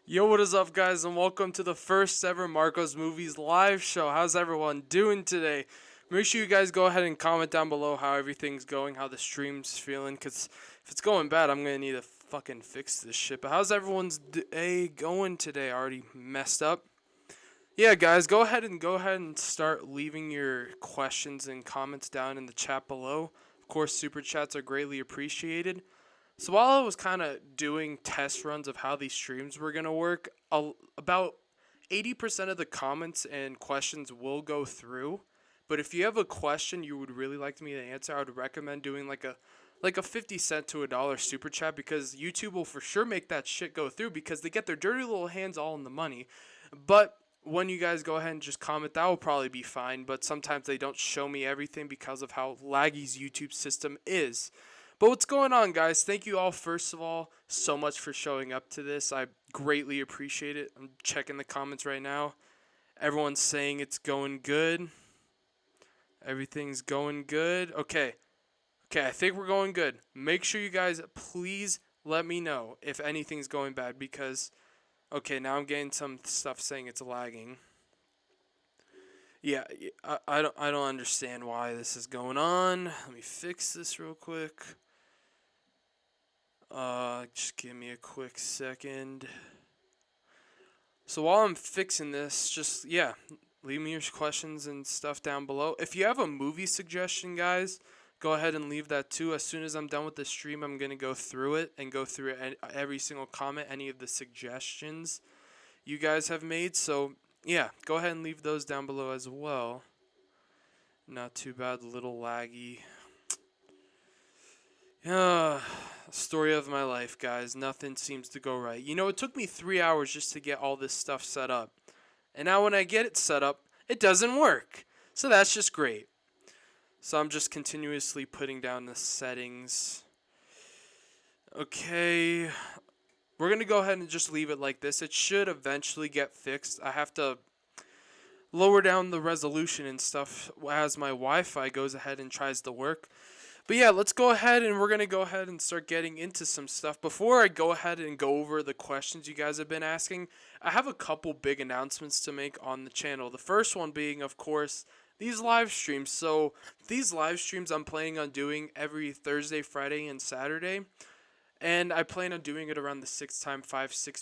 Yo, what is up, guys, and welcome to the first ever Marcos Movies live show. How's everyone doing today? Make sure you guys go ahead and comment down below how everything's going, how the stream's feeling, because if it's going bad, I'm going to need to fucking fix this shit. But how's everyone's day going today? Already messed up? Yeah, guys, go ahead and start leaving your questions and comments down in the chat below. Of course, super chats are greatly appreciated. So while I was kind of doing test runs of how these streams were going to work, about 80% of the comments and questions will go through. But if you have a question you would really like me to answer, I would recommend doing like a 50 cent to $1 super chat, because YouTube will for sure make that shit go through because they get their dirty little hands all in the money. But when you guys go ahead and just comment, that will probably be fine. But sometimes they don't show me everything because of how laggy's YouTube system is. But what's going on, guys? Thank you all, first of all, so much for showing up to this. I greatly appreciate it. I'm checking the comments right now. Everyone's saying it's going good. Everything's going good. Okay, I think we're going good. Make sure you guys please let me know if anything's going bad, because, okay, now I'm getting some stuff saying it's lagging. Yeah, I don't understand why this is going on. Let me fix this real quick. Just give me a quick second. So while I'm fixing this, just, yeah, leave me your questions and stuff down below. If you have a movie suggestion, guys, go ahead and leave that too. As soon as I'm done with the stream, I'm going to go through it and go through every single comment, any of the suggestions you guys have made. So, yeah, go ahead and leave those down below as well. Not too bad, a little laggy. Story of my life, guys. Nothing seems to go right. You know, it took me 3 hours just to get all this stuff set up. And now when I get it set up, it doesn't work. So that's just great. So I'm just continuously putting down the settings. Okay. We're going to go ahead and just leave it like this. It should eventually get fixed. I have to lower down the resolution and stuff as my Wi-Fi goes ahead and tries to work. But yeah, let's go ahead and we're going to go ahead and start getting into some stuff. Before I go ahead and go over the questions you guys have been asking, I have a couple big announcements to make on the channel. The first one being, of course, these live streams. So these live streams I'm planning on doing every Thursday, Friday, and Saturday. And I plan on doing it around the 6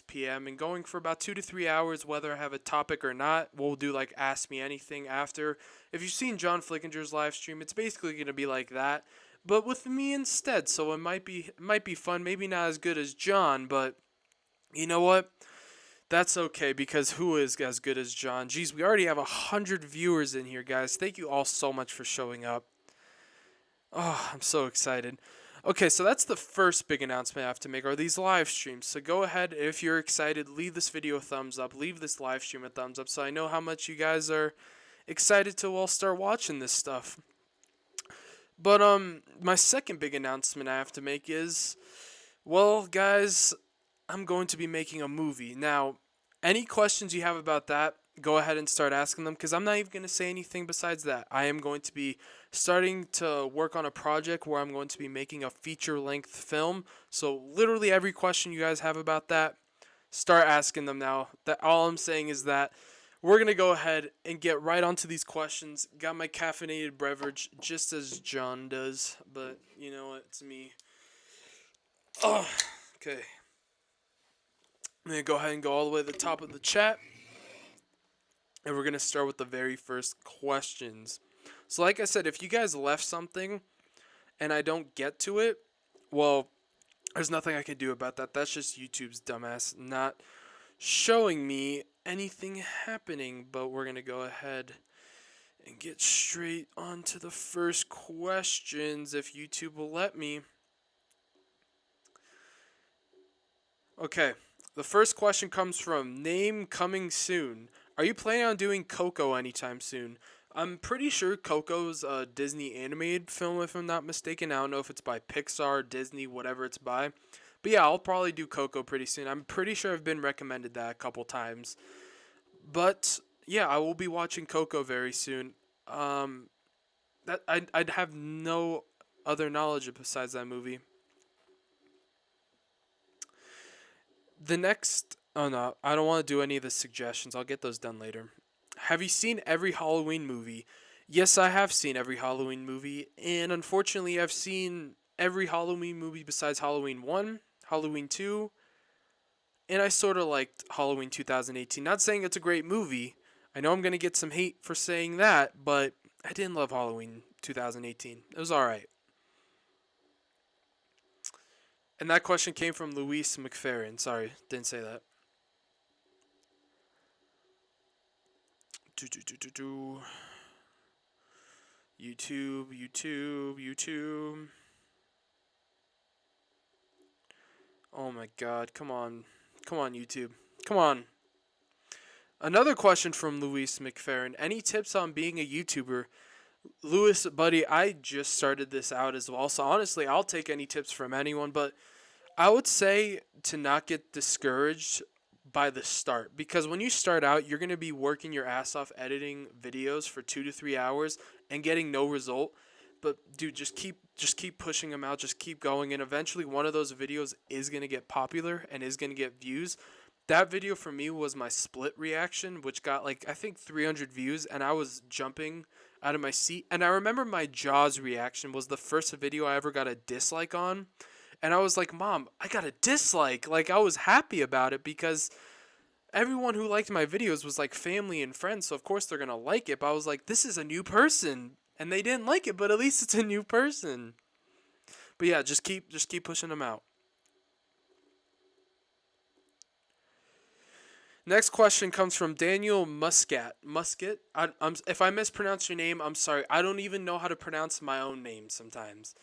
p.m. and going for about 2 to 3 hours, whether I have a topic or not. We'll do like Ask Me Anything after. If you've seen John Flickinger's live stream, it's basically going to be like that, but with me instead. So it might be fun. Maybe not as good as John, but you know what? That's okay, because who is as good as John? Jeez, we already have 100 viewers in here, guys. Thank you all so much for showing up. Oh, I'm so excited. Okay, so that's the first big announcement I have to make, are these live streams. So go ahead, if you're excited, leave this video a thumbs up, leave this live stream a thumbs up, so I know how much you guys are excited to all start watching this stuff. But my second big announcement I have to make is, well, guys, I'm going to be making a movie. Now, any questions you have about that, go ahead and start asking them, because I'm not even going to say anything besides that. I am going to be starting to work on a project where I'm going to be making a feature-length film. So literally every question you guys have about that, start asking them now. That all I'm saying is that we're going to go ahead and get right onto these questions. Got my caffeinated beverage, just as John does, but you know what, it's me. Oh, okay. I'm going to go ahead and go all the way to the top of the chat. And we're going to start with the very first questions. So like I said, if you guys left something and I don't get to it, well, There's nothing I can do about that. That's just YouTube's dumbass not showing me anything happening. But we're going to go ahead and get straight on to the first questions if YouTube will let me. Okay, the first question comes from Name Coming Soon. Are you planning on doing Coco anytime soon? I'm pretty sure Coco's a Disney animated film, if I'm not mistaken. I don't know if it's by Pixar, Disney, whatever it's by. But yeah, I'll probably do Coco pretty soon. I'm pretty sure I've been recommended that a couple times. But yeah, I will be watching Coco very soon. Um, I'd have no other knowledge besides that movie. The next, oh no, I don't want to do any of the suggestions. I'll get those done later. Have you seen every Halloween movie? Yes, I have seen every Halloween movie, and unfortunately, I've seen every Halloween movie besides Halloween 1, Halloween 2, and I sort of liked Halloween 2018. Not saying it's a great movie. I know I'm going to get some hate for saying that, but I didn't love Halloween 2018. It was alright. And that question came from Luis McFerrin. Sorry, didn't say that. Do, do, do, do, do. YouTube. Oh my god, come on. Come on, YouTube. Come on. Another question from Luis McFerrin. Any tips on being a YouTuber? Lewis, buddy, I just started this out as well. So honestly, I'll take any tips from anyone, but I would say to not get discouraged by the start, because when you start out, you're going to be working your ass off editing videos for 2 to 3 hours and getting no result. But dude, just keep pushing them out, just keep going, and eventually one of those videos is going to get popular and is going to get views. That video for me was my split reaction, which got like I think 300 views, and I was jumping out of my seat. And I remember my Jaws reaction was the first video I ever got a dislike on. And I was like, Mom, I got a dislike. Like, I was happy about it because everyone who liked my videos was like family and friends. So, of course, they're going to like it. But I was like, this is a new person. And they didn't like it, but at least it's a new person. But yeah, just keep pushing them out. Next question comes from Daniel Muscat. Muscat? If I mispronounce your name, I'm sorry. I don't even know how to pronounce my own name sometimes.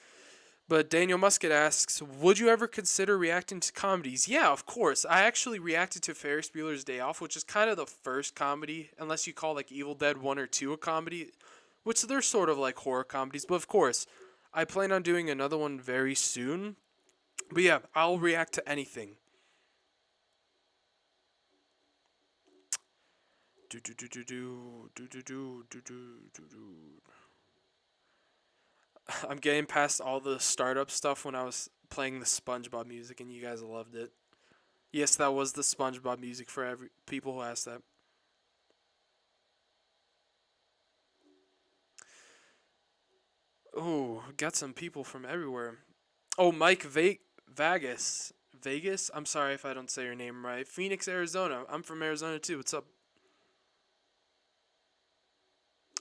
But Daniel Muscat asks, would you ever consider reacting to comedies? Yeah, of course. I actually reacted to Ferris Bueller's Day Off, which is kind of the first comedy, unless you call like Evil Dead 1 or 2 a comedy, which they're sort of like horror comedies. But of course, I plan on doing another one very soon. But yeah, I'll react to anything. Do do do do do do do do do do do. I'm getting past all the startup stuff when I was playing the SpongeBob music, and you guys loved it. Yes, that was the SpongeBob music for every people who asked that. Oh, got some people from everywhere. Oh, Vegas. Vegas? I'm sorry if I don't say your name right. Phoenix, Arizona. I'm from Arizona too. What's up?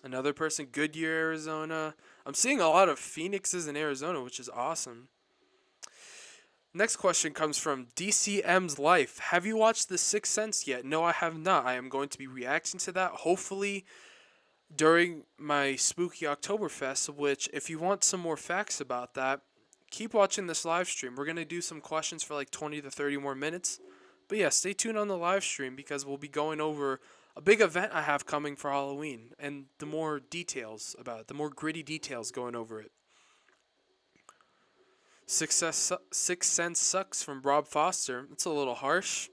Another person, Goodyear, Arizona. I'm seeing a lot of Phoenixes in Arizona, which is awesome. Next question comes from DCM's Life. Have you watched The Sixth Sense yet? No, I have not. I am going to be reacting to that hopefully during my spooky Oktoberfest, which, if you want some more facts about that, keep watching this live stream. We're going to do some questions for like 20 to 30 more minutes. But yeah, stay tuned on the live stream because we'll be going over a big event I have coming for Halloween and the more details about it, the more gritty details going over it. Sixth Sense sucks from Rob Foster. It's a little harsh.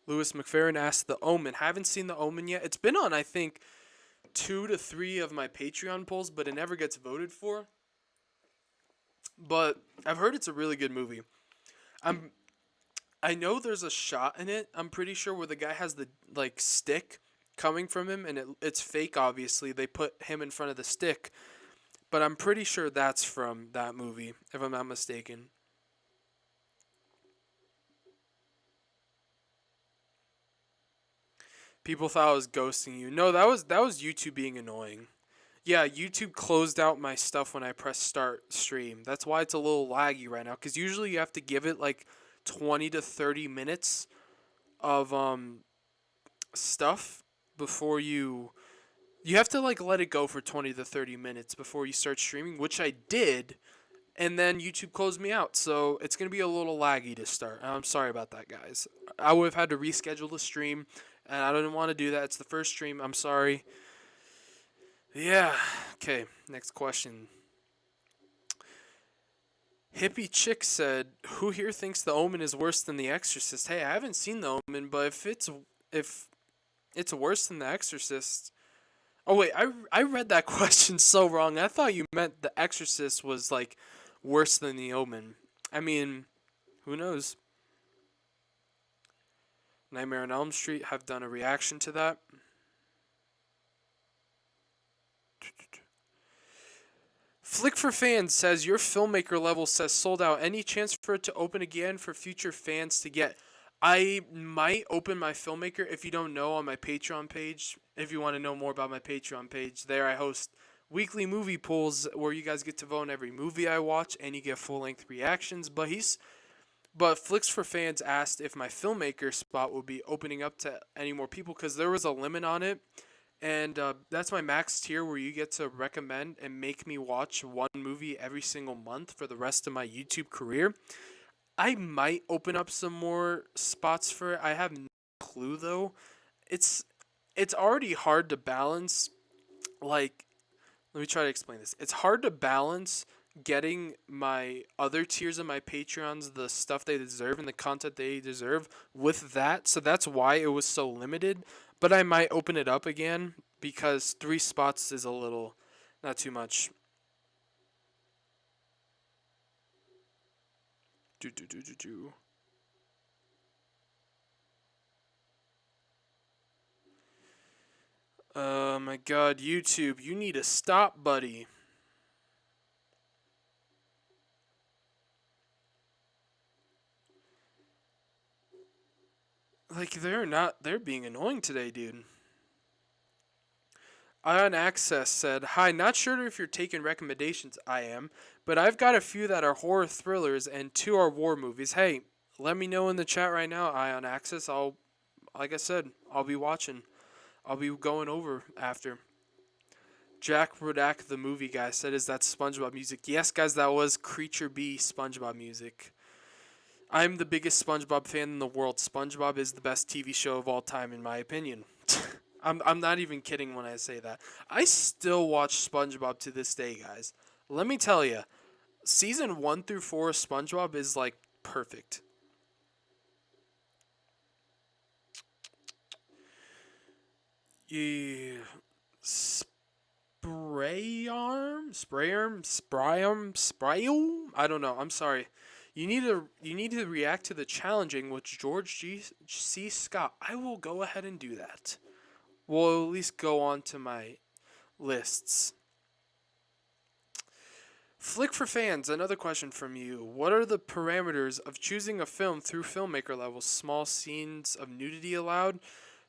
Lewis McFerrin asked The Omen. Haven't seen The Omen yet. It's been on, I think, 2 to 3 of my Patreon polls, but it never gets voted for. But I've heard it's a really good movie. I'm I know there's a shot in it. I'm pretty sure where the guy has the like stick coming from him, and it's fake. Obviously, they put him in front of the stick, but I'm pretty sure that's from that movie, if I'm not mistaken. People thought I was ghosting you. No, that was YouTube being annoying. Yeah, YouTube closed out my stuff when I pressed start stream. That's why it's a little laggy right now. Because usually you have to give it like 20 to 30 minutes of stuff before you have to like let it go for 20 to 30 minutes before you start streaming, which I did, and then YouTube closed me out. So it's going to be a little laggy to start. I'm sorry about that, guys. I would have had to reschedule the stream, and I didn't want to do that. It's the first stream. I'm sorry. Yeah. Okay, next question. Hippie Chick said, "Who here thinks The Omen is worse than The Exorcist?" Hey, I haven't seen The Omen, but if it's worse than The Exorcist, oh wait, I read that question so wrong. I thought you meant The Exorcist was like worse than The Omen. I mean, who knows? Nightmare on Elm Street have done a reaction to that. Flick for Fans says your filmmaker level says sold out. Any chance for it to open again for future fans to get? I might open my filmmaker if you don't know on my Patreon page. If you want to know more about my Patreon page, there I host weekly movie polls where you guys get to vote on every movie I watch and you get full length reactions. But Flicks for Fans asked if my filmmaker spot will be opening up to any more people because there was a limit on it. And that's my max tier where you get to recommend and make me watch one movie every single month for the rest of my YouTube career. I might open up some more spots for it. I have no clue though. It's it's already hard to balance. Like, let me try to explain this. It's hard to balance getting my other tiers of my Patreons the stuff they deserve and the content they deserve with that. So that's why it was so limited. But I might open it up again because 3 spots is a little, not too much. Do do do do do. Oh my god, YouTube, you need to stop, buddy. Like they're being annoying today, dude. Ion Access said, "Hi, not sure if you're taking recommendations. I am, but I've got a few that are horror thrillers and 2 are war movies. Hey, let me know in the chat right now, Ion Access. Like I said, I'll be watching. I'll be going over after." Jack Rodak, the movie guy, said, "Is that SpongeBob music?" Yes, guys, that was Creature Bee SpongeBob music. I'm the biggest SpongeBob fan in the world. SpongeBob is the best TV show of all time, in my opinion. I'm not even kidding when I say that. I still watch SpongeBob to this day, guys. Let me tell you, season 1 through 4 of SpongeBob is like perfect. Yeah. Spray arm. I don't know. I'm sorry. You need to react to the challenging with George C. Scott. I will go ahead and do that. We'll at least go on to my lists. Flick for Fans, another question from you. What are the parameters of choosing a film through filmmaker levels? Small scenes of nudity allowed?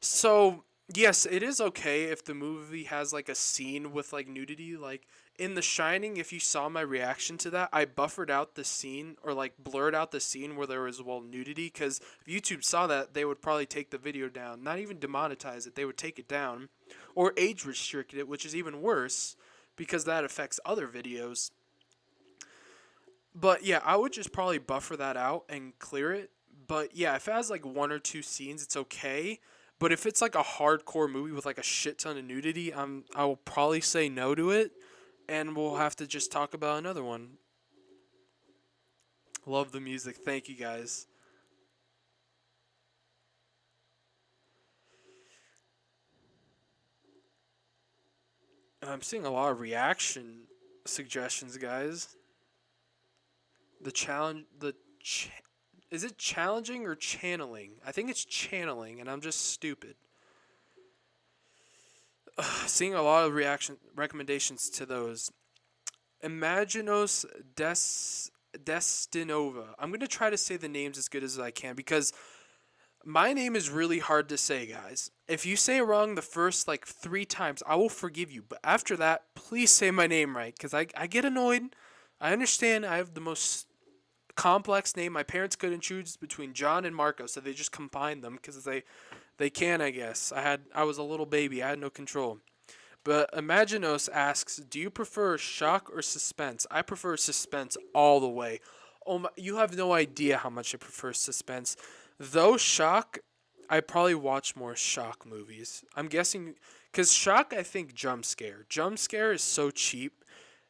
So, yes, it is okay if the movie has like a scene with like nudity. Like in The Shining, if you saw my reaction to that, I buffered out the scene or like blurred out the scene where there was, well, nudity. Because if YouTube saw that, they would probably take the video down. Not even demonetize it, they would take it down or age restrict it, which is even worse because that affects other videos. But yeah, I would just probably buffer that out and clear it. But yeah, if it has like 1 or 2 scenes, it's okay. But if it's like a hardcore movie with like a shit ton of nudity, I will probably say no to it, and we'll have to just talk about another one. Love the music. Thank you guys. I'm seeing a lot of reaction suggestions, guys. The challenge, is it challenging or channeling? I think it's channeling, and I'm just stupid. Seeing a lot of reaction recommendations to those. Imaginos Destinova. I'm gonna try to say the names as good as I can because My name is really hard to say, guys. If you say it wrong the first like 3 times, I will forgive you. But after that, please say my name right, because I get annoyed. I understand I have the most complex name. My parents couldn't choose between John and Marco, so they just combined them because they can, I guess. I was a little baby. I had no control. But Imaginos asks, "Do you prefer shock or suspense?" I prefer suspense all the way. Oh my, you have no idea how much I prefer suspense. Though shock, I probably watch more shock movies. I'm guessing cuz shock I think jump scare. Jump scare is so cheap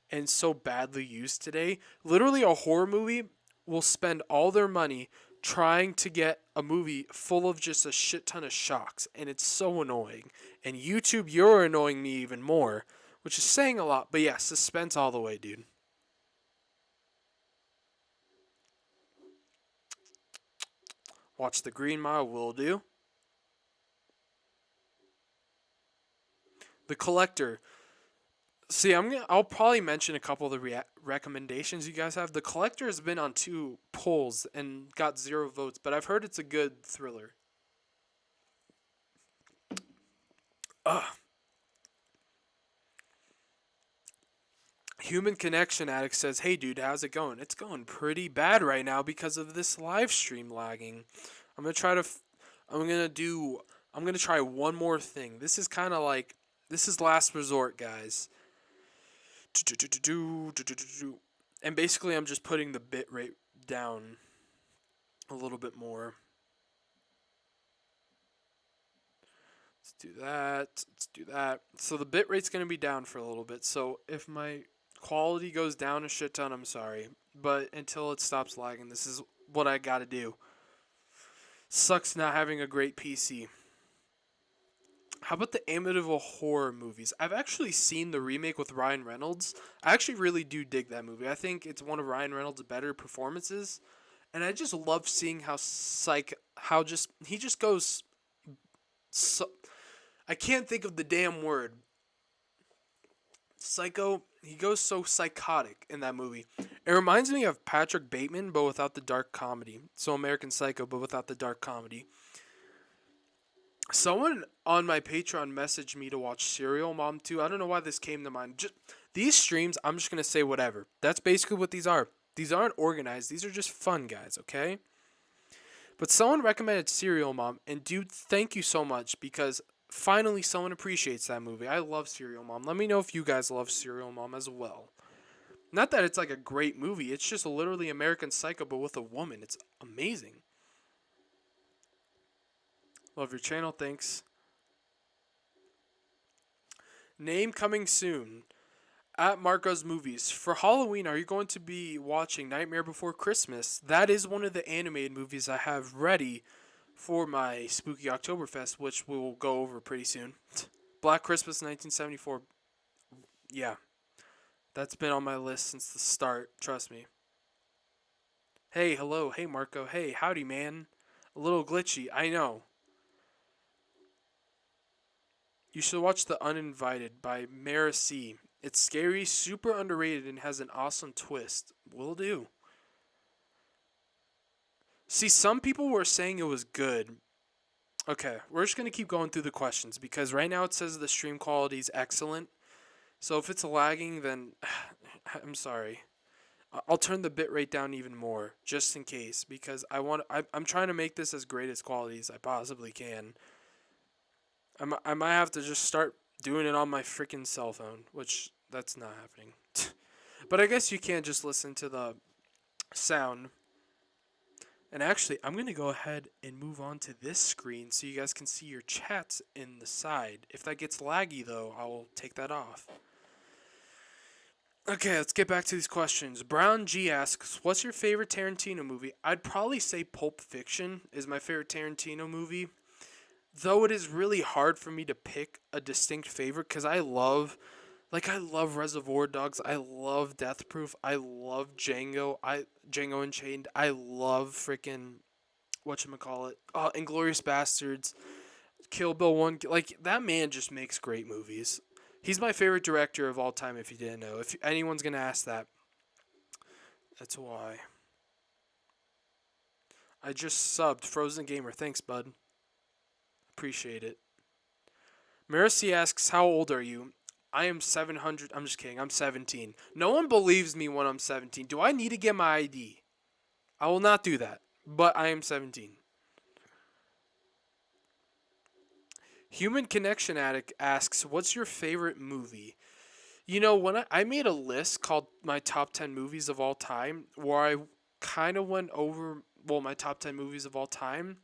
and so badly used today. Literally a horror movie will spend all their money trying to get a movie full of just a shit ton of shocks, and it's so annoying. And YouTube, you're annoying me even more, which is saying a lot. But yeah, suspense all the way, dude. Watch The Green Mile, will do. The Collector. See, I'll probably mention a couple of the recommendations you guys have. The Collector has been on 2 polls and got 0 votes, but I've heard it's a good thriller. Ugh. Human Connection Addict says, "Hey dude, how's it going?" It's going pretty bad right now because of this live stream lagging. I'm gonna try to. I'm gonna do. I'm gonna try one more thing. This is kind of like. This is last resort, guys. And basically, I'm just putting the bit rate down a little bit more. Let's do that. Let's do that. So the bit rate's gonna be down for a little bit. So if my quality goes down a shit ton, I'm sorry. But until it stops lagging, this is what I gotta do. Sucks not having a great PC. How about the Amityville horror movies? I've actually seen the remake with Ryan Reynolds. I actually really do dig that movie. I think it's one of Ryan Reynolds' better performances, and I just love seeing how just he just goes so I can't think of the damn word. Psycho. He goes so psychotic in that movie. It reminds me of Patrick Bateman, but without the dark comedy. So American Psycho, but without the dark comedy. Someone on my Patreon messaged me to watch Serial Mom 2. I don't know why this came to mind. Just these streams, I'm just gonna say whatever. That's basically what these are. These aren't organized. These are just fun, guys. Okay. But someone recommended Serial Mom, and dude, thank you so much because finally someone appreciates that movie. I love Serial Mom. Let me know if you guys love Serial Mom as well. Not that it's like a great movie. It's just literally American Psycho, but with a woman. It's amazing. Love your channel. Thanks. Name coming soon. At Marco's Movies. For Halloween, are you going to be watching Nightmare Before Christmas? That is one of the animated movies I have ready for my Spooky Oktoberfest, which we will go over pretty soon. Black Christmas 1974. Yeah, that's been on my list since the start. Trust me. Hey, hello. Hey, Marco. Hey, howdy, man. A little glitchy. I know. You should watch The Uninvited by Mara C. It's scary, super underrated, and has an awesome twist. Will do. See, some people were saying it was good. Okay, we're just going to keep going through the questions because right now it says the stream quality is excellent. So if it's lagging, then I'm sorry. I'll turn the bitrate down even more just in case because I'm trying to make this as great as quality as I possibly can. I might have to just start doing it on my freaking cell phone, which that's not happening. But I guess you can't just listen to the sound. And actually, I'm going to go ahead and move on to this screen so you guys can see your chats in the side. If that gets laggy, though, I will take that off. Okay, let's get back to these questions. Brown G asks, what's your favorite Tarantino movie? I'd probably say Pulp Fiction is my favorite Tarantino movie. Though it is really hard for me to pick a distinct favorite because I love Reservoir Dogs. I love Death Proof. I love Django. Django Unchained. I love freaking whatchamacallit. Inglorious Bastards. Kill Bill 1. Like, that man just makes great movies. He's my favorite director of all time, if you didn't know. If anyone's going to ask that, that's why. I just subbed. Frozen Gamer. Thanks, bud. Appreciate it. Marcy asks, how old are you? I am 700. I'm just kidding. I'm 17. No one believes me when I'm 17. Do I need to get my ID? I will not do that. But I am 17. Human Connection Addict asks, what's your favorite movie? You know, when I made a list called my top 10 movies of all time, where I kind of went over, well, my top 10 movies of all time.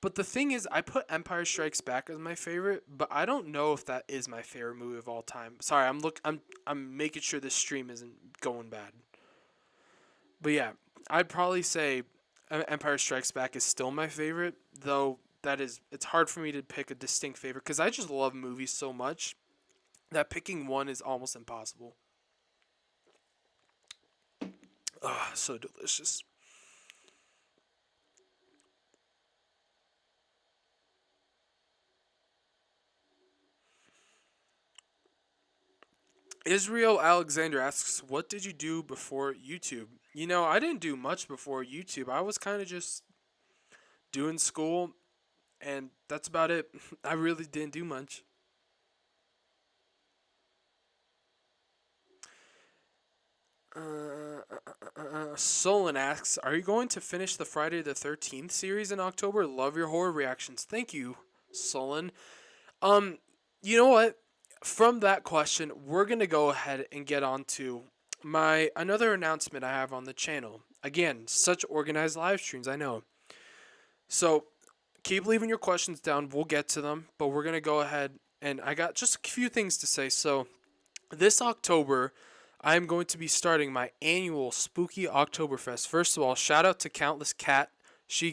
But the thing is, I put Empire Strikes Back as my favorite, but I don't know if that is my favorite movie of all time. Sorry, I'm making sure this stream isn't going bad. But yeah, I'd probably say Empire Strikes Back is still my favorite, though it's hard for me to pick a distinct favorite because I just love movies so much that picking one is almost impossible. Ah, so delicious. Israel Alexander asks, what did you do before YouTube? You know, I didn't do much before YouTube. I was kind of just doing school, and that's about it. I really didn't do much. Solon asks, are you going to finish the Friday the 13th series in October? Love your horror reactions. Thank you, Solon. Um, you know what? From that question, we're gonna go ahead and get on to my another announcement I have on the channel. Again, such organized live streams, I know. So keep leaving your questions down. We'll get to them, but we're gonna go ahead and I got just a few things to say. So this October, I'm going to be starting my annual Spooky Oktoberfest. First of all, shout out to Countless Cat. She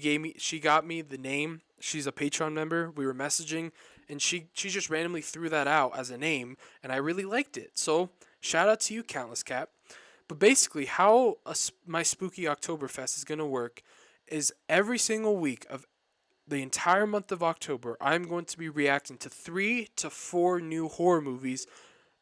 got me the name. She's a Patreon member. We were messaging, and she just randomly threw that out as a name, and I really liked it. So shout out to you, Countless Cat. But basically, how my Spooky Oktoberfest is gonna work is every single week of the entire month of October, I'm going to be reacting to 3 to 4 new horror movies,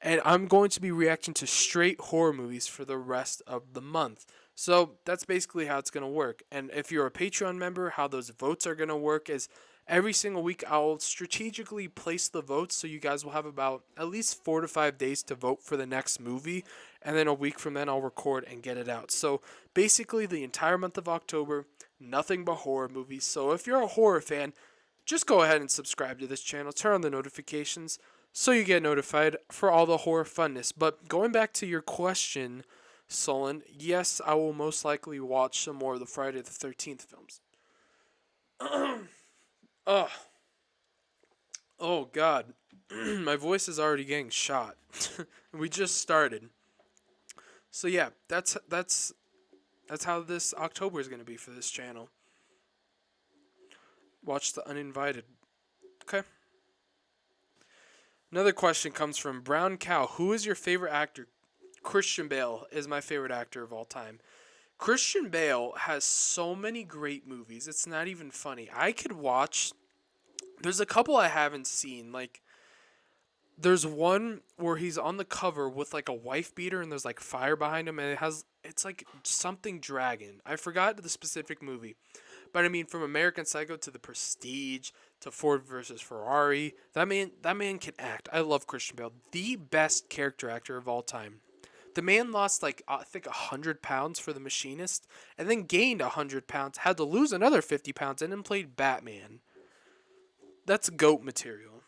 and I'm going to be reacting to straight horror movies for the rest of the month. So that's basically how it's going to work. And if you're a Patreon member, how those votes are going to work is every single week I'll strategically place the votes so you guys will have about at least 4 to 5 days to vote for the next movie. And then a week from then I'll record and get it out. So basically the entire month of October, nothing but horror movies. So if you're a horror fan, just go ahead and subscribe to this channel, turn on the notifications so you get notified for all the horror funness. But going back to your question, Solon, yes, I will most likely watch some more of the Friday the 13th films. Oh, oh God. My voice is already getting shot. We just started. So yeah, that's how this October is going to be for this channel. Watch The Uninvited. Okay. Another question comes from Brown Cow. Who is your favorite actor? Christian Bale is my favorite actor of all time. Christian Bale has so many great movies. It's not even funny. I could watch. There's a couple I haven't seen. Like, there's one where he's on the cover with like a wife beater and there's like fire behind him, and it's like something dragon. I forgot the specific movie. But I mean, from American Psycho to The Prestige to Ford versus Ferrari, that man can act. I love Christian Bale, the best character actor of all time. The man lost like I think 100 pounds for The Machinist, and then gained 100 pounds, had to lose another 50 pounds, and then played Batman. That's goat material.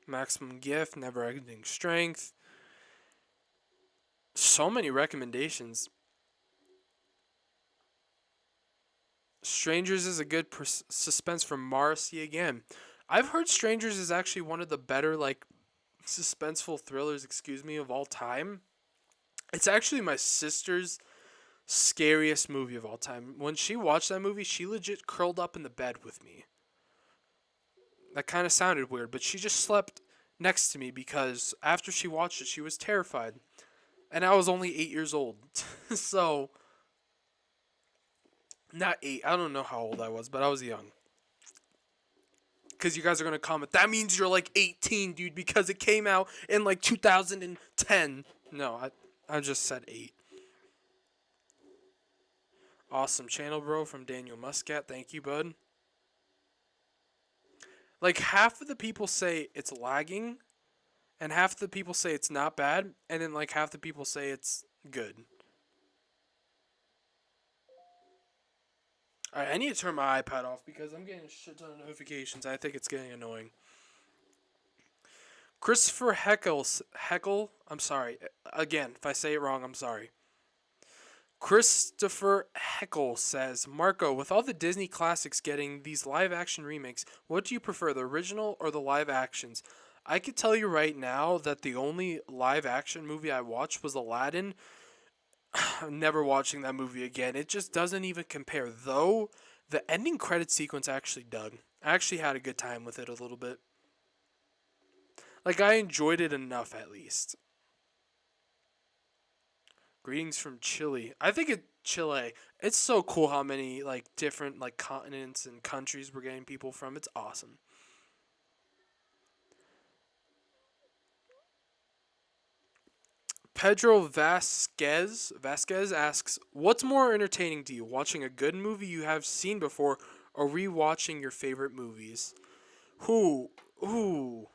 Maximum Gift, Never Ending Strength. So many recommendations. Strangers is a good suspense from Marcy again. I've heard Strangers is actually one of the better like suspenseful thrillers, of all time. It's actually my sister's scariest movie of all time. When she watched that movie, she legit curled up in the bed with me. That kind of sounded weird, but she just slept next to me because after she watched it, she was terrified. And I was only 8 years old. So, not 8. I don't know how old I was, but I was young. because you guys are gonna comment, that means you're like 18, dude, because it came out in like 2010. No, I just said 8. Awesome channel, bro, from Daniel Muscat. Thank you, bud. Like, half of the people say it's lagging, and half the people say it's not bad, and then like half the people say it's good. Alright, I need to turn my iPad off because I'm getting a shit ton of notifications. I think it's getting annoying. Christopher Heckle, I'm sorry. Again, if I say it wrong, I'm sorry. Christopher Heckle says, Marco, with all the Disney classics getting these live action remakes, what do you prefer, the original or the live actions? I could tell you right now that the only live action movie I watched was Aladdin. I'm never watching that movie again. It just doesn't even compare. Though the ending credit sequence actually dug. I actually had a good time with it a little bit. Like, I enjoyed it enough at least. Greetings from Chile. I think Chile. It's so cool how many like different like continents and countries we're getting people from. It's awesome. Pedro Vasquez asks, "What's more entertaining to you, watching a good movie you have seen before, or rewatching your favorite movies?" Who? Ooh.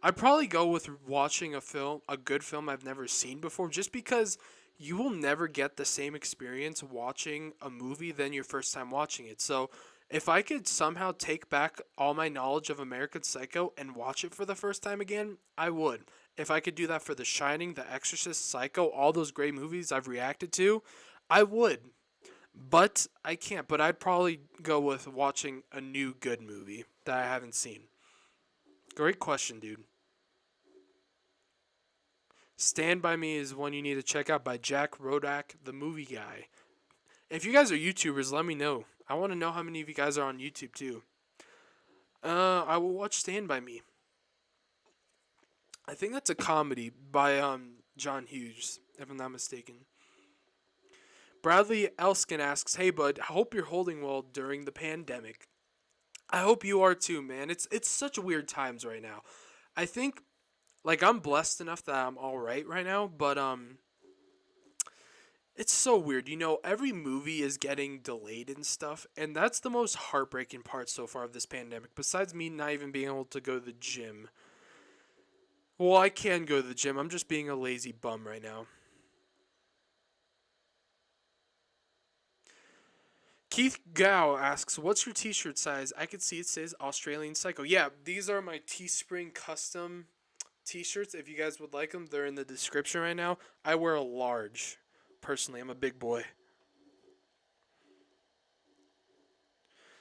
I'd probably go with watching a good film I've never seen before, just because you will never get the same experience watching a movie than your first time watching it. So, if I could somehow take back all my knowledge of American Psycho and watch it for the first time again, I would. If I could do that for The Shining, The Exorcist, Psycho, all those great movies I've reacted to, I would. But I can't. But I'd probably go with watching a new good movie that I haven't seen. Great question, dude. Stand By Me is one you need to check out by Jack Rodak, the movie guy. If you guys are YouTubers, let me know. I want to know how many of you guys are on YouTube too. I will watch Stand By Me. I think that's a comedy by John Hughes, if I'm not mistaken. Bradley Elskin asks, "Hey bud, I hope you're holding well during the pandemic." I hope you are too, man. It's such weird times right now. I think like I'm blessed enough that I'm all right now, but it's so weird. You know, every movie is getting delayed and stuff, and that's the most heartbreaking part so far of this pandemic. Besides me not even being able to go to the gym. Well, I can go to the gym. I'm just being a lazy bum right now. Keith Gao asks, "What's your t-shirt size?" I can see it says Australian Psycho. Yeah, these are my Teespring custom t-shirts. If you guys would like them, they're in the description right now. I wear a large. Personally, I'm a big boy.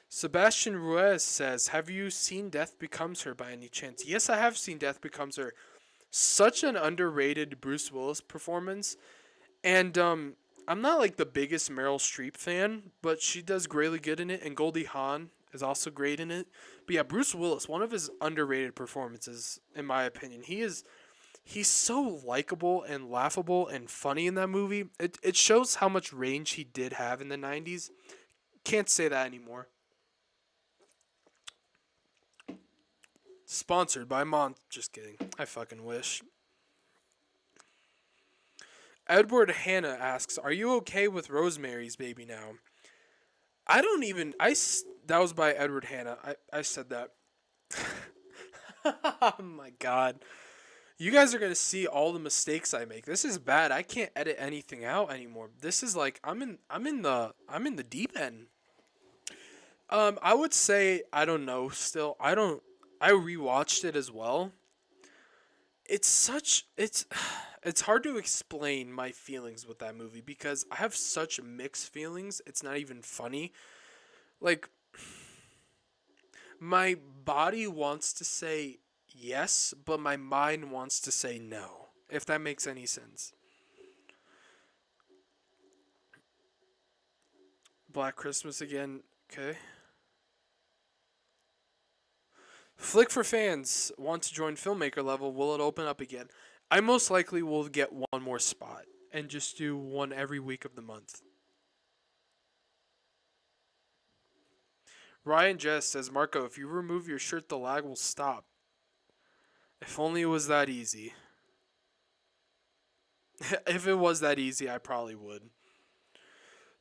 Sebastian Ruiz says, "Have you seen Death Becomes Her by any chance?" Yes, I have seen Death Becomes Her. Such an underrated Bruce Willis performance. And I'm not like the biggest Meryl Streep fan, but she does really good in it, and Goldie Hawn is also great in it. But yeah, Bruce Willis, one of his underrated performances, in my opinion. He's so likable and laughable and funny in that movie. It shows how much range he did have in the 90s. Can't say that anymore. Sponsored by Just kidding. I fucking wish. Edward Hanna asks, "Are you okay with Rosemary's Baby now?" I don't even. That was by Edward Hanna. I said that. Oh my god. You guys are gonna see all the mistakes I make. This is bad. I can't edit anything out anymore. This is like I'm in the deep end. I would say I don't know. Still, I don't. I rewatched it as well. It's it's hard to explain my feelings with that movie because I have such mixed feelings. It's not even funny. Like my body wants to say yes, but my mind wants to say no. If that makes any sense. Black Christmas again. Okay. Flick for fans want to join filmmaker level. Will it open up again? I most likely will get one more spot and just do one every week of the month. Ryan Jess says, Marco, if you remove your shirt, the lag will stop. If only it was that easy. If it was that easy, I probably would.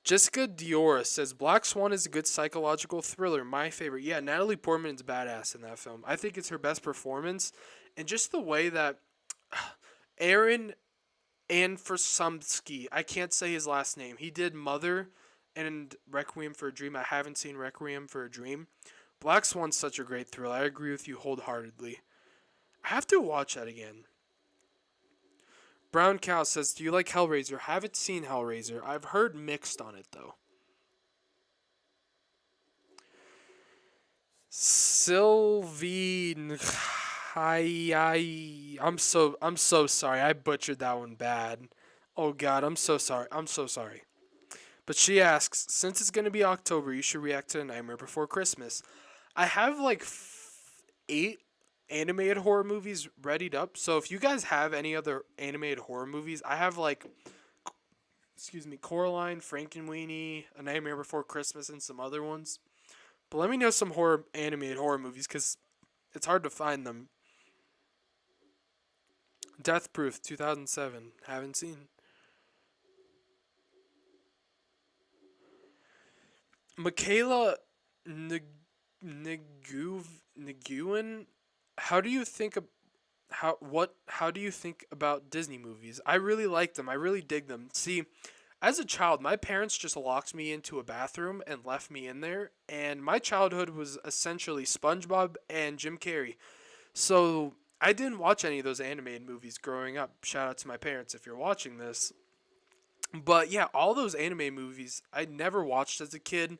Jessica Diora says, Black Swan is a good psychological thriller. My favorite. Yeah, Natalie Portman's badass in that film. I think it's her best performance. And just the way that Aaron Anforsumsky, I can't say his last name. He did Mother and Requiem for a Dream. I haven't seen Requiem for a Dream. Black Swan's such a great thriller. I agree with you wholeheartedly. I have to watch that again. Brown Cow says, do you like Hellraiser? Haven't seen Hellraiser. I've heard mixed on it, though. Sylvie... I'm so sorry. I butchered that one bad. Oh, God, I'm so sorry. I'm so sorry. But she asks, since it's going to be October, you should react to A Nightmare Before Christmas. I have like 8 animated horror movies readied up. So if you guys have any other animated horror movies, I have like, Coraline, Frankenweenie, A Nightmare Before Christmas, and some other ones. But let me know some animated horror movies because it's hard to find them. Death Proof, 2007. Haven't seen. Michaela Nguyen, how do you think how do you think about Disney movies? I really like them. I really dig them. See, as a child, my parents just locked me into a bathroom and left me in there, and my childhood was essentially SpongeBob and Jim Carrey. So, I didn't watch any of those animated movies growing up. Shout out to my parents if you're watching this. But yeah, all those anime movies I never watched as a kid.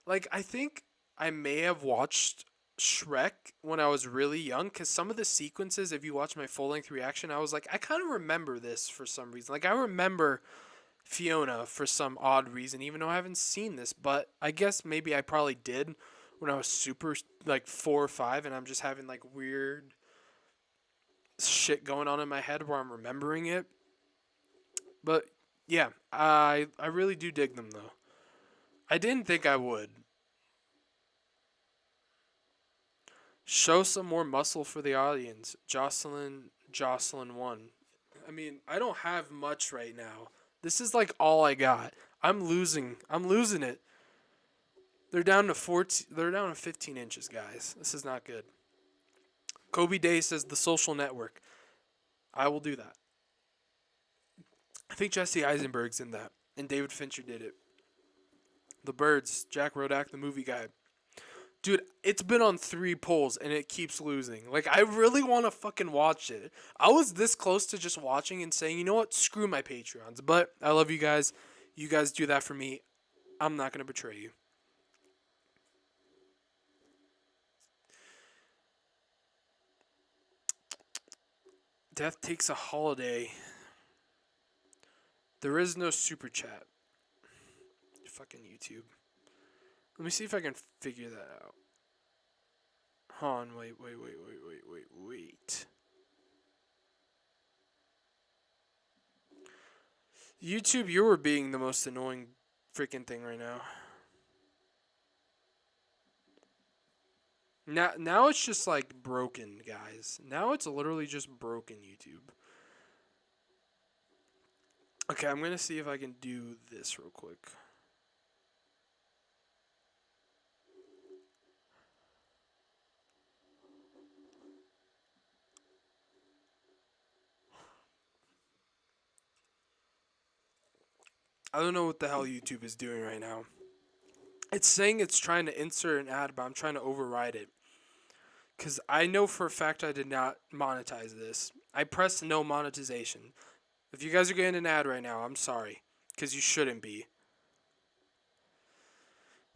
Like, I think I may have watched Shrek when I was really young because some of the sequences, if you watch my full length reaction, I was like, I kind of remember this for some reason. Like, I remember Fiona for some odd reason, even though I haven't seen this. But I guess maybe I probably did when I was super, like, 4 or 5, and I'm just having, like, weird shit going on in my head where I'm remembering it. But yeah, I really do dig them though. I didn't think I would. Show some more muscle for the audience. Jocelyn won. I mean, I don't have much right now. This is like all I got. I'm losing. I'm losing it. They're down to 14. They're down to 15 inches, guys. This is not good. Kobe Day says The Social Network. I will do that. I think Jesse Eisenberg's in that, and David Fincher did it. The Birds, Jack Rodak, the movie guy. Dude, it's been on 3 polls and it keeps losing. Like, I really want to fucking watch it. I was this close to just watching and saying, you know what, screw my Patreons. But I love you guys. You guys do that for me. I'm not going to betray you. Death takes a holiday. There is no super chat. Fucking YouTube. Let me see if I can figure that out. Hold on, wait. YouTube, you were being the most annoying freaking thing right now. Now it's just like broken, guys. Now it's literally just broken, YouTube. Okay, I'm gonna see if I can do this real quick. I don't know what the hell YouTube is doing right now. It's saying it's trying to insert an ad, but I'm trying to override it. Because I know for a fact I did not monetize this. I pressed no monetization. If you guys are getting an ad right now, I'm sorry. Because you shouldn't be.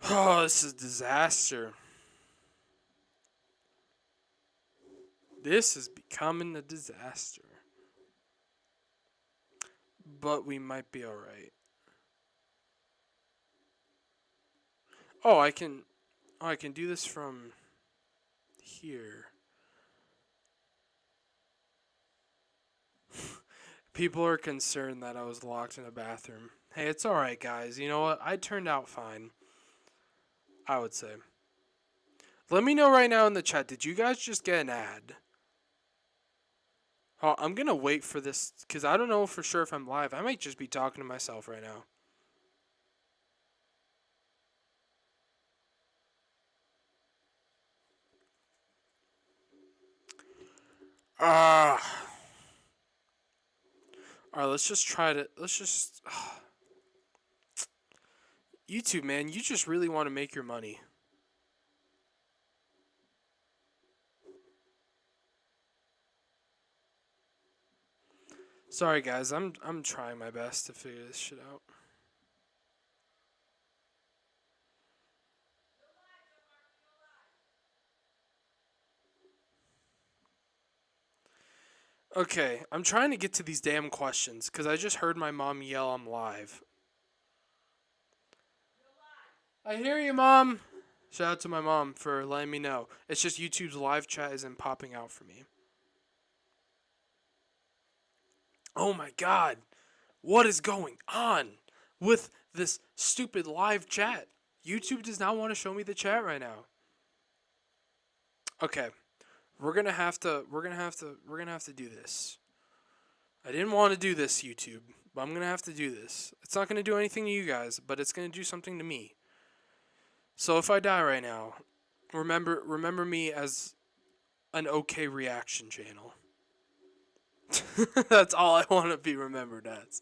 Oh, this is a disaster. This is becoming a disaster. But we might be alright. Oh, I can do this from here. People are concerned that I was locked in a bathroom. Hey, it's alright, guys. You know what? I turned out fine. I would say. Let me know right now in the chat. Did you guys just get an ad? Oh, I'm gonna wait for this because I don't know for sure if I'm live. I might just be talking to myself right now. Ah. All right, let's just try to. Let's just. YouTube, man, you just really want to make your money. Sorry, guys. I'm trying my best to figure this shit out. Okay, I'm trying to get to these damn questions because I just heard my mom yell I'm live. I hear you, Mom. Shout out to my mom for letting me know. It's just YouTube's live chat isn't popping out for me. Oh my god. What is going on with this stupid live chat? YouTube does not want to show me the chat right now. Okay. We're going to have to do this. I didn't want to do this, YouTube, but I'm going to have to do this. It's not going to do anything to you guys, but it's going to do something to me. So if I die right now, remember me as an okay reaction channel. That's all I want to be remembered as.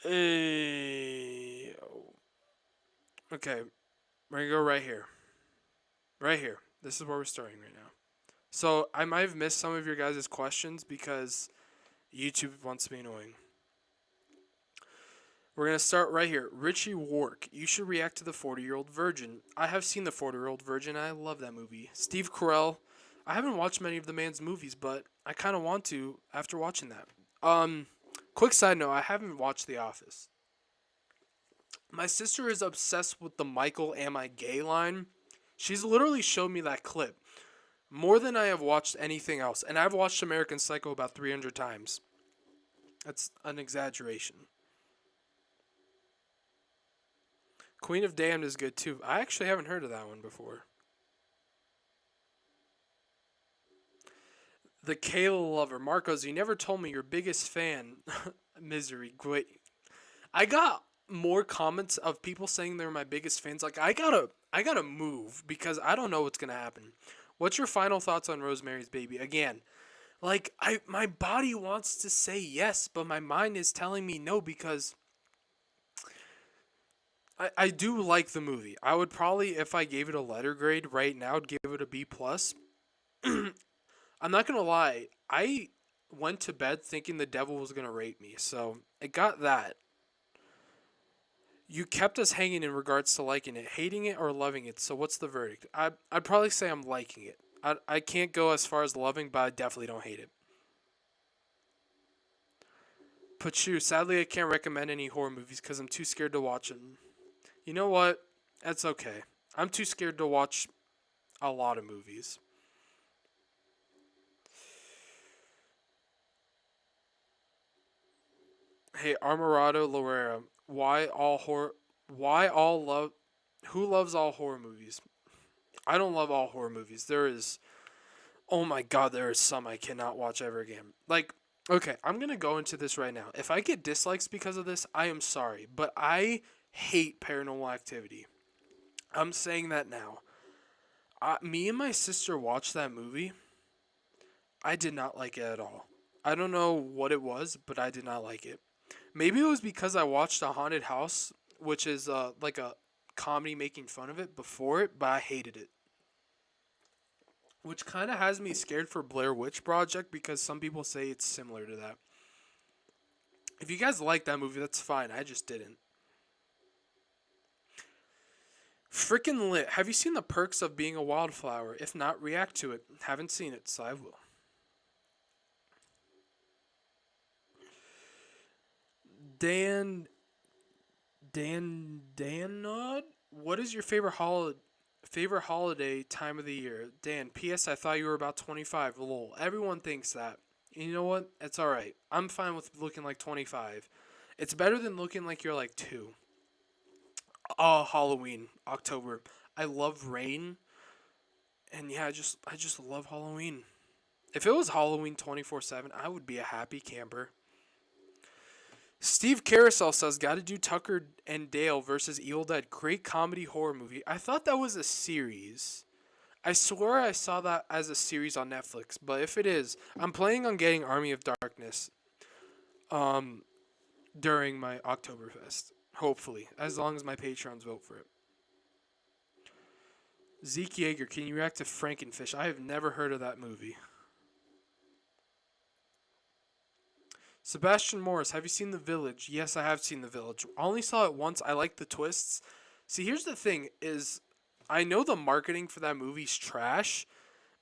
Hey. Okay, we're gonna go right here. Right here. This is where we're starting right now. So I might have missed some of your guys' questions because YouTube wants to be annoying. We're going to start right here. Richie Wark, you should react to The 40-Year-Old Virgin. I have seen The 40-Year-Old Virgin. I love that movie. Steve Carell, I haven't watched many of the man's movies, but I kind of want to after watching that. Quick side note, I haven't watched The Office. My sister is obsessed with the Michael Am I Gay line. She's literally showed me that clip more than I have watched anything else. And I've watched American Psycho about 300 times. That's an exaggeration. Queen of Damned is good too. I actually haven't heard of that one before. The Kayla Lover. Marcos, you never told me your biggest fan. Misery. Wait. I got more comments of people saying they're my biggest fans. Like I gotta move because I don't know what's gonna happen. What's your final thoughts on Rosemary's Baby? Again, like my body wants to say yes, but my mind is telling me no because I do like the movie. I would probably, if I gave it a letter grade right now, I'd give it a B plus. I'm not gonna lie. I went to bed thinking the devil was gonna rape me, so it got that. You kept us hanging in regards to liking it, hating it, or loving it. So what's the verdict? I'd probably say I'm liking it. I can't go as far as loving, but I definitely don't hate it. Pachu, sadly I can't recommend any horror movies because I'm too scared to watch them. You know what? That's okay. I'm too scared to watch a lot of movies. Hey, Armorado Lorera, why all love who loves all horror movies? I don't love all horror movies. Oh my god, there are some I cannot watch ever again. Like, okay, I'm going to go into this right now. If I get dislikes because of this, I am sorry, but I hate Paranormal Activity. I'm saying that now. Me and my sister watched that movie. I did not like it at all. I don't know what it was, but I did not like it. Maybe it was because I watched A Haunted House, which is like a comedy making fun of it before it, but I hated it. Which kind of has me scared for Blair Witch Project because some people say it's similar to that. If you guys like that movie, that's fine. I just didn't. Frickin' lit. Have you seen The Perks of Being a Wildflower? If not, react to it. Haven't seen it, so I will. Dan, what is your favorite holiday time of the year? Dan, P.S. I thought you were about 25. Lol. Everyone thinks that. You know what? It's alright. I'm fine with looking like 25. It's better than looking like you're like 2. Halloween, October. I love rain, and yeah, I just love Halloween. If it was Halloween 24/7, I would be a happy camper. Steve Carousel says, "Got to do Tucker and Dale versus Evil Dead. Great comedy horror movie." I thought that was a series. I swear I saw that as a series on Netflix, but if it is, I'm planning on getting Army of Darkness um during my Oktoberfest. Hopefully, as long as my patrons vote for it. Zeke Yeager, can you react to Frankenfish? I have never heard of that movie. Sebastian Morris, have you seen The Village? Yes, I have seen The Village. I only saw it once. I like the twists. See, here's the thing is I know the marketing for that movie's trash,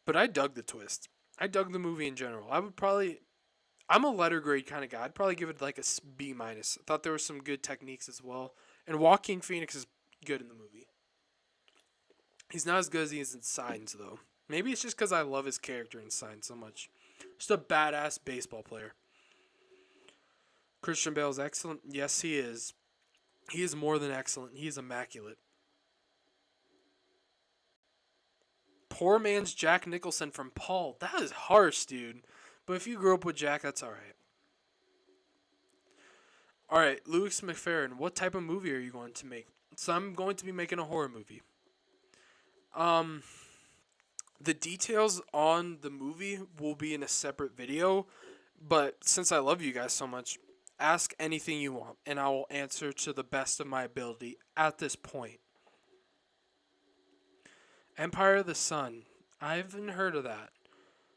but I dug the twist. I dug the movie in general. I'm a letter grade kind of guy. I'd probably give it like a B minus. I thought there were some good techniques as well. And Joaquin Phoenix is good in the movie. He's not as good as he is in Signs, though. Maybe it's just because I love his character in Signs so much. Just a badass baseball player. Christian Bale is excellent. Yes, he is. He is more than excellent. He is immaculate. Poor man's Jack Nicholson from Paul. That is harsh, dude. But if you grew up with Jack, that's alright. Alright, Louis McFerrin, what type of movie are you going to make? So I'm going to be making a horror movie. Um, the details on the movie will be in a separate video, but since I love you guys so much, ask anything you want, and I will answer to the best of my ability at this point. Empire of the Sun. I haven't heard of that.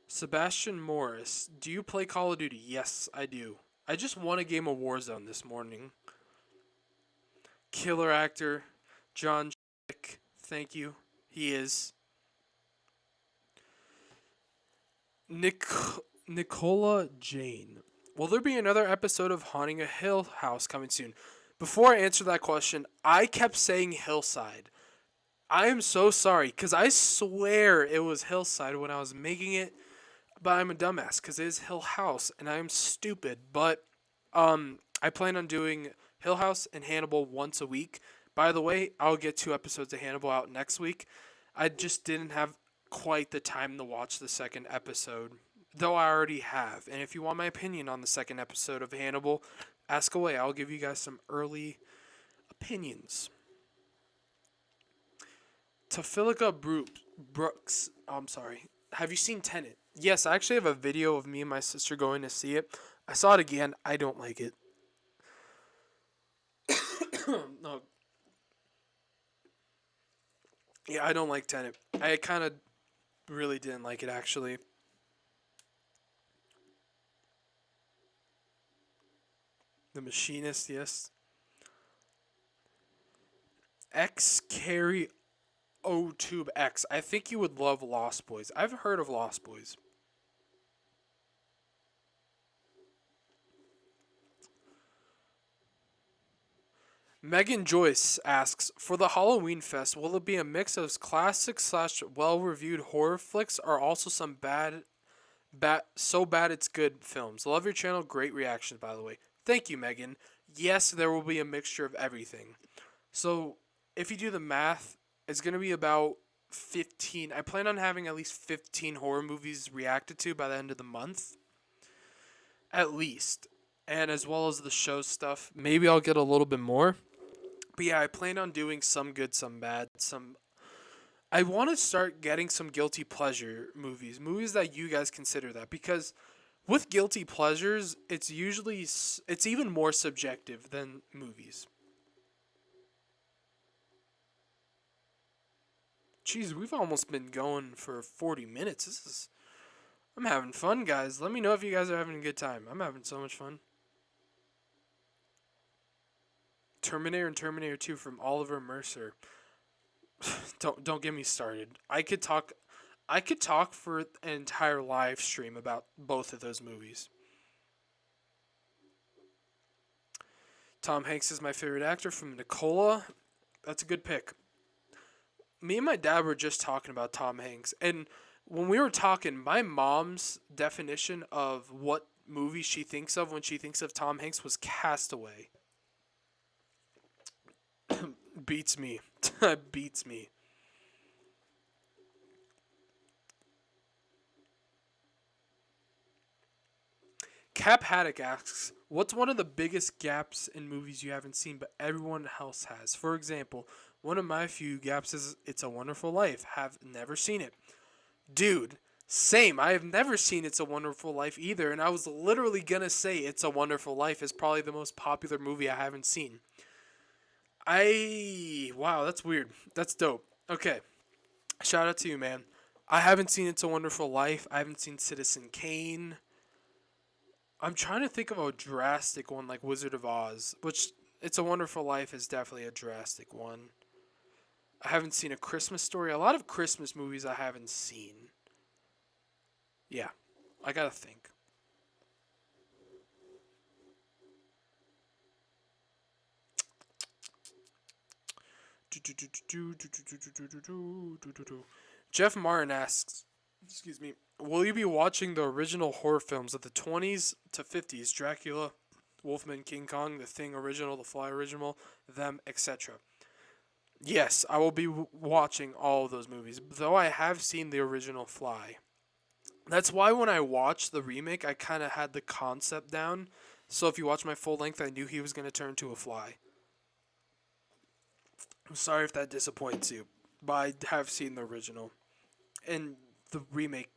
Sebastian Morris. Do you play Call of Duty? Yes, I do. I just won a game of Warzone this morning. Killer actor. John Chick. Thank you. He is. Nicola Jane. Will there be another episode of Haunting a Hill House coming soon? Before I answer that question, I kept saying Hillside. I am so sorry, because I swear it was Hillside when I was making it, but I'm a dumbass, because it is Hill House, and I am stupid, but I plan on doing Hill House and Hannibal once a week. By the way, I'll get 2 episodes of Hannibal out next week. I just didn't have quite the time to watch the second episode, though I already have, and if you want my opinion on the second episode of Hannibal, ask away. I'll give you guys some early opinions. Tafilika Brooks. Oh, I'm sorry. Have you seen Tenet? Yes, I actually have a video of me and my sister going to see it. I saw it again. I don't like it. No. Yeah, I don't like Tenet. I kind of really didn't like it, actually. The Machinist, yes. X Carry O Tube X. I think you would love Lost Boys. I've heard of Lost Boys. Megan Joyce asks, for the Halloween Fest, will it be a mix of classic slash well-reviewed horror flicks or also some so bad it's good films? Love your channel. Great reactions, by the way. Thank you, Megan. Yes, there will be a mixture of everything. So, if you do the math, it's going to be about 15. I plan on having at least 15 horror movies reacted to by the end of the month. At least. And as well as the show stuff. Maybe I'll get a little bit more. But yeah, I plan on doing some good, some bad, some... I want to start getting some guilty pleasure movies. Movies that you guys consider that. Because with guilty pleasures, it's even more subjective than movies. Jeez, we've almost been going for 40 minutes. I'm having fun, guys. Let me know if you guys are having a good time. I'm having so much fun. Terminator and Terminator 2 from Oliver Mercer. Don't get me started. I could talk for an entire live stream about both of those movies. Tom Hanks is my favorite actor from Nicola. That's a good pick. Me and my dad were just talking about Tom Hanks, and when we were talking, my mom's definition of what movie she thinks of when she thinks of Tom Hanks was Castaway. Beats me. Beats me. Cap Haddock asks, what's one of the biggest gaps in movies you haven't seen but everyone else has? For example, one of my few gaps is It's a Wonderful Life. Have never seen it. Dude, same. I have never seen It's a Wonderful Life either, and I was literally gonna say It's a Wonderful Life is probably the most popular movie I haven't seen. Wow, that's weird. That's dope. Okay, shout out to you, man. I haven't seen It's a Wonderful Life. I haven't seen Citizen Kane. I'm trying to think of a drastic one like Wizard of Oz, which It's a Wonderful Life is definitely a drastic one. I haven't seen A Christmas Story. A lot of Christmas movies I haven't seen. Yeah, I gotta think. Jeff Martin asks, excuse me, will you be watching the original horror films of the 20s to 50s? Dracula, Wolfman, King Kong, The Thing original, The Fly original, them, etc. Yes, I will be watching all of those movies, though I have seen the original Fly. That's why when I watched the remake, I kind of had the concept down. So if you watch my full length, I knew he was going to turn to a fly. I'm sorry if that disappoints you, but I have seen the original. And the remake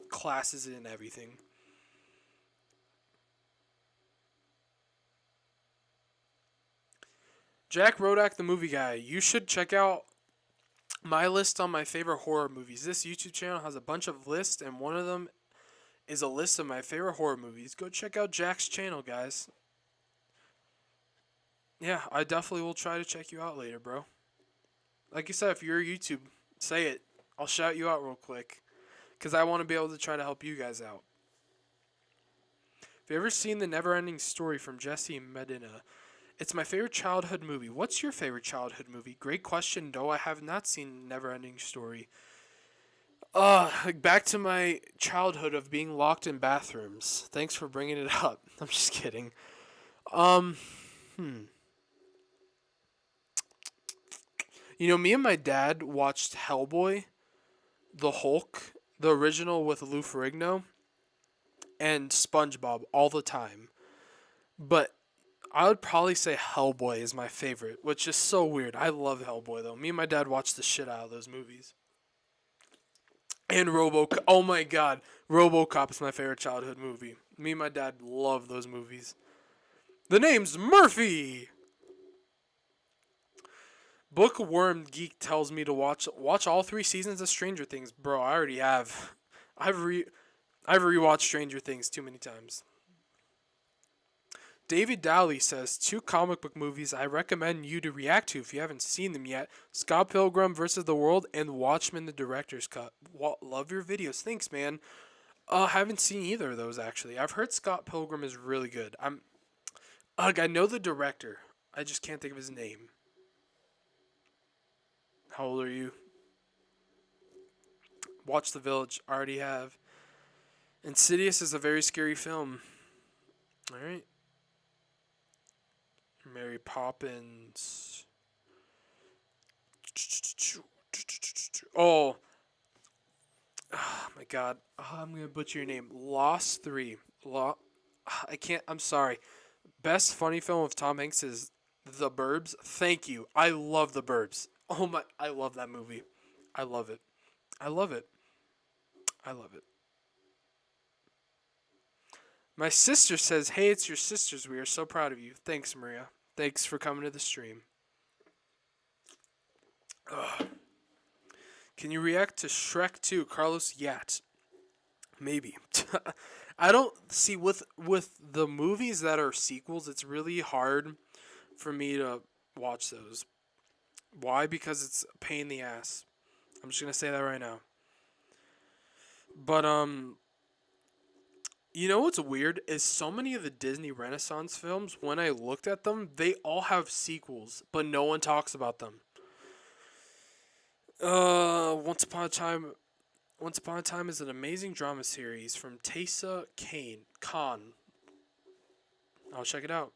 classes it and everything. Jack Rodak, the movie guy. You should check out my list on my favorite horror movies. This YouTube channel has a bunch of lists, and one of them is a list of my favorite horror movies. Go check out Jack's channel, guys. Yeah, I definitely will try to check you out later, bro. Like you said, if you're YouTube, say it. I'll shout you out real quick. Because I want to be able to try to help you guys out. Have you ever seen The Neverending Story from Jesse Medina? It's my favorite childhood movie. What's your favorite childhood movie? Great question, though. I have not seen Neverending Story. Back to my childhood of being locked in bathrooms. Thanks for bringing it up. I'm just kidding. Um, hmm. You know, me and my dad watched Hellboy, The Hulk, the original with Lou Ferrigno, and SpongeBob all the time. But I would probably say Hellboy is my favorite, which is so weird. I love Hellboy, though. Me and my dad watched the shit out of those movies. And RoboCop. Oh my god. RoboCop is my favorite childhood movie. Me and my dad love those movies. The name's Murphy! Bookworm Geek tells me to watch all 3 seasons of Stranger Things. Bro, I already have. I've rewatched Stranger Things too many times. David Dowley says 2 comic book movies I recommend you to react to if you haven't seen them yet: Scott Pilgrim vs. the World and Watchmen: The Director's Cut. Love your videos. Thanks, man. Haven't seen either of those actually. I've heard Scott Pilgrim is really good. I know the director. I just can't think of his name. How old are you? Watch The Village. Already have. Insidious is a very scary film. Alright. Mary Poppins. Oh. Oh my god. Oh, I'm going to butcher your name. Lost 3. I can't. I'm sorry. Best funny film of Tom Hanks is The Burbs. Thank you. I love The Burbs. Oh my. I love that movie. I love it. I love it. I love it. My sister says, hey, it's your sisters. We are so proud of you. Thanks, Maria. Thanks for coming to the stream. Ugh. Can you react to Shrek 2, Carlos Yacht? Maybe. I don't see with the movies that are sequels, it's really hard for me to watch those. Why? Because it's a pain in the ass. I'm just gonna say that right now. But you know what's weird is so many of the Disney Renaissance films, when I looked at them, they all have sequels, but no one talks about them. Once Upon a Time. Once Upon a Time is an amazing drama series from Tessa Khan. I'll check it out.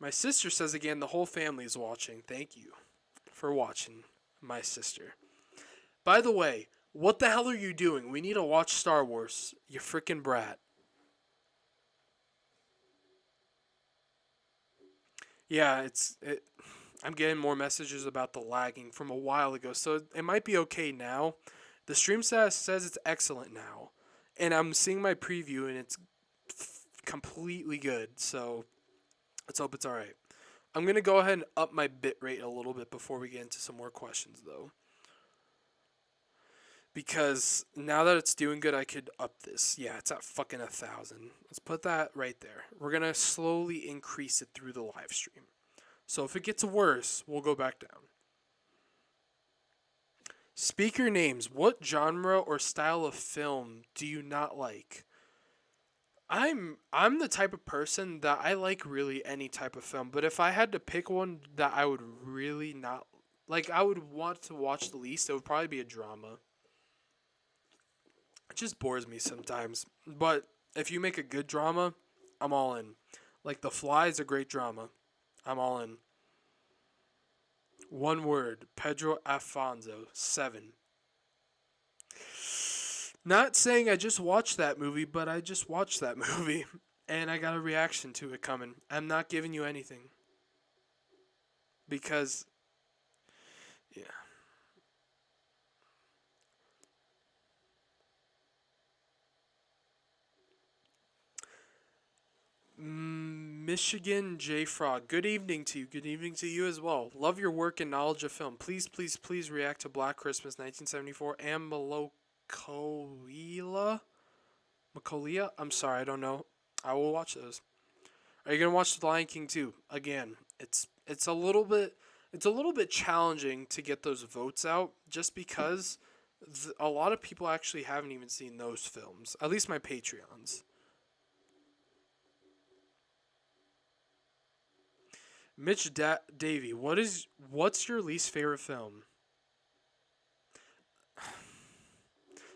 My sister says again, the whole family is watching. Thank you for watching, my sister. By the way, what the hell are you doing? We need to watch Star Wars, you freaking brat. Yeah, I'm getting more messages about the lagging from a while ago, so it might be okay now. The stream status says it's excellent now, and I'm seeing my preview and it's completely good. So let's hope it's all right. I'm gonna go ahead and up my bit rate a little bit before we get into some more questions, though, because now that it's doing good, I could up this. Yeah, it's at fucking 1,000. Let's put that right there. We're gonna slowly increase it through the live stream. So if it gets worse, we'll go back down. Speaker names. What genre or style of film do you not like? I'm the type of person that I like really any type of film, but if I had to pick one that I would really not like, I would want to watch the least, it would probably be a drama. It just bores me sometimes. But if you make a good drama, I'm all in. Like The Fly is a great drama. I'm all in. One word, Pedro Afonso, 7. Not saying I just watched that movie, but I just watched that movie. And I got a reaction to it coming. I'm not giving you anything. Because, yeah. Michigan J Frog. Good evening to you. Good evening to you as well. Love your work and knowledge of film. Please, please, please react to Black Christmas 1974 and Macaulay? I'm sorry, I don't know. I will watch those. Are you gonna watch The Lion King too? Again, it's a little bit challenging to get those votes out just because a lot of people actually haven't even seen those films. At least my Patreons. Mitch Davey, what's your least favorite film?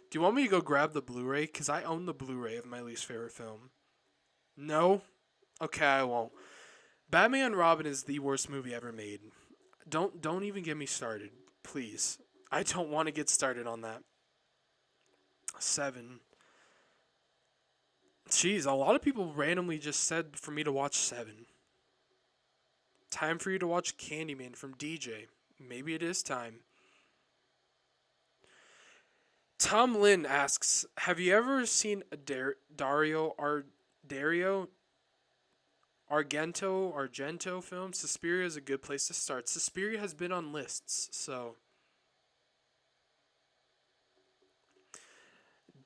Do you want me to go grab the Blu-ray? Because I own the Blu-ray of my least favorite film. No? Okay, I won't. Batman and Robin is the worst movie ever made. Don't even get me started, please. I don't want to get started on that. 7. Jeez, a lot of people randomly just said for me to watch 7. Time for you to watch Candyman from DJ. Maybe it is time. Tom Lynn asks, have you ever seen Dario Argento film? Suspiria is a good place to start. Suspiria has been on lists, so.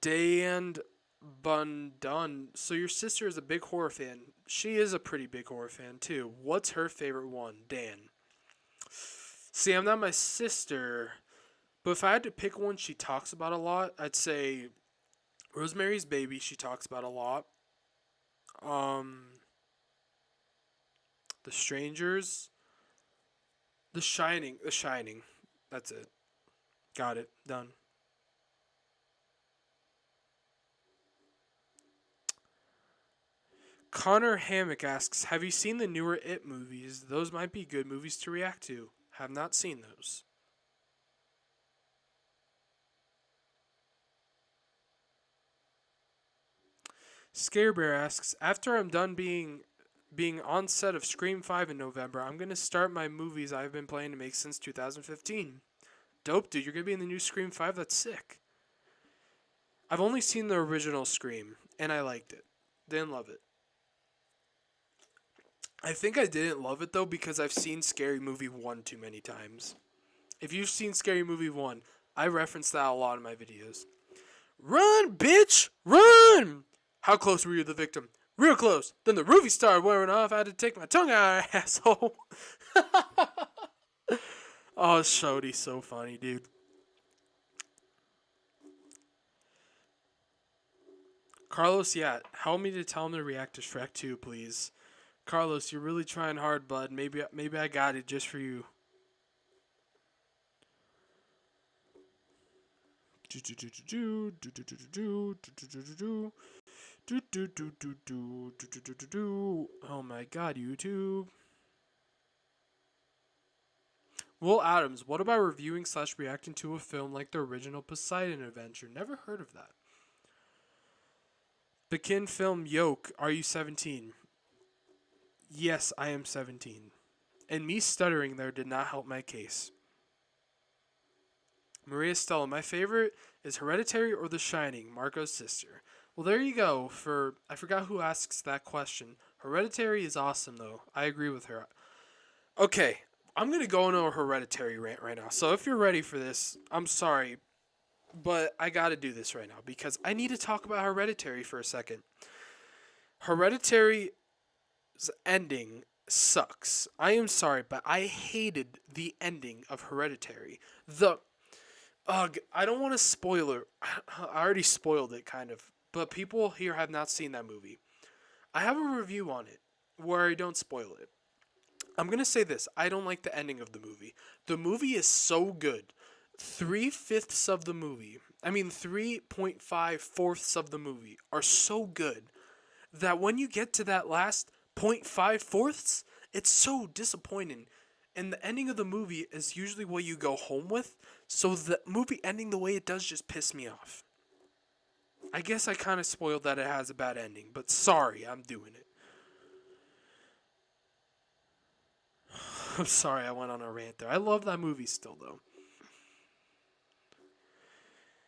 Dan Bundun. So your sister is a big horror fan. She is a pretty big horror fan too. What's her favorite one? Dan. See, I'm not my sister, but if I had to pick one she talks about a lot, I'd say Rosemary's Baby. She talks about a lot. The Strangers. The Shining. The Shining. That's it. Got it. Done. Connor Hammock asks, have you seen the newer It movies? Those might be good movies to react to. Have not seen those. Scarebear asks, after I'm done being on set of Scream 5 in November, I'm going to start my movies I've been planning to make since 2015. Dope, dude. You're going to be in the new Scream 5? That's sick. I've only seen the original Scream, and I liked it. Didn't love it. I think I didn't love it, though, because I've seen Scary Movie 1 too many times. If you've seen Scary Movie 1, I reference that a lot in my videos. Run, bitch! Run! How close were you to the victim? Real close. Then the roofie started wearing off. I had to take my tongue out of her asshole. Oh, Shody's so funny, dude. Carlos, yeah, help me to tell him to react to Shrek 2, please. Carlos, you're really trying hard, bud. Maybe I got it just for you. Oh my god, YouTube. Will Adams, what about reviewing slash reacting to a film like the original Poseidon Adventure? Never heard of that. Begin film Yoke, are you 17? Yes, I am 17. And me stuttering there did not help my case. Maria Stella, my favorite is Hereditary or The Shining, Marco's sister. Well, there you go. I forgot who asks that question. Hereditary is awesome, though. I agree with her. Okay, I'm gonna go into a Hereditary rant right now. So if you're ready for this, I'm sorry, but I gotta do this right now because I need to talk about Hereditary for a second. Hereditary's ending sucks. I am sorry, but I hated the ending of Hereditary. I don't want to spoil it. I already spoiled it, kind of. But people here have not seen that movie. I have a review on it where I don't spoil it. I'm going to say this. I don't like the ending of the movie. The movie is so good. 3/5 of the movie, 3.5 fourths of the movie are so good that when you get to that last 0.5 fourths, it's so disappointing. And the ending of the movie is usually what you go home with. So the movie ending the way it does just pissed me off. I guess I kind of spoiled that it has a bad ending, but sorry, I'm doing it. I'm sorry I went on a rant there. I love that movie still, though.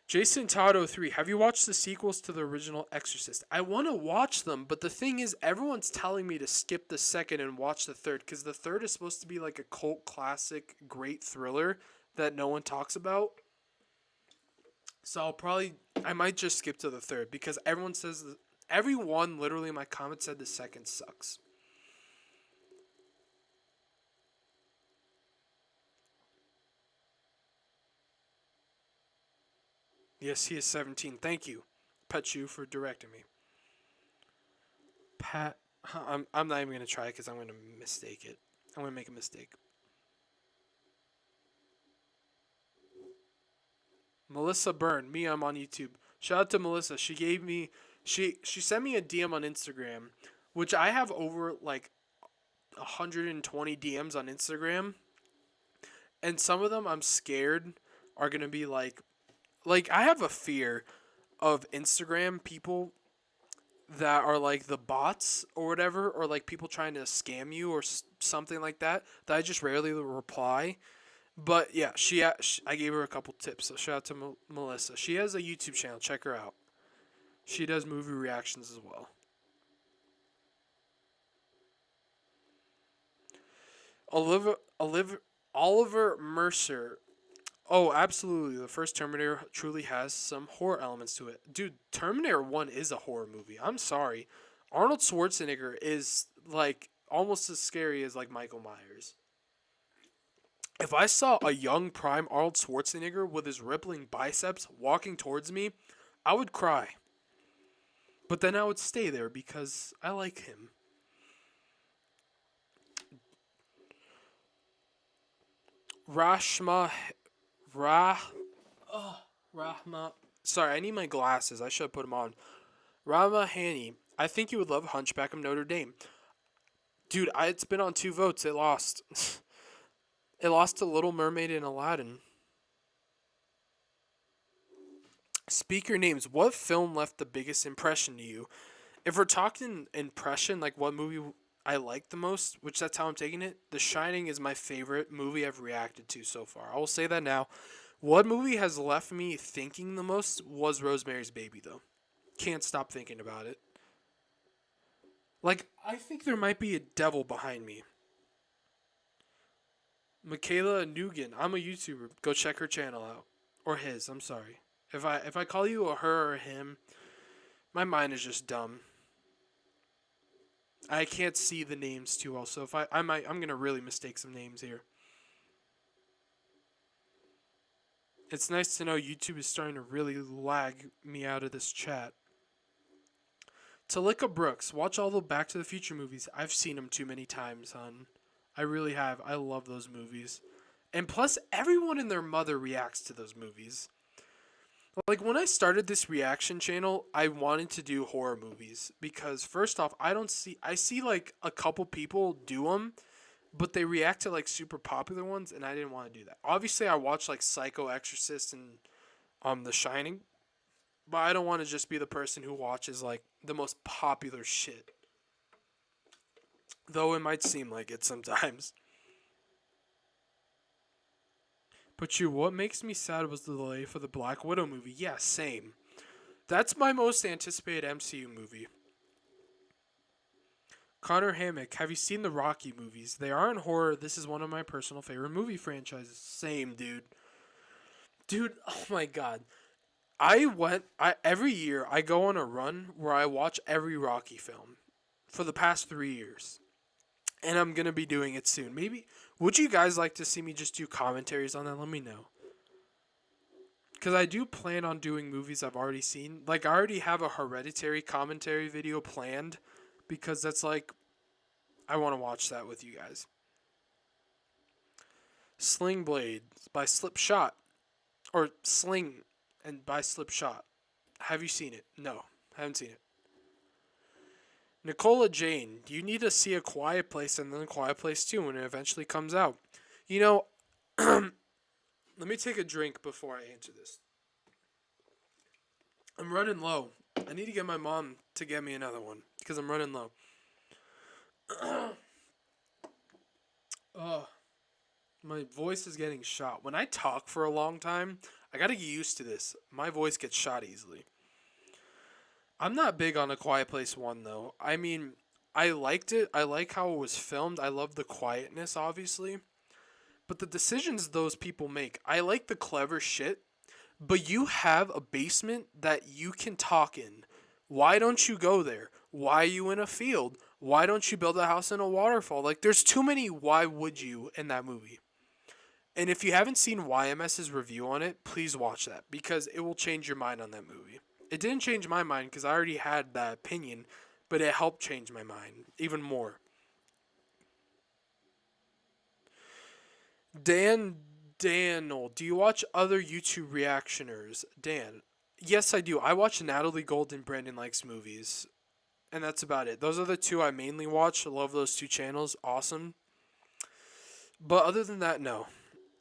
Jason Todd 03, have you watched the sequels to the original Exorcist? I want to watch them, but the thing is, everyone's telling me to skip the second and watch the third, because the third is supposed to be like a cult classic, great thriller that no one talks about. So I might just skip to the third, because everyone literally in my comments said the second sucks. Yes, he is 17. Thank you, Petchu, for directing me. Pat, I'm not even going to try it because I'm going to mistake it. I'm going to make a mistake. Melissa Byrne, me, I'm on YouTube. Shout out to Melissa. She sent me a DM on Instagram, which I have over like 120 DMs on Instagram, and some of them I'm scared are going to be like I have a fear of Instagram people that are like the bots or whatever, or like people trying to scam you or something like that. That I just rarely reply. But yeah, I gave her a couple tips. So shout out to Melissa. She has a YouTube channel. Check her out. She does movie reactions as well. Oliver Mercer. Oh, absolutely. The first Terminator truly has some horror elements to it. Dude, Terminator 1 is a horror movie. I'm sorry. Arnold Schwarzenegger is like almost as scary as like Michael Myers. If I saw a young prime Arnold Schwarzenegger with his rippling biceps walking towards me, I would cry. But then I would stay there because I like him. Rashma Ra Rahma. Sorry, I need my glasses. I should have put them on. Rama Hani. I think you would love Hunchback of Notre Dame. Dude, it's been on 2 votes. It lost. It lost to Little Mermaid and Aladdin. Speaker names. What film left the biggest impression to you? If we're talking impression, like what movie I like the most, which that's how I'm taking it, The Shining is my favorite movie I've reacted to so far. I will say that now. What movie has left me thinking the most was Rosemary's Baby, though. Can't stop thinking about it. Like, I think there might be a devil behind me. Michaela Nugan. I'm a YouTuber. Go check her channel out. Or his, I'm sorry. If I call you a her or him, my mind is just dumb. I can't see the names too well, so if I'm gonna really mistake some names here. It's nice to know YouTube is starting to really lag me out of this chat. Talika Brooks, watch all the Back to the Future movies. I've seen them too many times, hon. I really have. I love those movies. And plus, everyone and their mother reacts to those movies. Like, when I started this reaction channel, I wanted to do horror movies. Because, first off, I see, like, a couple people do them. but they react to like super popular ones, and I didn't want to do that. Obviously, I watched like Psycho, Exorcist, and The Shining, but I don't want to just be the person who watches like the most popular shit. Though it might seem like it sometimes. But what makes me sad was the delay for the Black Widow movie. Yeah, same. That's my most anticipated MCU movie. Connor Hammock, have you seen the Rocky movies? They aren't horror. This is one of my personal favorite movie franchises. Same, dude. Dude, oh my god. I every year I go on a run where I watch every Rocky film for the past 3 years. And I'm going to be doing it soon. Maybe would you guys like to see me just do commentaries on that? Let me know. Cuz I do plan on doing movies I've already seen. Like I already have a Hereditary commentary video planned because that's like I want to watch that with you guys. Sling Blade by Slipshot or Sling and by Slipshot. Have you seen it? No, I haven't seen it. Nicola Jane, you need to see A Quiet Place and then A Quiet Place 2 when it eventually comes out. You know, let me take a drink before I answer this. I'm running low. I need to get my mom to get me another one because I'm running low. Oh, my voice is getting shot. When I talk for a long time, I gotta get used to this. My voice gets shot easily. I'm not big on A Quiet Place 1, though. I mean, I liked it. I like how it was filmed. I love the quietness, obviously. But the decisions those people make, I like the clever shit. But you have a basement that you can talk in. Why don't you go there? Why are you in a field? Why don't you build a house in a waterfall? Like, there's too many why would you in that movie. And if you haven't seen YMS's review on it, please watch that because it will change your mind on that movie. It didn't change my mind because I already had that opinion, but it helped change my mind even more. Daniel, do you watch other YouTube reactioners? Dan, yes, I do. I watch Natalie Gold and Brandon Likes Movies, and that's about it. Those are the two I mainly watch. I love those two channels. Awesome. But other than that, no.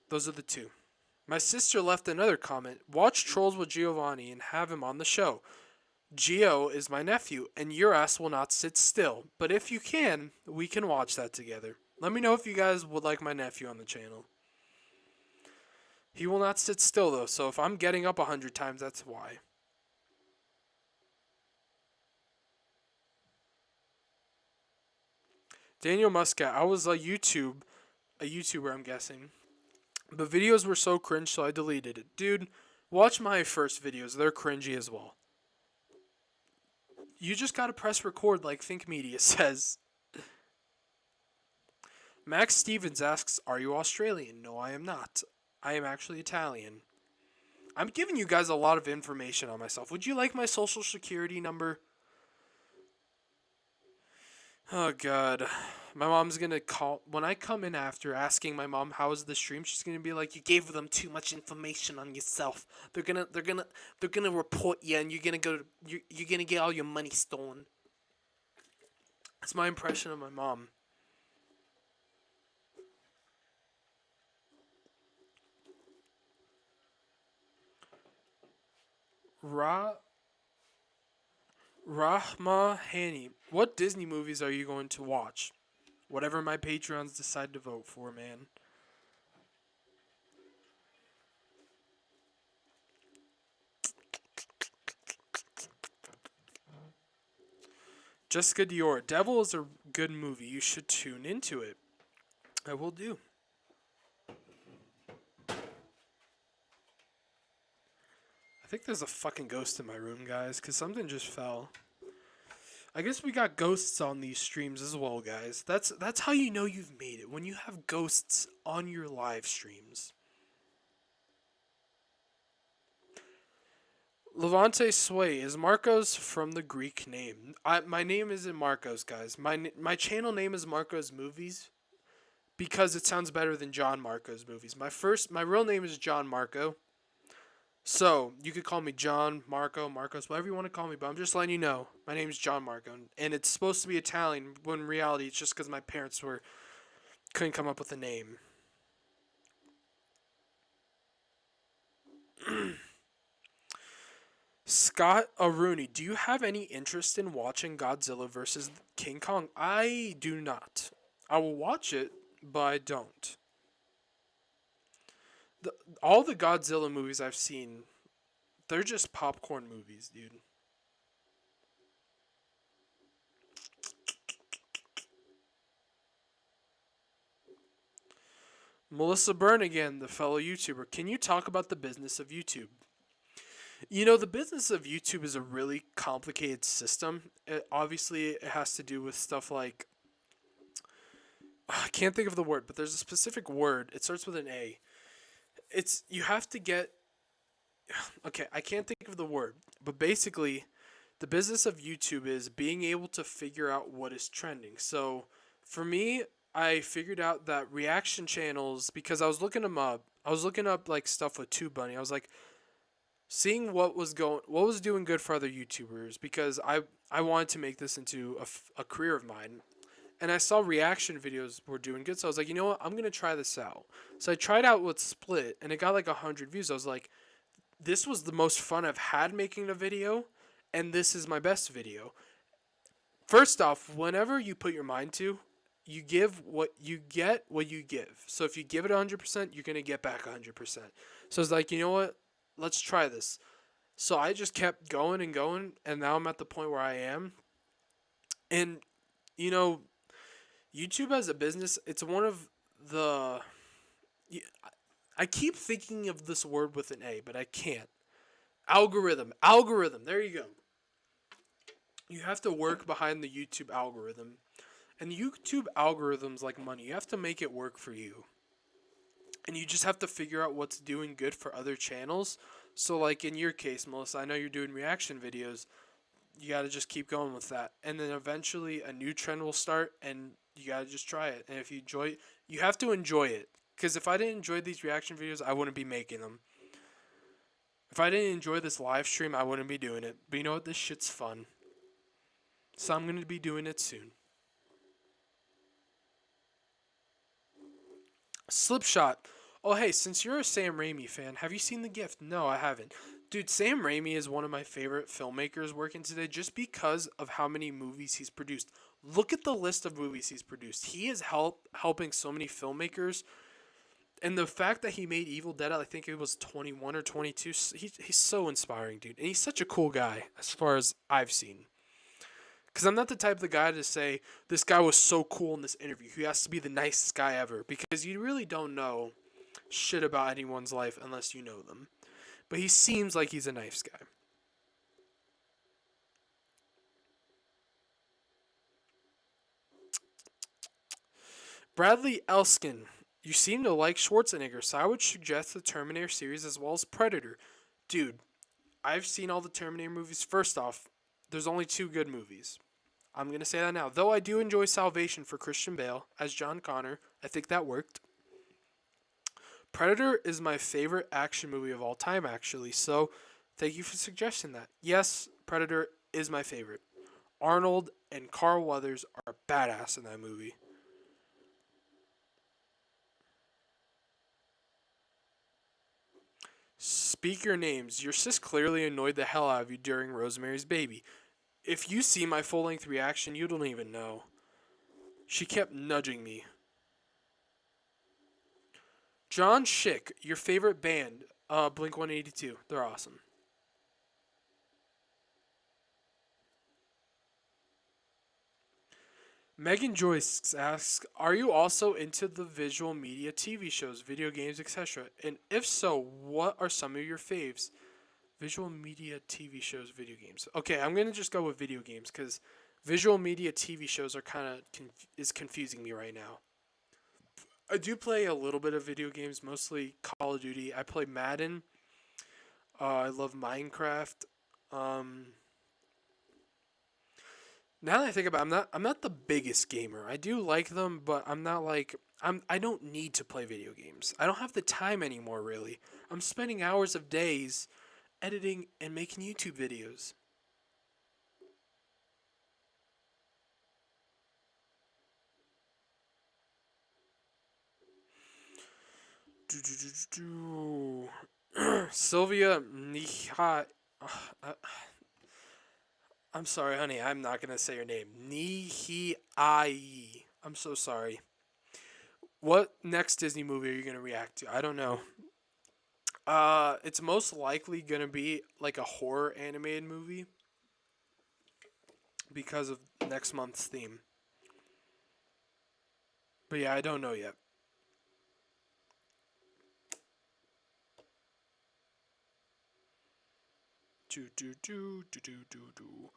Those are the two. My sister left another comment. Watch Trolls with Giovanni and have him on the show. Gio is my nephew, and your ass will not sit still. But if you can, we can watch that together. Let me know if you guys would like my nephew on the channel. He will not sit still, though, so if I'm getting up 100 times, that's why. Daniel Muscat, I was a YouTuber, I'm guessing. The videos were so cringe, so I deleted it. Dude, watch my first videos. They're cringy as well. You just gotta press record like Think Media says. Max Stevens asks, are you Australian? No, I am not. I am actually Italian. I'm giving you guys a lot of information on myself. Would you like my social security number? Oh, God. My mom's gonna call when I come in after asking my mom how was the stream. She's gonna be like, "You gave them too much information on yourself. They're gonna report you, and you're gonna get all your money stolen." That's my impression of my mom. Rahma Hani, what Disney movies are you going to watch? Whatever my Patreons decide to vote for, man. Jessica Dior, Devil is a good movie. You should tune into it. I will do. I think there's a fucking ghost in my room, guys, because something just fell. I guess we got ghosts on these streams as well, guys. That's how you know you've made it, when you have ghosts on your live streams. Levante Sway, is Marcos from the Greek name? My name isn't Marcos, guys. My channel name is Marcos Movies because it sounds better than John Marcos Movies. My real name is John Marco. So, you could call me John, Marco, Marcos, whatever you want to call me, but I'm just letting you know. My name is John Marco, and it's supposed to be Italian, when in reality it's just because my parents were Couldn't come up with a name. Scott Aruni, do you have any interest in watching Godzilla versus King Kong? I do not. I will watch it, but I don't. The, all the Godzilla movies I've seen, they're just popcorn movies, dude. Melissa Byrne, the fellow YouTuber. Can you talk about the business of YouTube? You know, the business of YouTube is a really complicated system. Obviously, it has to do with stuff like I can't think of the word, but there's a specific word. It starts with an A. It's you have to get okay, I can't think of the word, but basically the business of YouTube is being able to figure out what is trending. So, for me, I figured out that reaction channels because I was looking them up. I was looking up like stuff with Tube Bunny. I was like seeing what was doing good for other YouTubers because I wanted to make this into a career of mine. And I saw reaction videos were doing good, so I was like, you know what, I'm gonna try this out. So I tried out with Split, and it got like 100 views. I was like, this was the most fun I've had making a video, and this is my best video. First off, whenever you put your mind to, you give what you get, what you give. So if you give it 100%, you're gonna get back 100%. So it's like, you know what, let's try this. So I just kept going and going, and now I'm at the point where I am. And you know, YouTube as a business, it's one of the. I keep thinking of this word with an A, but I can't. Algorithm. Algorithm. There you go. You have to work behind the YouTube algorithm. And YouTube algorithm's like money. You have to make it work for you. And you just have to figure out what's doing good for other channels. So, like in your case, Melissa, I know you're doing reaction videos. You got to just keep going with that. And then eventually a new trend will start and you got to just try it. And if you enjoy it, you have to enjoy it. Because if I didn't enjoy these reaction videos, I wouldn't be making them. If I didn't enjoy this live stream, I wouldn't be doing it. But you know what? This shit's fun. So I'm going to be doing it soon. Slipshot. Oh, hey, since you're a Sam Raimi fan, have you seen The Gift? No, I haven't. Dude, Sam Raimi is one of my favorite filmmakers working today just because of how many movies he's produced. Look at the list of movies he's produced. He is helping so many filmmakers. And the fact that he made Evil Dead, I think it was 21 or 22, he's so inspiring, dude. And he's such a cool guy as far as I've seen. Because I'm not the type of the guy to say, this guy was so cool in this interview. He has to be the nicest guy ever. Because you really don't know shit about anyone's life unless you know them. But he seems like he's a nice guy. Bradley Elskin. You seem to like Schwarzenegger, so I would suggest the Terminator series as well as Predator. Dude, I've seen all the Terminator movies. First off, there's only two good movies. I'm going to say that now. Though I do enjoy Salvation for Christian Bale as John Connor. I think that worked. Predator is my favorite action movie of all time, actually. So, thank you for suggesting that. Yes, Predator is my favorite. Arnold and Carl Weathers are badass in that movie. Speak your names. Your sis clearly annoyed the hell out of you during Rosemary's Baby. If you see my full length reaction, you don't even know. She kept nudging me. John Schick, your favorite band, Blink 182. They're awesome. Megan Joyce asks, are you also into the visual media TV shows, video games, etc.? And if so, what are some of your faves? Visual media TV shows, video games. Okay, I'm going to just go with video games because visual media TV shows are kind of is confusing me right now. I do play a little bit of video games, mostly Call of Duty. I play Madden. I love Minecraft. Um, Now that I think about it, I'm not the biggest gamer. I do like them, but I'm not like I don't need to play video games. I don't have the time anymore really. I'm spending hours of days editing and making YouTube videos. Sylvia Nihai. uh, I'm sorry, honey. I'm not gonna say your name. Nihai. I'm so sorry. What next Disney movie are you gonna react to? I don't know. It's most likely gonna be like a horror animated movie because of next month's theme. But yeah, I don't know yet. Do do do do do do do.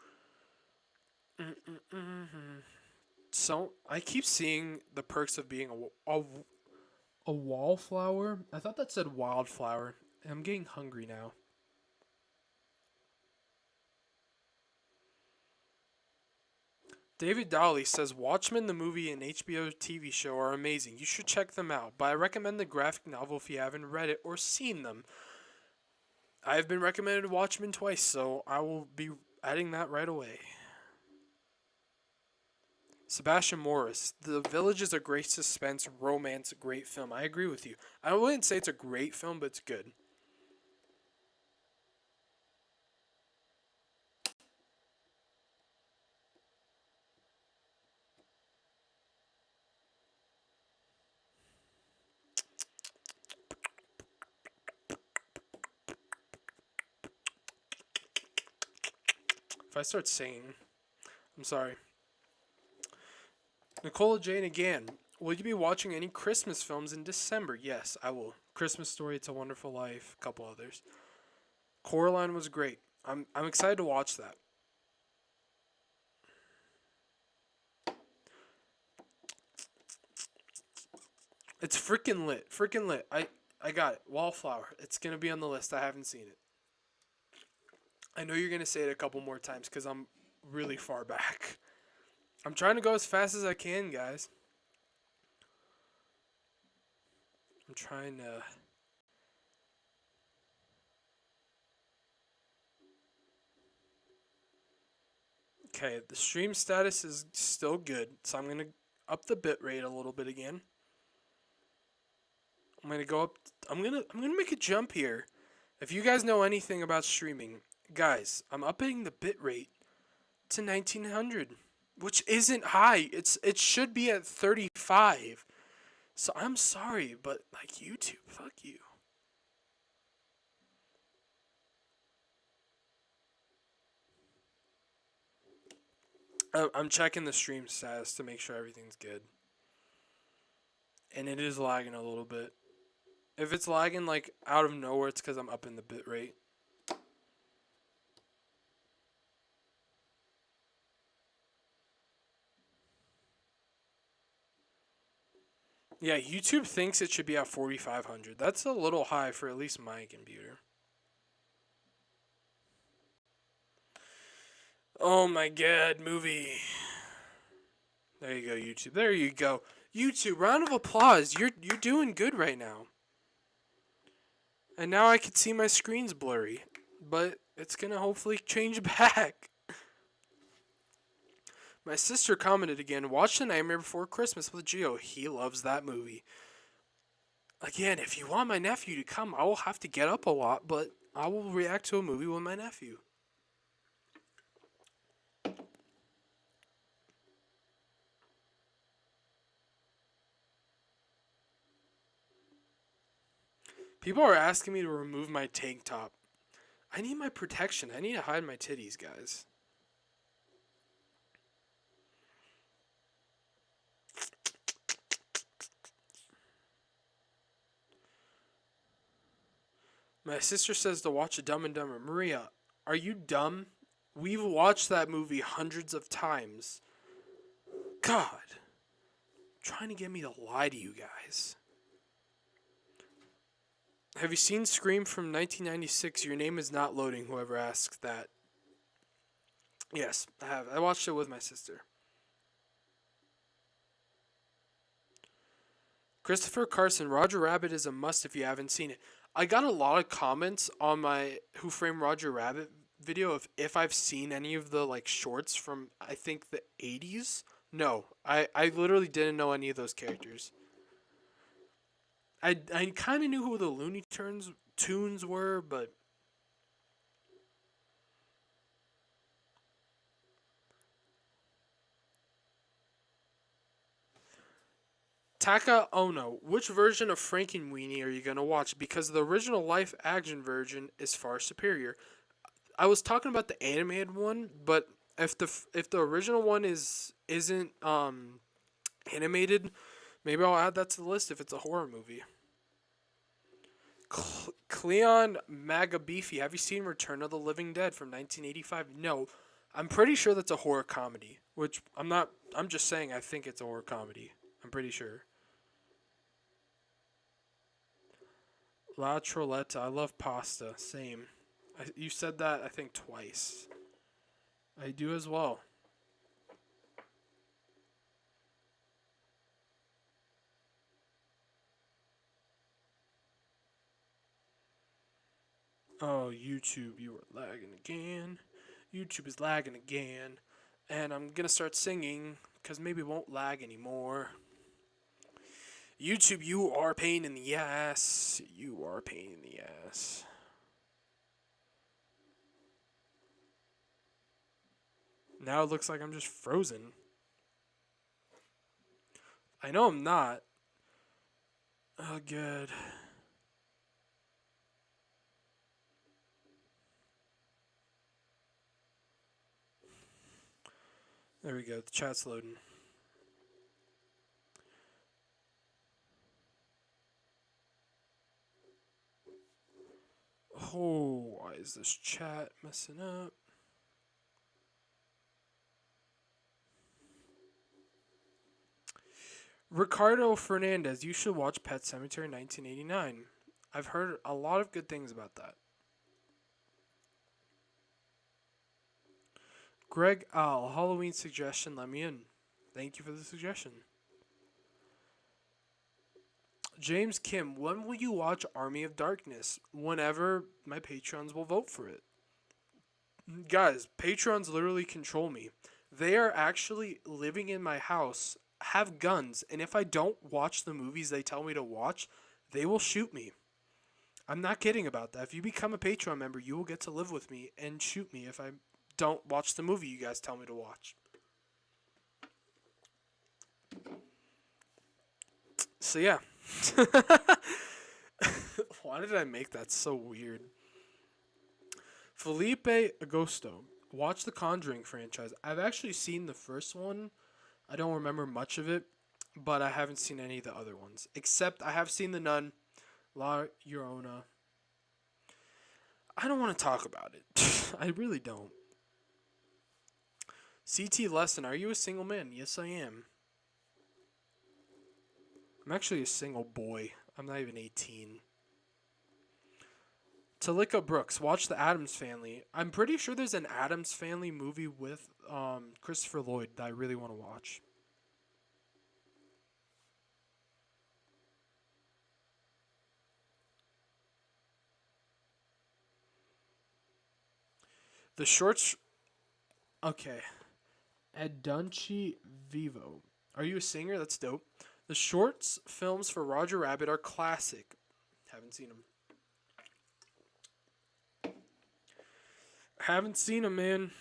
Mm-mm-mm-hmm. So I keep seeing the perks of being a wallflower. I thought that said wildflower. I'm getting hungry now. David Dolly says Watchmen, the movie, and HBO TV show are amazing. You should check them out, but I recommend the graphic novel if you haven't read it or seen them. I have been recommended Watchmen twice, so I will be adding that right away. Sebastian Morris, The Village is a great suspense, romance, great film. I agree with you. I wouldn't say it's a great film, but it's good. If I start singing, I'm sorry. Nicola Jane again. Will you be watching any Christmas films in December? Yes, I will. Christmas Story, It's a Wonderful Life, a couple others. Coraline was great. I'm excited to watch that. It's freaking lit. Freaking lit. I got it. Wallflower. It's gonna be on the list. I haven't seen it. I know you're gonna say it a couple more times because I'm really far back. I'm trying to go as fast as I can, guys. I'm trying to. Okay, the stream status is still good, so I'm gonna up the bit rate a little bit again. I'm gonna go up. I'm gonna make a jump here. If you guys know anything about streaming, guys, I'm upping the bit rate to 1900, which isn't high. It should be at 35. So I'm sorry, but like YouTube, fuck you. I'm checking the stream status to make sure everything's good. And it is lagging a little bit. If it's lagging like out of nowhere, it's because I'm up in the bit rate. Yeah, YouTube thinks it should be at 4500. That's a little high for at least my computer. Oh my god, movie. There you go, YouTube. There you go. YouTube, round of applause. You're doing good right now. And now I can see my screen's blurry, but it's gonna hopefully change back. My sister commented again, watch The Nightmare Before Christmas with Gio. He loves that movie. Again, if you want my nephew to come, I will have to get up a lot, but I will react to a movie with my nephew. People are asking me to remove my tank top. I need my protection. I need to hide my titties, guys. My sister says to watch a Dumb and Dumber. Maria, are you dumb? We've watched that movie hundreds of times. God. Trying to get me to lie to you guys. Have you seen Scream from 1996? Your name is not loading, whoever asks that. Yes, I have. I watched it with my sister. Christopher Carson, Roger Rabbit is a must if you haven't seen it. I got a lot of comments on my Who Framed Roger Rabbit video of if I've seen any of the like shorts from I think the 80s. No, I literally didn't know any of those characters. I kind of knew who the Looney Tunes were, but Taka Ono, which version of Frankenweenie are you gonna watch? Because the original live action version is far superior. I was talking about the animated one, but if the original one isn't animated, maybe I'll add that to the list if it's a horror movie. Cleon Magabeefy, have you seen Return of the Living Dead from 1985? No, I'm pretty sure that's a horror comedy. Which I'm not. I'm just saying I think it's a horror comedy. I'm pretty sure. La Trolletta, I love pasta. Same. You said that I think twice. I do as well. Oh, YouTube, you are lagging again. YouTube is lagging again. And I'm gonna start singing because maybe it won't lag anymore. YouTube, you are a pain in the ass. You are a pain in the ass. Now it looks like I'm just frozen. I know I'm not. Oh, good. There we go. The chat's loading. Oh, why is this chat messing up? Ricardo Fernandez, you should watch Pet Sematary 1989. I've heard a lot of good things about that. Greg Al, Halloween suggestion, let me in. Thank you for the suggestion. James Kim, when will you watch Army of Darkness? Whenever my Patreons will vote for it. Guys, Patreons literally control me. They are actually living in my house, have guns, and if I don't watch the movies they tell me to watch, they will shoot me. I'm not kidding about that. If you become a Patreon member, you will get to live with me and shoot me if I don't watch the movie you guys tell me to watch. So yeah. Why did I make that so weird? Felipe Agosto. Watch the Conjuring franchise. I've actually seen the first one. I don't remember much of it, but I haven't seen any of the other ones. Except I have seen The Nun, La Llorona. I don't want to talk about it. I really don't. CT Lesson, are you a single man? Yes, I am. I'm actually a single boy. I'm not even 18. Talika Brooks, watch The Addams Family. I'm pretty sure there's an Addams Family movie with Christopher Lloyd that I really want to watch. The shorts. Okay. Adunchi Vivo. Are you a singer? That's dope. The shorts films for Roger Rabbit are classic. Haven't seen them. Haven't seen them, man.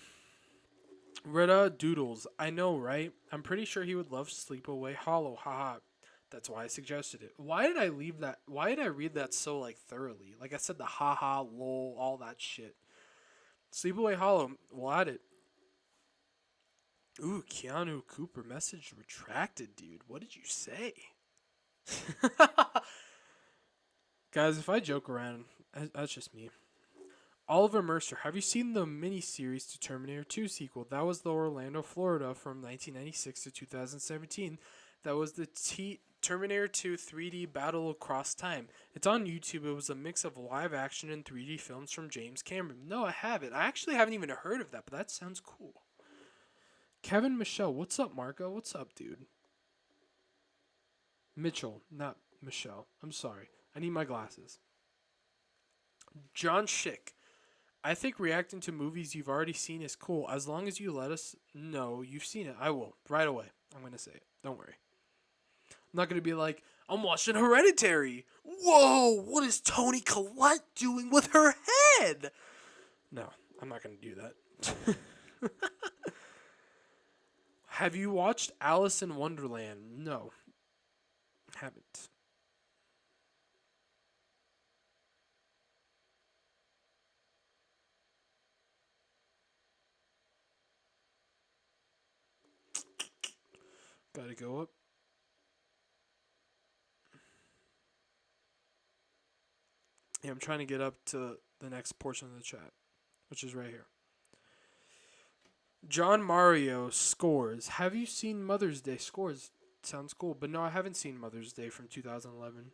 Retta Doodles. I know, right? I'm pretty sure he would love Sleepaway Hollow. Haha. That's why I suggested it. Why did I leave that? Why did I read that so like thoroughly? Like I said, the haha, lol, all that shit. Sleepaway Hollow. We'll add it. Ooh, Keanu Cooper message retracted, dude. What did you say? Guys, if I joke around, that's just me. Oliver Mercer, have you seen the miniseries to Terminator 2 sequel? That was the Orlando, Florida from 1996 to 2017. That was the Terminator 2 3D Battle Across Time. It's on YouTube. It was a mix of live action and 3D films from James Cameron. No, I haven't. I actually haven't even heard of that, but that sounds cool. Kevin Michelle, what's up, Marco? What's up, dude? Mitchell, not Michelle. I'm sorry. I need my glasses. John Schick. I think reacting to movies you've already seen is cool as long as you let us know you've seen it. I will. Right away. I'm going to say it. Don't worry. I'm not going to be like, I'm watching Hereditary. Whoa, what is Toni Collette doing with her head? No, I'm not going to do that. Have you watched Alice in Wonderland? No, haven't. Gotta go up. Yeah, I'm trying to get up to the next portion of the chat, which is right here. John Mario scores. Have you seen Mother's Day? Scores. Sounds cool. But no, I haven't seen Mother's Day from 2011.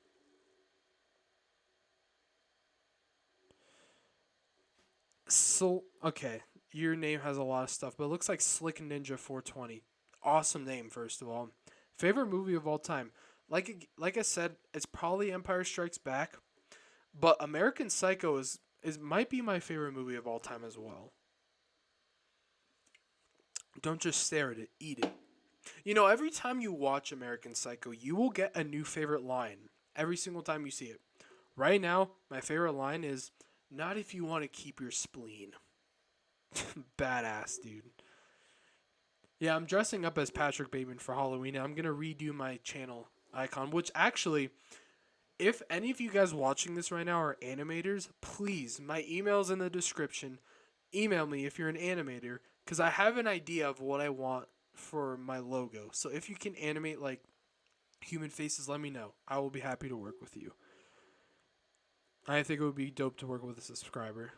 So, okay. Your name has a lot of stuff, but it looks like Slick Ninja 420. Awesome name, first of all. Favorite movie of all time. Like I said, it's probably Empire Strikes Back, but American Psycho is might be my favorite movie of all time as well. Don't just stare at it, eat it. You know, every time you watch American Psycho, you will get a new favorite line every single time you see it. Right now, my favorite line is not if you want to keep your spleen. Badass, dude. Yeah, I'm dressing up as Patrick Bateman for Halloween, and I'm going to redo my channel icon, which actually, if any of you guys watching this right now are animators, please, my email's in the description. Email me if you're an animator, because I have an idea of what I want for my logo. So if you can animate like human faces, let me know. I will be happy to work with you. I think it would be dope to work with a subscriber.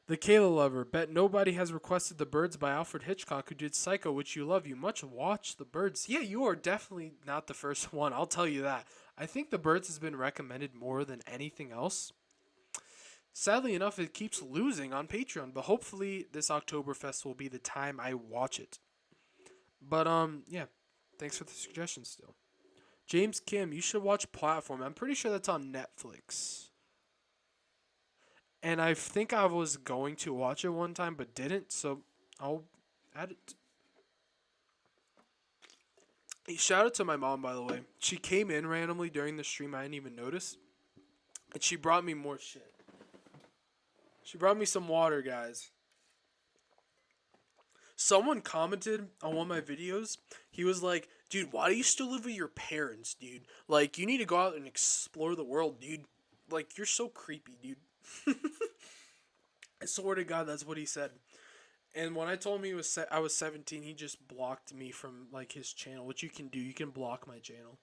The Kayla Lover. Bet nobody has requested The Birds by Alfred Hitchcock, who did Psycho, which you love. You much watch The Birds. Yeah, you are definitely not the first one. I'll tell you that. I think The Birds has been recommended more than anything else. Sadly enough, it keeps losing on Patreon, but hopefully this Oktoberfest will be the time I watch it. But yeah, thanks for the suggestion still. James Kim, you should watch Platform. I'm pretty sure that's on Netflix. And I think I was going to watch it one time but didn't, so I'll add it. Hey, shout out to my mom, by the way. She came in randomly during the stream. I didn't even notice. And she brought me more shit. She brought me some water, guys. Someone commented on one of my videos. He was like, dude, why do you still live with your parents, dude? Like, you need to go out and explore the world, dude. Like, you're so creepy, dude. I swear to God, that's what he said. And when I told him I was 17, he just blocked me from like his channel, which you can do. You can block my channel.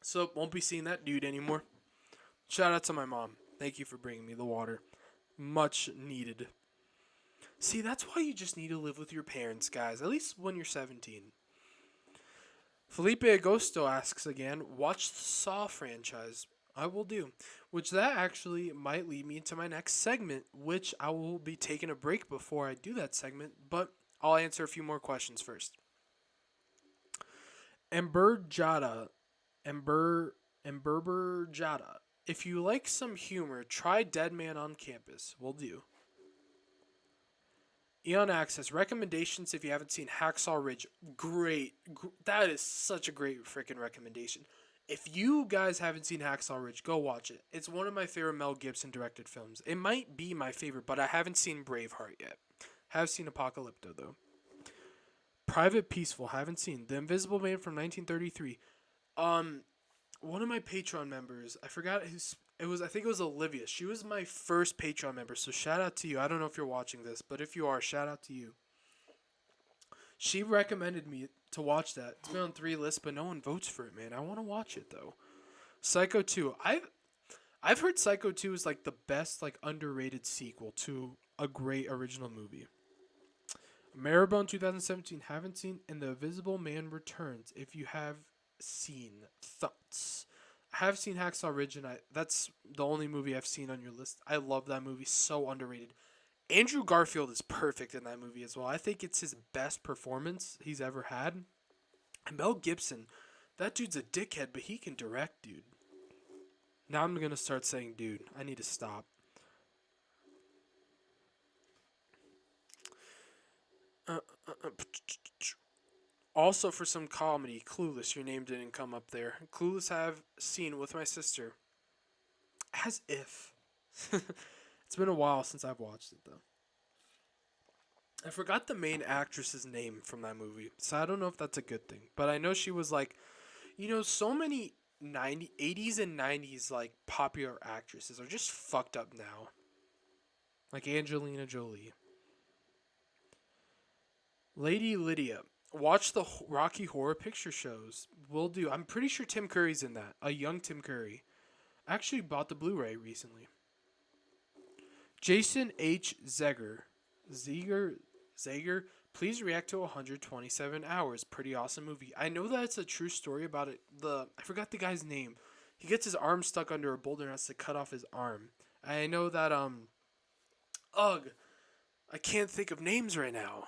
So won't be seeing that dude anymore. Shout out to my mom. Thank you for bringing me the water. Much needed. See, that's why you just need to live with your parents, guys. At least when you're 17. Felipe Agosto asks again, watch the Saw franchise. I will do. Which that actually might lead me into my next segment, which I will be taking a break before I do that segment, but I'll answer a few more questions first. Ember Jada. Ember Jada. If you like some humor, try Dead Man on Campus. Will do. Eon Access recommendations if you haven't seen Hacksaw Ridge. Great. That is such a great freaking recommendation. If you guys haven't seen Hacksaw Ridge, go watch it. It's one of my favorite Mel Gibson directed films. It might be my favorite, but I haven't seen Braveheart yet. Have seen Apocalypto though. Private Peaceful, haven't seen. The Invisible Man from 1933. One of my Patreon members, I forgot his. I think it was Olivia. She was my first Patreon member, so shout out to you. I don't know if you're watching this, but if you are, shout out to you. She recommended me to watch that. It's been on 3 lists, but no one votes for it, man. I want to watch it though. Psycho 2. I've heard Psycho 2 is like the best like underrated sequel to a great original movie. Maribone 2017, haven't seen, and The Invisible Man Returns. If you have seen, thoughts. I have seen Hacksaw Ridge, and that's the only movie I've seen on your list. I love that movie, so underrated. Andrew Garfield is perfect in that movie as well. I think it's his best performance he's ever had. And Mel Gibson, that dude's a dickhead, but he can direct, dude. Now I'm gonna start saying dude. I need to stop. Also, for some comedy, Clueless, your name didn't come up there. Clueless I have seen with my sister. As if. It's been a while since I've watched it, though. I forgot the main actress's name from that movie, so I don't know if that's a good thing. But I know she was like, so many 80s and 90s like popular actresses are just fucked up now. Like Angelina Jolie. Lady Lydia. Watch the Rocky Horror Picture Shows. Will do. I'm pretty sure Tim Curry's in that. A young Tim Curry. I actually bought the Blu-ray recently. Jason H. Zager, please react to 127 Hours. Pretty awesome movie. I know that it's a true story about it. I forgot the guy's name. He gets his arm stuck under a boulder and has to cut off his arm. I know that ugh, I can't think of names right now.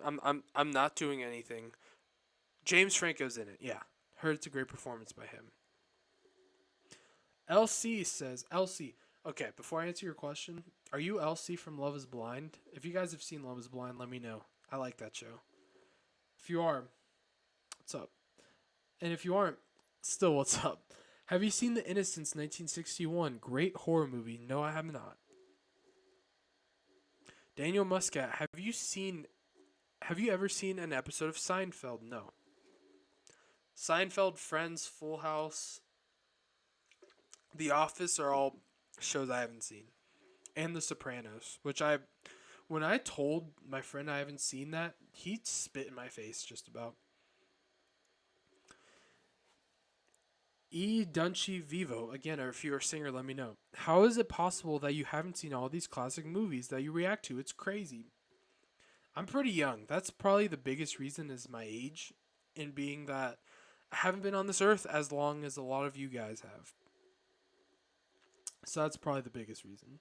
I'm not doing anything. James Franco's in it. Yeah, heard it's a great performance by him. LC says LC. Okay, before I answer your question, are you LC from Love Is Blind? If you guys have seen Love Is Blind, let me know. I like that show. If you are, what's up? And if you aren't, still what's up? Have you seen The Innocents 1961? Great horror movie. No, I have not. Daniel Muscat, have you ever seen an episode of Seinfeld? No. Seinfeld, Friends, Full House, The Office are all shows I haven't seen. And The Sopranos, which when I told my friend I haven't seen that, he spit in my face just about. E. Dunci Vivo, again, if you're a singer, let me know. How is it possible that you haven't seen all these classic movies that you react to? It's crazy. I'm pretty young. That's probably the biggest reason is my age, in being that I haven't been on this earth as long as a lot of you guys have. So that's probably the biggest reason.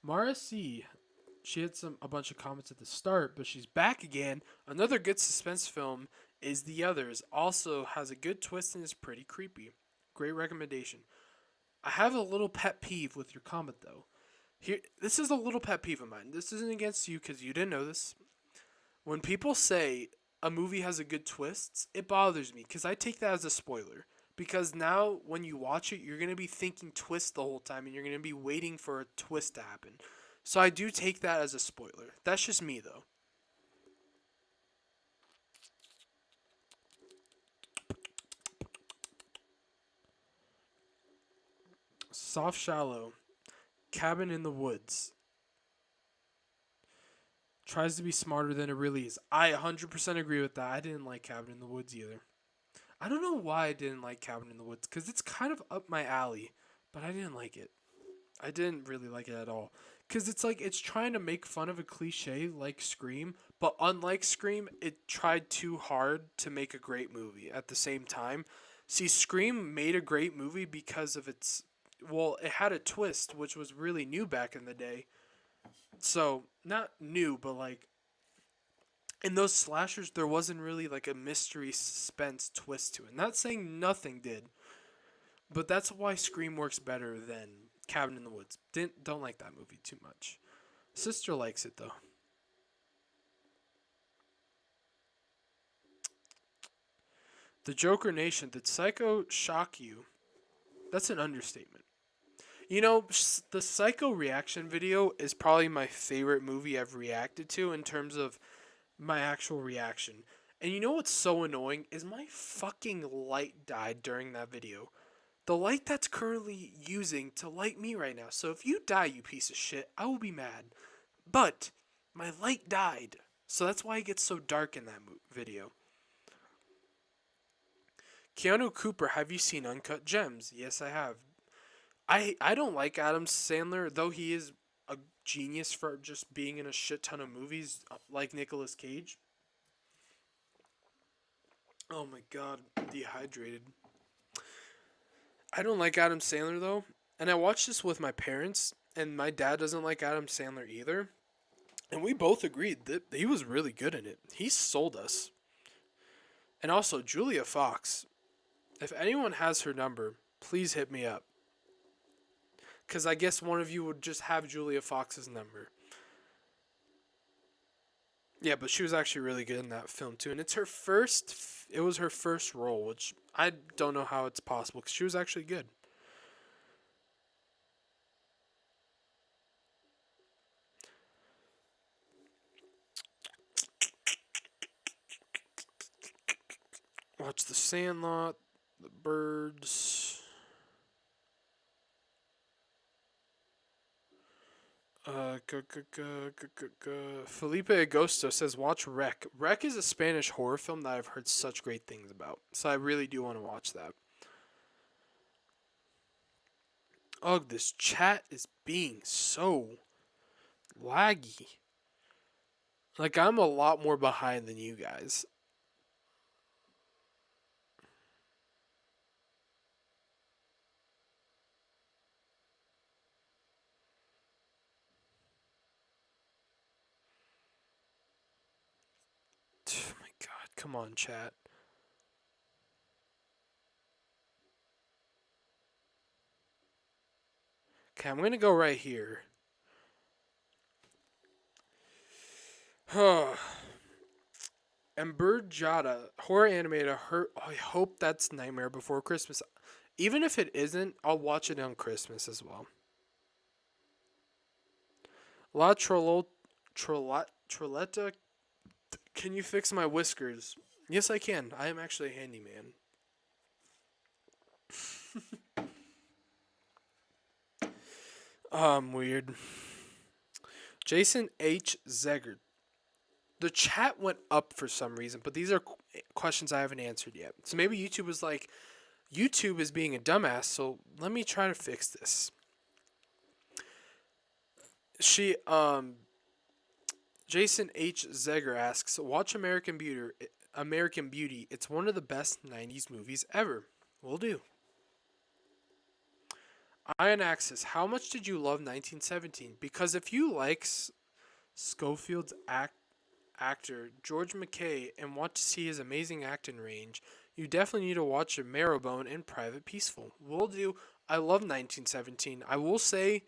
Mara C. She had a bunch of comments at the start, but she's back again. Another good suspense film is The Others. Also has a good twist and is pretty creepy. Great recommendation. I have a little pet peeve with your comment though. This is a little pet peeve of mine. This isn't against you because you didn't know this. When people say a movie has a good twist, it bothers me because I take that as a spoiler. Because now when you watch it, you're going to be thinking twist the whole time and you're going to be waiting for a twist to happen. So I do take that as a spoiler. That's just me though. Soft Shallow. Cabin in the Woods. Tries to be smarter than it really is. I 100% agree with that. I didn't like Cabin in the Woods either. I don't know why I didn't like Cabin in the Woods, because it's kind of up my alley, but I didn't like it. I didn't really like it at all. Because it's like, it's trying to make fun of a cliche like Scream, but unlike Scream, it tried too hard to make a great movie at the same time. See, Scream made a great movie because of it had a twist, which was really new back in the day. So, not new, but like, in those slashers, there wasn't really like a mystery suspense twist to it. Not saying nothing did, but that's why Scream works better than Cabin in the Woods. Don't like that movie too much. Sister likes it though. The Joker Nation. Did Psycho shock you? That's an understatement. The Psycho reaction video is probably my favorite movie I've reacted to in terms of my actual reaction. And you know what's so annoying is my fucking light died during that video. The light that's currently using to light me right now. So if you die, you piece of shit, I will be mad. But my light died. So that's why it gets so dark in that video. Keanu Cooper, have you seen Uncut Gems? Yes, I have. I don't like Adam Sandler, though he is a genius for just being in a shit ton of movies like Nicolas Cage. Oh my god, I'm dehydrated. I don't like Adam Sandler though, and I watched this with my parents, and my dad doesn't like Adam Sandler either. And we both agreed that he was really good in it. He sold us. And also Julia Fox. If anyone has her number, please hit me up. Because I guess one of you would just have Julia Fox's number. Yeah, but she was actually really good in that film too, and it's her first. It was her first role, which I don't know how it's possible because she was actually good. Watch The Sandlot, The Birds. Felipe Agosto says watch Rec. Rec is a Spanish horror film that I've heard such great things about, so I really do want to watch that. Ugh, this chat is being so laggy. Like I'm a lot more behind than you guys. Oh my god, come on, chat. Okay, I'm gonna go right here. Ember Jada, horror animator. I hope that's Nightmare Before Christmas. Even if it isn't, I'll watch it on Christmas as well. La Trolletta, can you fix my whiskers? Yes, I can. I am actually a handyman. Weird. Jason H. Zegger. The chat went up for some reason, but these are questions I haven't answered yet. So maybe YouTube was like, YouTube is being a dumbass, so let me try to fix this. She, Jason H. Zegger asks, watch American Beauty. American Beauty. It's one of the best 90s movies ever. Will do. Iron Axis, how much did you love 1917? Because if you like Schofield's actor, George McKay, and want to see his amazing acting range, you definitely need to watch Marrowbone and Private Peaceful. Will do. I love 1917. I will say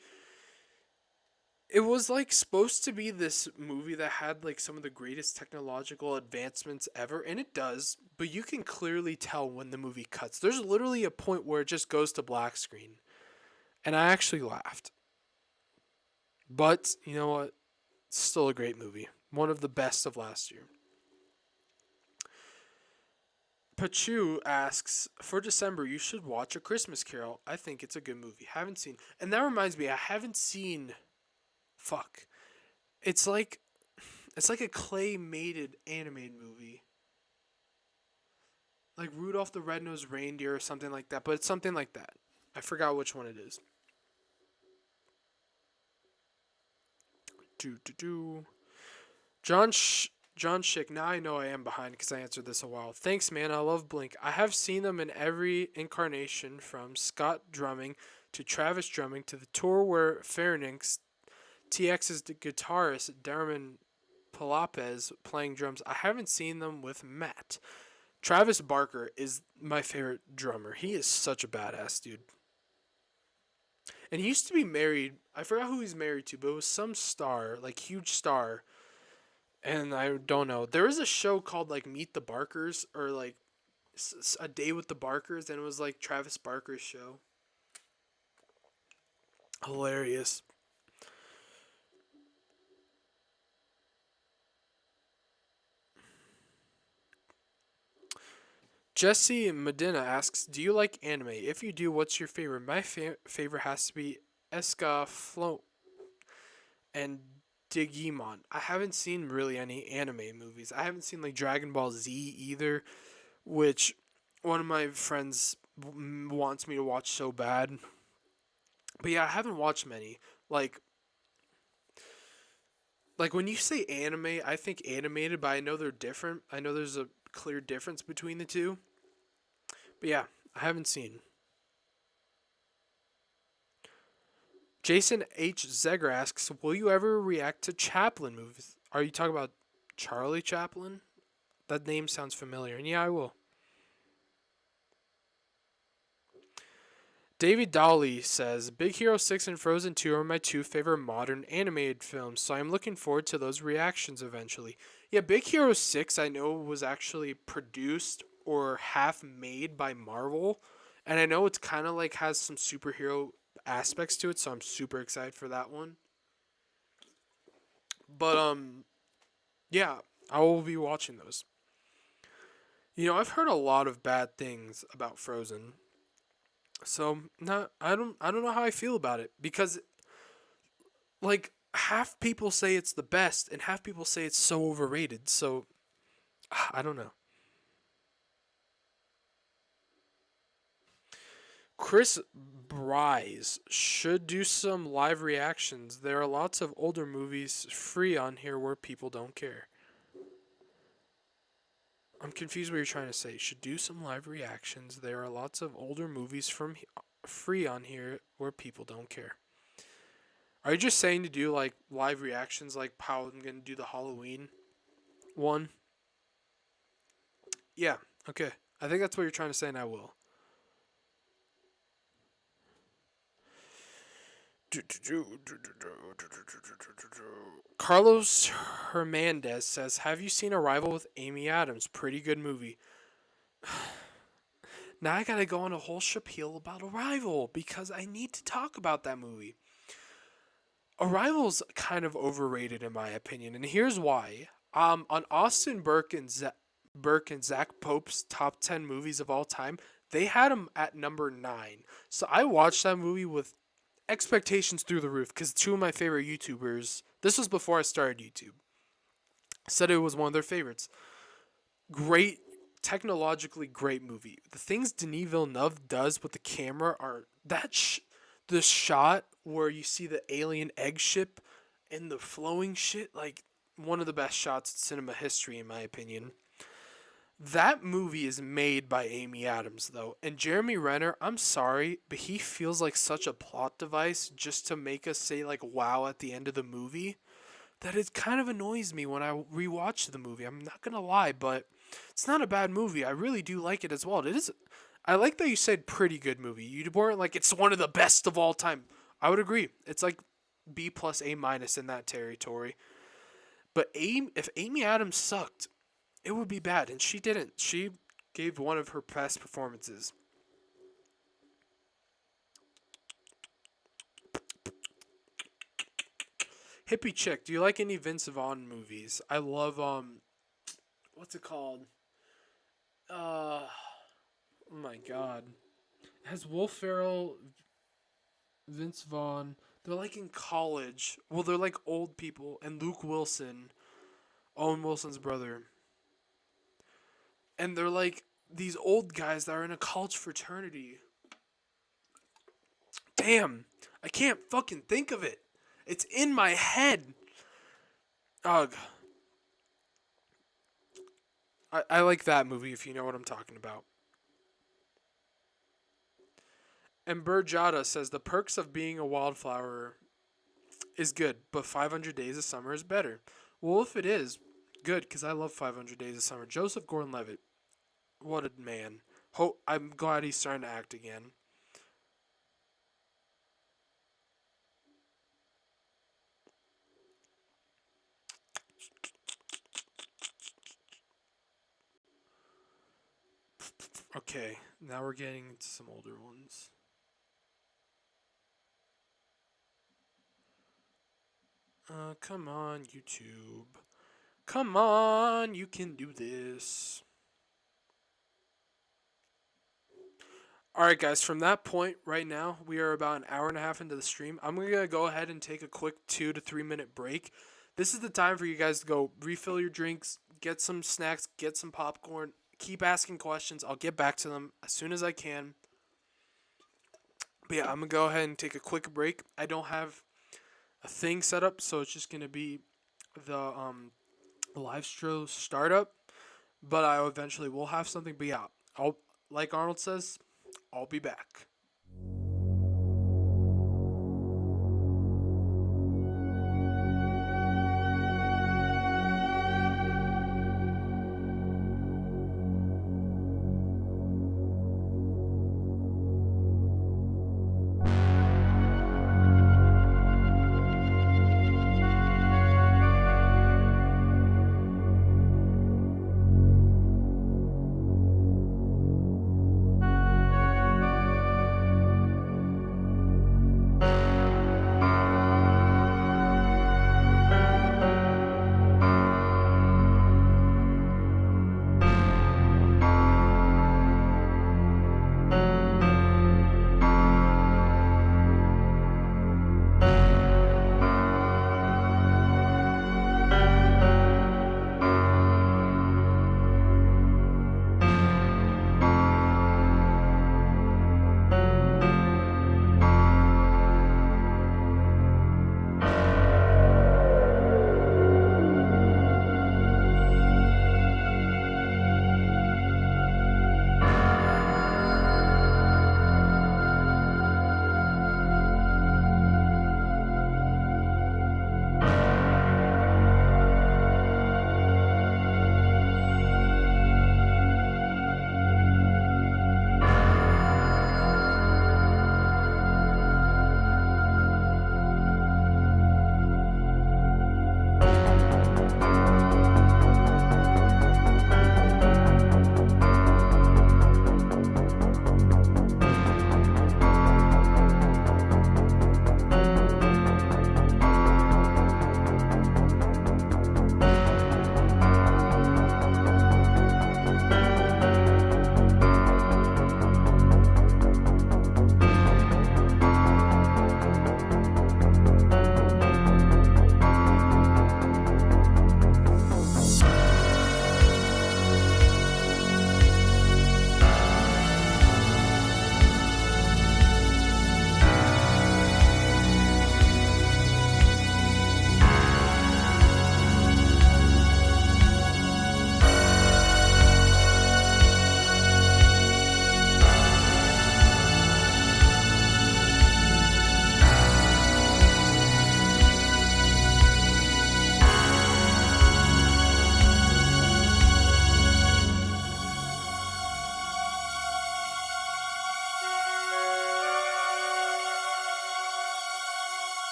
it was like supposed to be this movie that had like some of the greatest technological advancements ever, and it does, but you can clearly tell when the movie cuts. There's literally a point where it just goes to black screen. And I actually laughed. But you know what? It's still a great movie. One of the best of last year. Pachu asks, for December, you should watch A Christmas Carol. I think it's a good movie. Haven't seen. And that reminds me, I haven't seen. Fuck. It's like. It's like a clay-mated animated movie. Like Rudolph the Red-Nosed Reindeer or something like that. But it's something like that. I forgot which one it is. John John Schick. Now I know I am behind because I answered this a while. Thanks, man. I love Blink. I have seen them in every incarnation, from Scott drumming to Travis drumming to the tour where Pharynx, TX's guitarist Darren Palapez, playing drums. I haven't seen them with Matt. Travis Barker is my favorite drummer. He is such a badass dude. And he used to be married. I forgot who he's married to, but it was some star, like huge star. And I don't know. There was a show called like Meet the Barkers or like A Day with the Barkers, and it was like Travis Barker's show. Hilarious. Jesse Medina asks, "Do you like anime? If you do, what's your favorite?" My favorite has to be Eska Float and Digimon. I haven't seen really any anime movies. I haven't seen like Dragon Ball Z either, which one of my friends wants me to watch so bad. But yeah, I haven't watched many. Like like when you say anime, I think animated, but I know they're different. I know there's a clear difference between the two. But yeah, I haven't seen. Jason H. Zegger asks, "Will you ever react to Chaplin movies?" Are you talking about Charlie Chaplin? That name sounds familiar. And yeah, I will. David Dolly says, Big Hero 6 and Frozen 2 are my two favorite modern animated films, so I'm looking forward to those reactions eventually. Yeah, Big Hero 6 I know was actually produced or half made by Marvel, and I know it's kind of like has some superhero aspects to it, so I'm super excited for that one. But yeah, I will be watching those. I've heard a lot of bad things about Frozen. So, not I don't know how I feel about it because like half people say it's the best and half people say it's so overrated. So, I don't know. Chris Bryce should do some live reactions. There are lots of older movies free on here where people don't care. I'm confused what you're trying to say. Should do some live reactions. There are lots of older movies from free on here where people don't care. Are you just saying to do like live reactions like how I'm going to do the Halloween one? Yeah, okay. I think that's what you're trying to say and I will. Carlos Hernandez says, "Have you seen Arrival with Amy Adams? Pretty good movie." Now I gotta go on a whole spiel about Arrival because I need to talk about that movie. Arrival's kind of overrated in my opinion, and here's why. On Austin Burke and Zach Pope's top 10 movies of all time, they had him at number 9. So I watched that movie with expectations through the roof because two of my favorite YouTubers, this was before I started YouTube, said it was one of their favorites. Great, technologically great movie. The things Denis Villeneuve does with the camera are the shot where you see the alien egg ship and the flowing shit, like one of the best shots in cinema history in my opinion. That movie is made by Amy Adams, though. And Jeremy Renner, I'm sorry, but he feels like such a plot device just to make us say, like, wow at the end of the movie, that it kind of annoys me when I rewatch the movie. I'm not going to lie, but it's not a bad movie. I really do like it as well. It is. I like that you said pretty good movie. You weren't like, it's one of the best of all time. I would agree. It's like B plus A minus in that territory. But if Amy Adams sucked, it would be bad, and she didn't. She gave one of her best performances. Hippie Chick, do you like any Vince Vaughn movies? I love what's it called? Oh my god. It has Will Ferrell, Vince Vaughn. They're like in college. Well, they're like old people, and Luke Wilson, Owen Wilson's brother. And they're like these old guys that are in a college fraternity. Damn, I can't fucking think of it. It's in my head. Ugh. I like that movie if you know what I'm talking about. And Burjada says the perks of being a wildflower is good, but 500 Days of Summer is better. Well, if it is, good, because I love 500 Days of Summer. Joseph Gordon-Levitt, what a man. I'm glad he's starting to act again. Okay, now we're getting into some older ones. Come on, YouTube. Come on, you can do this. Alright, guys, from that point right now, we are about an hour and a half into the stream. I'm going to go ahead and take a quick 2 to 3 minute break. This is the time for you guys to go refill your drinks, get some snacks, get some popcorn, keep asking questions. I'll get back to them as soon as I can. But yeah, I'm going to go ahead and take a quick break. I don't have a thing set up, so it's just going to be the live stream startup. But I eventually will have something. But yeah, like Arnold says, I'll be back.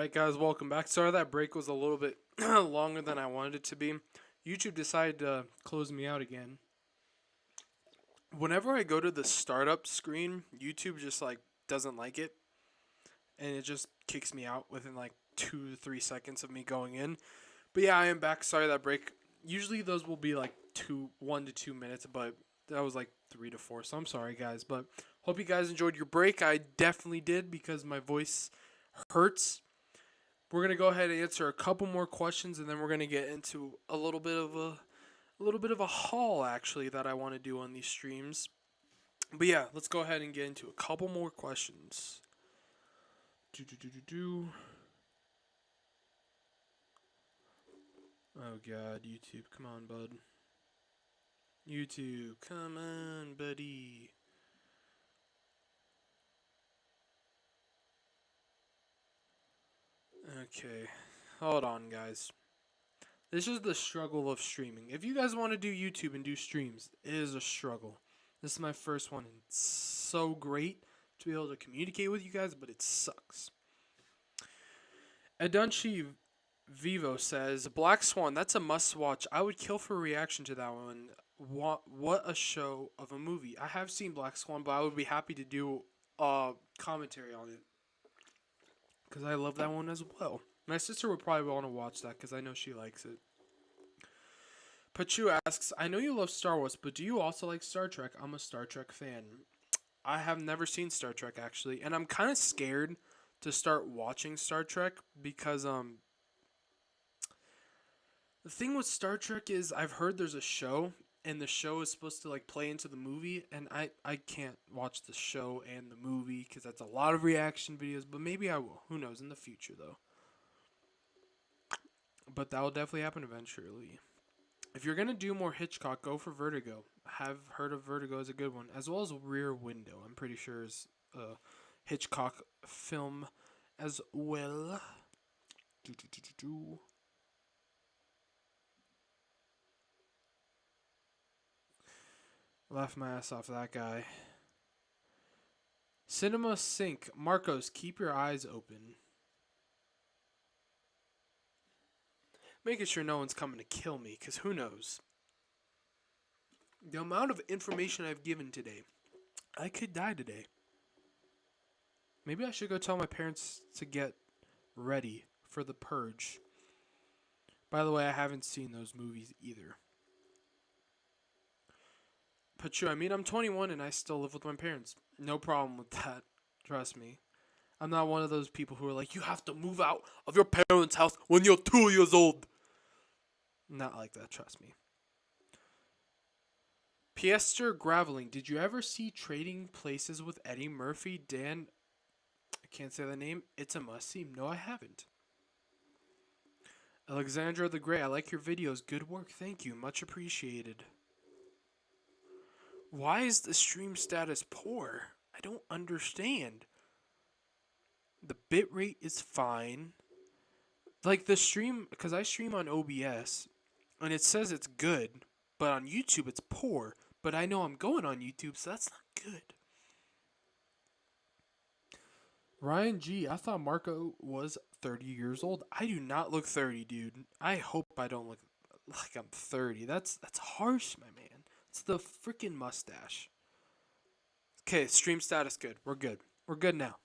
Alright guys, welcome back. Sorry that break was a little bit longer than I wanted it to be. YouTube decided to close me out again. Whenever I go to the startup screen, YouTube just like doesn't like it. And it just kicks me out within like 2 to 3 seconds of me going in. But yeah, I am back. Sorry that break. Usually those will be like 1 to 2 minutes, but that was like 3 to 4. So I'm sorry guys, but hope you guys enjoyed your break. I definitely did because my voice hurts. We're gonna go ahead and answer a couple more questions, and then we're gonna get into a little bit of a haul actually that I want to do on these streams. But yeah, let's go ahead and get into a couple more questions. Oh god, YouTube, come on, bud. YouTube, come on, buddy. Okay, hold on, guys. This is the struggle of streaming. If you guys want to do YouTube and do streams, it is a struggle. This is my first one, and it's so great to be able to communicate with you guys, but it sucks. Adunchi Vivo says, Black Swan, that's a must-watch. I would kill for a reaction to that one. What a show of a movie. I have seen Black Swan, but I would be happy to do a commentary on it, because I love that one as well. My sister would probably want to watch that because I know she likes it. Pachu asks, I know you love Star Wars, but do you also like Star Trek? I'm a Star Trek fan. I have never seen Star Trek, actually, and I'm kind of scared to start watching Star Trek because, the thing with Star Trek is I've heard there's a show, and the show is supposed to, like, play into the movie, and I can't watch the show and the movie because that's a lot of reaction videos, but maybe I will. Who knows, in the future, though. But that will definitely happen eventually. If you're going to do more Hitchcock, go for Vertigo. Have heard of Vertigo is a good one. As well as Rear Window. I'm pretty sure is a Hitchcock film as well. Laugh my ass off that guy. Cinema Sync. Marcos, keep your eyes open. Making sure no one's coming to kill me, because who knows? The amount of information I've given today, I could die today. Maybe I should go tell my parents to get ready for The Purge. By the way, I haven't seen those movies either. But true, I mean, I'm 21 and I still live with my parents. No problem with that. Trust me. I'm not one of those people who are like, you have to move out of your parents' house when you're 2 years old. Not like that, trust me. Piester Graveling, did you ever see Trading Places with Eddie Murphy? Dan, I can't say the name. It's a must-see. No, I haven't. Alexandra the Grey, I like your videos. Good work, thank you. Much appreciated. Why is the stream status poor? I don't understand. The bitrate is fine. Like the stream, because I stream on OBS, and it says it's good, but on YouTube it's poor. But I know I'm going on YouTube, so that's not good. Ryan G, I thought Marco was 30 years old. I do not look 30, dude. I hope I don't look like I'm 30. That's harsh, my man. It's the freaking mustache. Okay, stream status good. We're good. We're good now.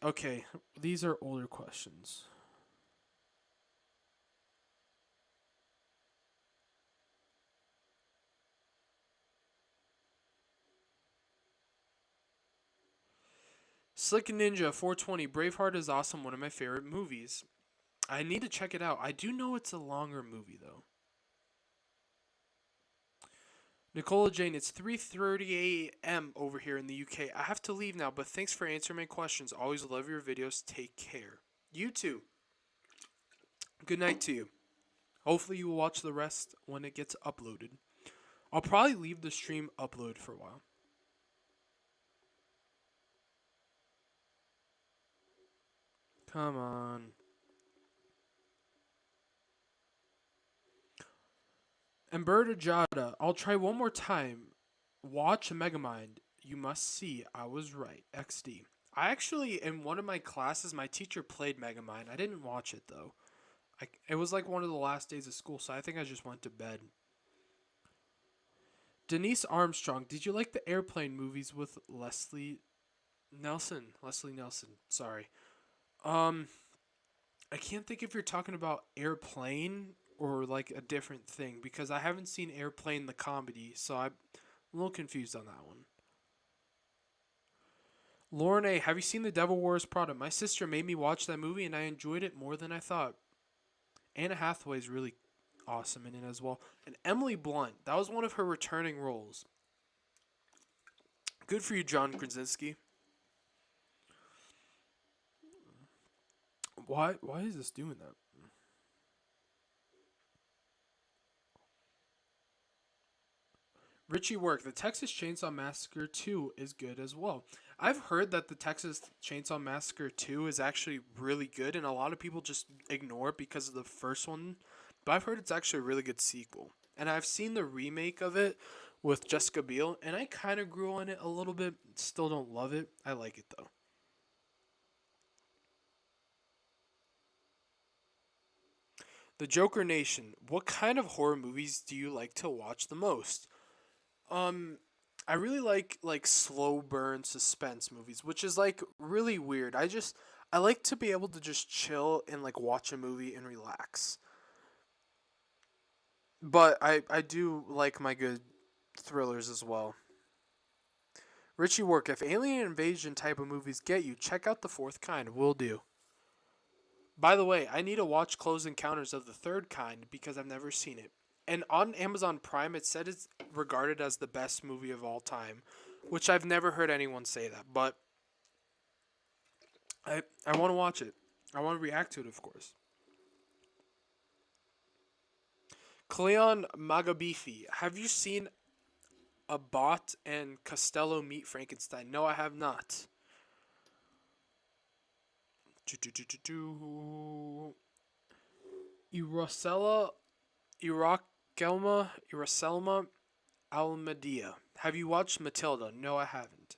Okay, these are older questions. Slick Ninja 420, Braveheart is awesome, one of my favorite movies. I need to check it out. I do know it's a longer movie though. Nicola Jane, it's 3:30 a.m. over here in the UK. I have to leave now, but thanks for answering my questions. Always love your videos. Take care. You too. Good night to you. Hopefully you will watch the rest when it gets uploaded. I'll probably leave the stream upload for a while. Come on. Emberta Jada, I'll try one more time. Watch Megamind. You must see. I was right. XD. I actually, in one of my classes, my teacher played Megamind. I didn't watch it though. It was like one of the last days of school, so I think I just went to bed. Denise Armstrong, did you like the airplane movies with Leslie Nelson? Leslie Nelson, sorry. Um, I can't think if you're talking about Airplane or like a different thing because I haven't seen Airplane the comedy, so I'm a little confused on that one. Lauren A, have you seen The Devil Wears Prada? My sister made me watch that movie and I enjoyed it more than I thought. Anna Hathaway is really awesome in it as well. And Emily Blunt, that was one of her returning roles. Good for you, John Krasinski. Why is this doing that? Richie Work, the Texas Chainsaw Massacre 2 is good as well. I've heard that the Texas Chainsaw Massacre 2 is actually really good, and a lot of people just ignore it because of the first one. But I've heard it's actually a really good sequel. And I've seen the remake of it with Jessica Biel, and I kind of grew on it a little bit. Still don't love it. I like it though. The Joker Nation, what kind of horror movies do you like to watch the most? Um, I really like slow burn suspense movies, which is like really weird. I like to be able to just chill and like watch a movie and relax. But I do like my good thrillers as well. Richie Work, if alien invasion type of movies get you, check out The Fourth Kind. Will do. By the way, I need to watch Close Encounters of the Third Kind because I've never seen it. And on Amazon Prime, it said it's regarded as the best movie of all time, which I've never heard anyone say that. But I want to watch it. I want to react to it, of course. Cleon Magabifi, have you seen Abbott and Costello Meet Frankenstein? No, I have not. Iracela, Iracelma Almedia. Have you watched Matilda? No, I haven't.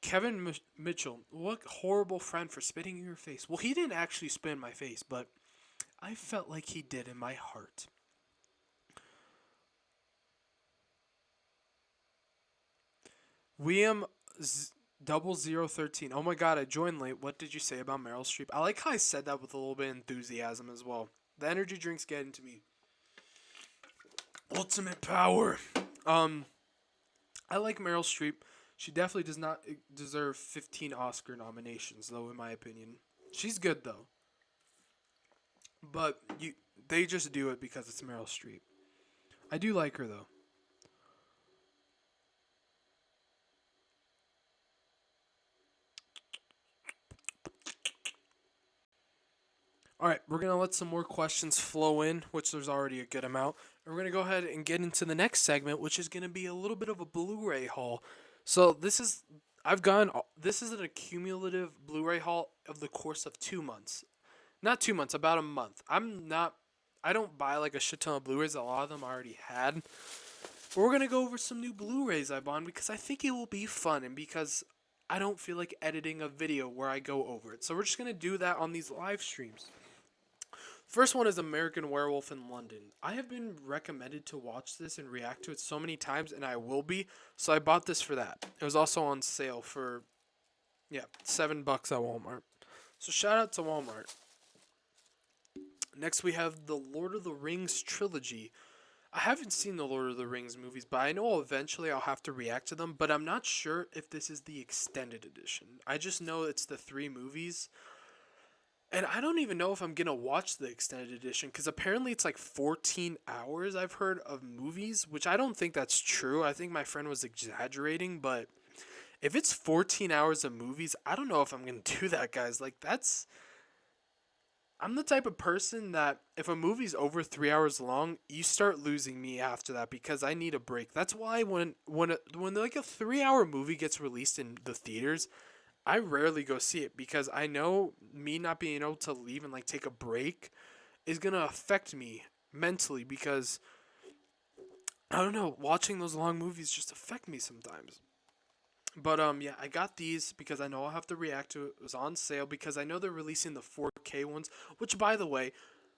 Kevin Mitchell, what horrible friend for spitting in your face. Well, he didn't actually spit in my face, but I felt like he did in my heart. William Z- 0013. Oh my god, I joined late. What did you say about Meryl Streep? I like how I said that with a little bit of enthusiasm as well. The energy drinks get into me. Ultimate power. Um, I like Meryl Streep. She definitely does not deserve 15 Oscar nominations, though, in my opinion. She's good though, but they just do it because it's Meryl Streep. I do like her though. All right, we're gonna let some more questions flow in, which there's already a good amount. And we're gonna go ahead and get into the next segment, which is gonna be a little bit of a Blu-ray haul. So this is an accumulative Blu-ray haul of the course of 2 months. Not 2 months, about a month. I don't buy like a shit ton of Blu-rays. A lot of them I already had. But we're gonna go over some new Blu-rays I bought because I think it will be fun and because I don't feel like editing a video where I go over it. So we're just gonna do that on these live streams. First one is American Werewolf in London. I have been recommended to watch this and react to it so many times, and I will be. So I bought this for that. It was also on sale for, yeah, $7 at Walmart. So shout out to Walmart. Next we have the Lord of the Rings trilogy. I haven't seen the Lord of the Rings movies, but I know eventually I'll have to react to them. But I'm not sure if this is the extended edition. I just know it's the three movies. And I don't even know if I'm gonna watch the extended edition because apparently it's like 14 hours I've heard of movies, which I don't think that's true. I think my friend was exaggerating, but if it's 14 hours of movies, I don't know if I'm gonna do that, guys. Like I'm the type of person that if a movie's over 3 hours long, you start losing me after that because I need a break. That's why when like a 3 hour movie gets released in the theaters, I rarely go see it because I know me not being able to leave and like take a break is gonna affect me mentally because I don't know, watching those long movies just affect me sometimes. But yeah, I got these because I know I'll have to react to it. It was on sale because I know they're releasing the 4K ones, which by the way,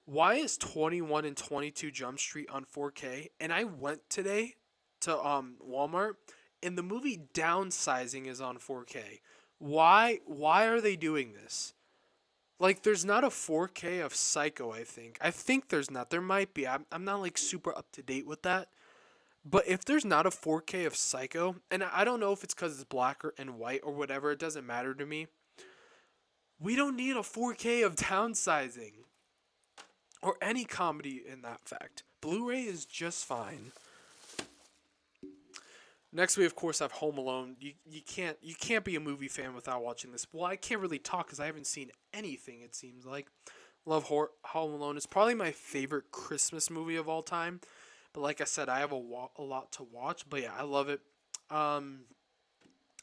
why is 21 and 22 Jump Street on 4K? And I went today to Walmart and the movie Downsizing is on 4K. Why are they doing this? Like there's not a 4K of Psycho, I think. I think there's not. There might be. I'm not like super up to date with that. But if there's not a 4K of Psycho, and I don't know if it's because it's black and white or whatever, it doesn't matter to me. We don't need a 4K of Downsizing or any comedy in that fact. Blu-ray is just fine. Next, we of course have Home Alone. You can't be a movie fan without watching this. Well, I can't really talk because I haven't seen anything. It seems like love Home Alone. It's probably my favorite Christmas movie of all time. But like I said, I have a lot to watch. But yeah, I love it. Um,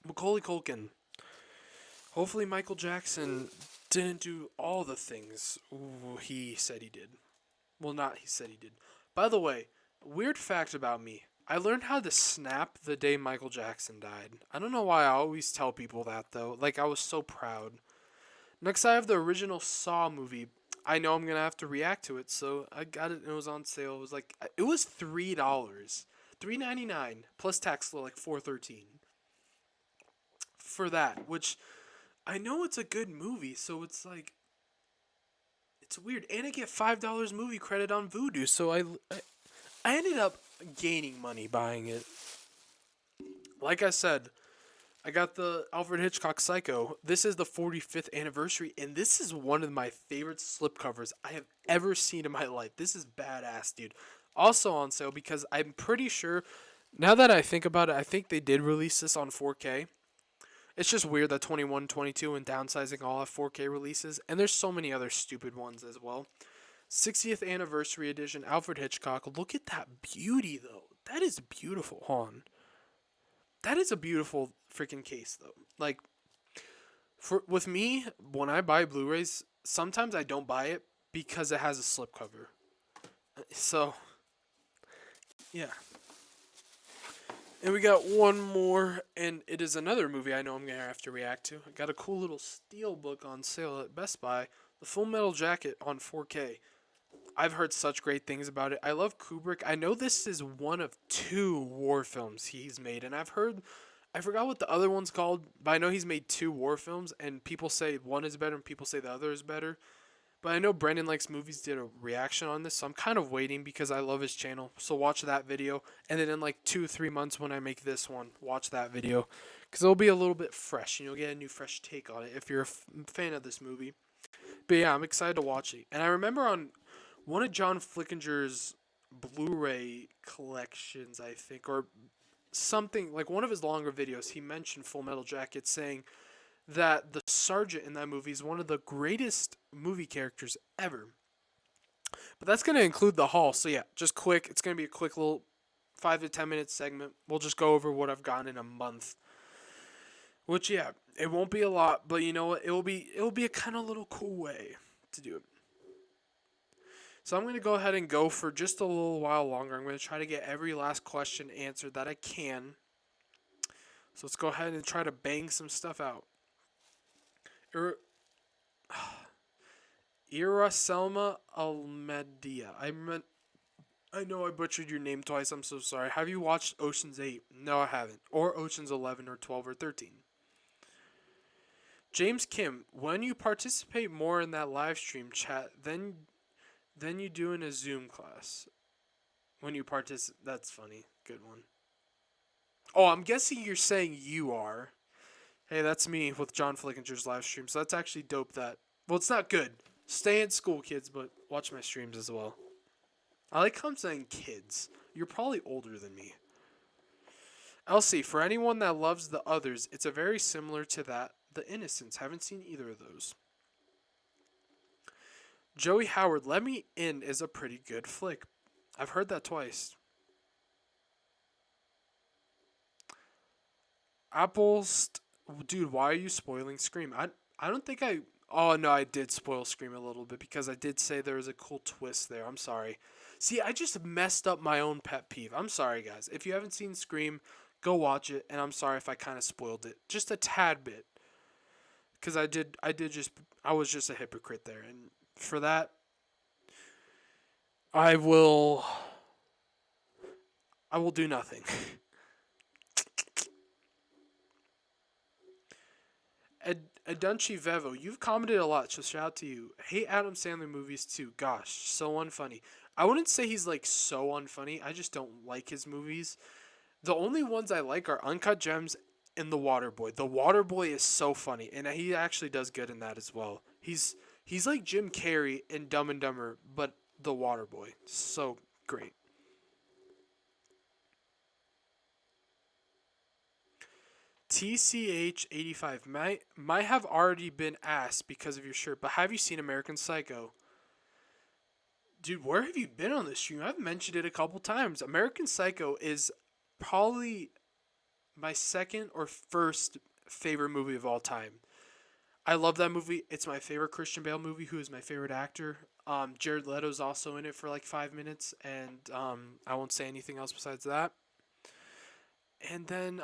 Macaulay Culkin. Hopefully, Michael Jackson didn't do all the things he said he did. Well, not he said he did. By the way, weird fact about me. I learned how to snap the day Michael Jackson died. I don't know why I always tell people that though. Like I was so proud. Next I have the original Saw movie. I know I'm going to have to react to it, so I got it and it was on sale. It was $3. $3.99 plus tax like $4.13 for that, which I know it's a good movie, so it's like it's weird. And I get $5 movie credit on Vudu, so I ended up gaining money buying it. Like I said, I got the Alfred Hitchcock Psycho. This is the 45th anniversary, and this is one of my favorite slipcovers I have ever seen in my life. This is badass, dude. Also on sale because I'm pretty sure, now that I think about it, I think they did release this on 4K. It's just weird that 21, 22, and Downsizing all have 4K releases, and there's so many other stupid ones as well. 60th anniversary edition, Alfred Hitchcock. Look at that beauty, though. That is beautiful, hon. That is a beautiful freaking case, though. Like, with me, when I buy Blu-rays, sometimes I don't buy it because it has a slipcover. So, yeah. And we got one more, and it is another movie I know I'm going to have to react to. I got a cool little steelbook on sale at Best Buy, The Full Metal Jacket on 4K. I've heard such great things about it. I love Kubrick. I know this is one of 2 war films he's made, and I forgot what the other one's called, but I know he's made 2 war films, and people say one is better and people say the other is better. But I know Brendan Likes Movies did a reaction on this, so I'm kind of waiting because I love his channel. So watch that video, and then in like 2-3 months when I make this one, watch that video. Because it'll be a little bit fresh, and you'll get a new fresh take on it if you're a fan of this movie. But yeah, I'm excited to watch it. And I remember on one of John Flickinger's Blu-ray collections, I think, or something, like one of his longer videos, he mentioned Full Metal Jacket, saying that the sergeant in that movie is one of the greatest movie characters ever. But that's going to include the haul. So yeah, just quick. It's going to be a quick little 5 to 10 minute segment. We'll just go over what I've gotten in a month. Which yeah, it won't be a lot, but you know what? It'll be a kind of little cool way to do it. So I'm going to go ahead and go for just a little while longer. I'm going to try to get every last question answered that I can. So let's go ahead and try to bang some stuff out. Iraselma Almedia. I know I butchered your name twice. I'm so sorry. Have you watched Ocean's 8? No, I haven't. Or Ocean's 11 or 12 or 13. James Kim, when you participate more in that live stream chat than you do in a Zoom class. When you participate, that's funny. Good one. Oh, I'm guessing you're saying you are. Hey, that's me with John Flickinger's live stream. So that's actually dope that. Well, it's not good. Stay in school, kids, but watch my streams as well. I like how I'm saying kids. You're probably older than me. Elsie, for anyone that loves the others, it's a very similar to that. The Innocents. Haven't seen either of those. Joey Howard, Let Me In is a pretty good flick. I've heard that twice. Apples Dude, why are you spoiling Scream? I don't think I. Oh no, I did spoil Scream a little bit because I did say there was a cool twist there. I'm sorry. See, I just messed up my own pet peeve. I'm sorry, guys. If you haven't seen Scream, go watch it. And I'm sorry if I kind of spoiled it, just a tad bit, because I was just a hypocrite there, and for that, I will, I will do nothing. Adunchi Vevo, you've commented a lot, so shout out to you. Hate Adam Sandler movies too. Gosh, so unfunny. I wouldn't say he's like so unfunny. I just don't like his movies. The only ones I like are Uncut Gems and The Waterboy. The Waterboy is so funny, and he actually does good in that as well. He's like Jim Carrey in Dumb and Dumber, but The Waterboy. So great. TCH85 might have already been asked because of your shirt, but have you seen American Psycho? Dude, where have you been on this stream? I've mentioned it a couple times. American Psycho is probably my second or first favorite movie of all time. I love that movie. It's my favorite Christian Bale movie, who is my favorite actor. Jared Leto's also in it for like 5 minutes, and I won't say anything else besides that. And then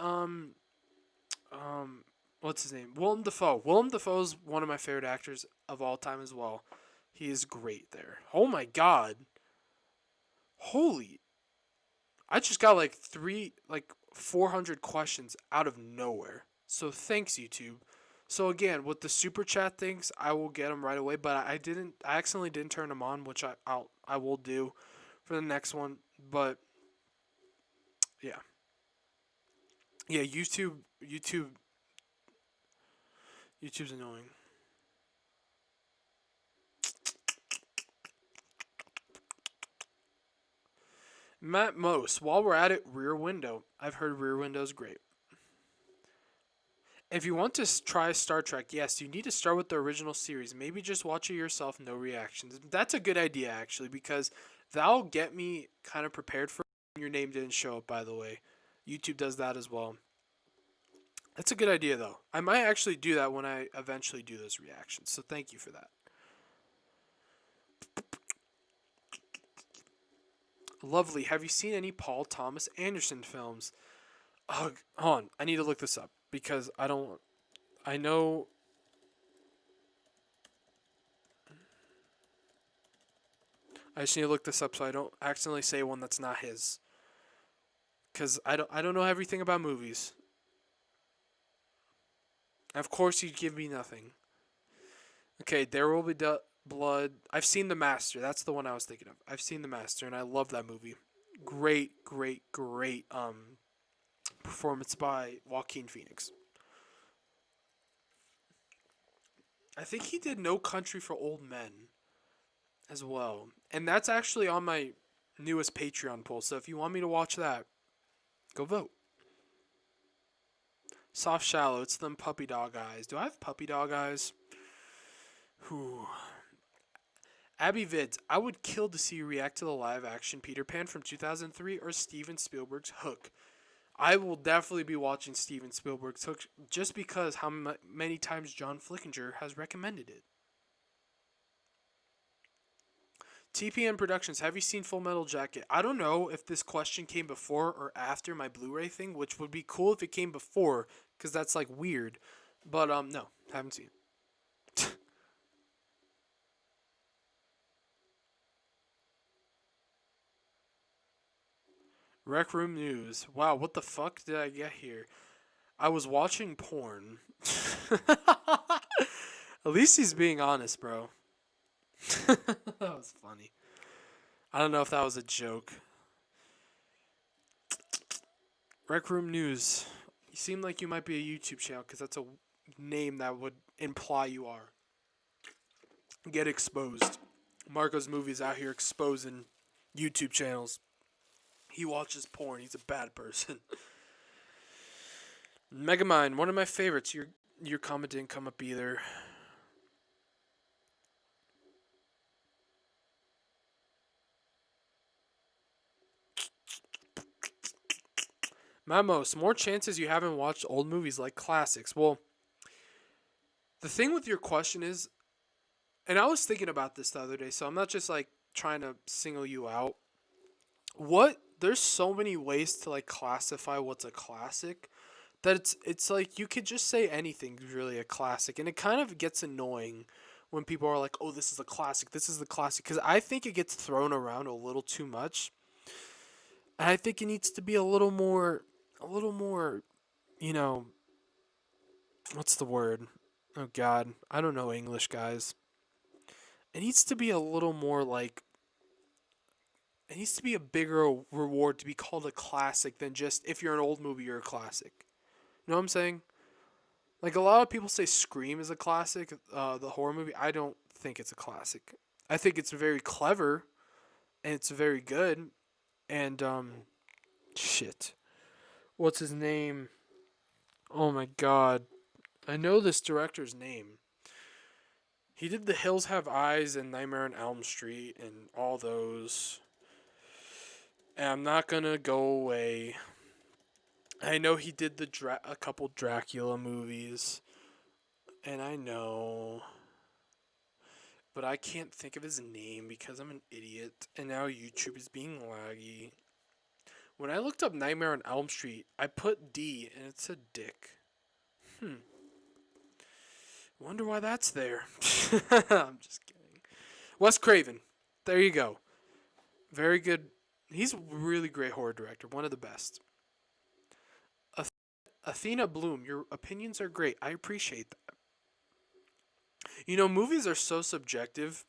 what's his name? Willem Dafoe. Willem Dafoe is one of my favorite actors of all time as well. He is great there. Oh my god. Holy. I just got like 400 questions out of nowhere. So thanks, YouTube. So again, with the super chat things, I will get them right away, but I accidentally didn't turn them on, which I will do for the next one, but yeah. Yeah, YouTube's annoying. Matt Mose, while we're at it, Rear Window. I've heard Rear Window's great. If you want to try Star Trek, yes, you need to start with the original series. Maybe just watch it yourself, no reactions. That's a good idea, actually, because that'll get me kind of prepared for your name didn't show up, by the way. YouTube does that as well. That's a good idea, though. I might actually do that when I eventually do those reactions, so thank you for that. Lovely. Have you seen any Paul Thomas Anderson films? Hold on. I need to look this up because I don't. I know. I just need to look this up so I don't accidentally say one that's not his. Cause I don't know everything about movies. Of course, you'd give me nothing. Okay, There Will Be Blood. I've seen The Master. That's the one I was thinking of. I've seen The Master, and I love that movie. Great, great, great performance by Joaquin Phoenix. I think he did No Country for Old Men as well. And that's actually on my newest Patreon poll. So if you want me to watch that, go vote. Soft Shallow. It's them puppy dog eyes. Do I have puppy dog eyes? Whew. Abby Vids. I would kill to see you react to the live action Peter Pan from 2003 or Steven Spielberg's Hook. I will definitely be watching Steven Spielberg's Hook just because how many times John Flickinger has recommended it. TPN Productions, have you seen Full Metal Jacket? I don't know if this question came before or after my Blu-ray thing, which would be cool if it came before, because that's like weird. But no, haven't seen it. Rec Room News. Wow, what the fuck did I get here? I was watching porn. At least he's being honest, bro. That was funny. I don't know if that was a joke. Rec Room News. You seem like you might be a YouTube channel because that's a name that would imply you are. Get exposed. Marco's Movies out here exposing YouTube channels. He watches porn. He's a bad person. Megamind, one of my favorites. Your comment didn't come up either. Mamos, more chances you haven't watched old movies like classics. Well, the thing with your question is, and I was thinking about this the other day, so I'm not just like trying to single you out. There's so many ways to like classify what's a classic that it's like you could just say anything's really a classic, and it kind of gets annoying when people are like, "Oh, this is a classic. This is the classic," because I think it gets thrown around a little too much, and I think it needs to be a little more, you know, what's the word? Oh God, I don't know English, guys. It needs to be a little more like it needs to be a bigger reward to be called a classic than just if you're an old movie, you're a classic. You know what I'm saying? Like a lot of people say Scream is a classic, the horror movie. I don't think it's a classic. I think it's very clever and it's very good. And shit, what's his name? Oh my god, I know this director's name. He did The Hills Have Eyes and Nightmare on Elm Street and all those. And I'm not gonna go away. I know he did a couple Dracula movies, and I know, but I can't think of his name because I'm an idiot, and now YouTube is being laggy. When I looked up Nightmare on Elm Street, I put D, and it said Dick. Wonder why that's there. I'm just kidding. Wes Craven. There you go. Very good. He's a really great horror director. One of the best. Athena Bloom, your opinions are great. I appreciate that. You know, movies are so subjective.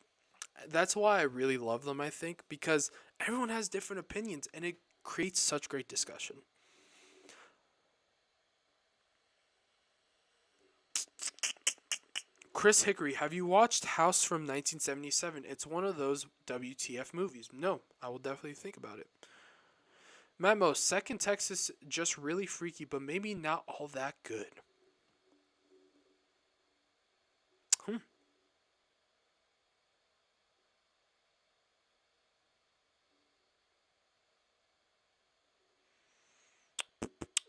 That's why I really love them, I think, because everyone has different opinions and it creates such great discussion. Chris Hickory, have you watched House from 1977? It's one of those WTF movies. No, I will definitely think about it. Memo, Second Texas just really freaky, but maybe not all that good. Hmm.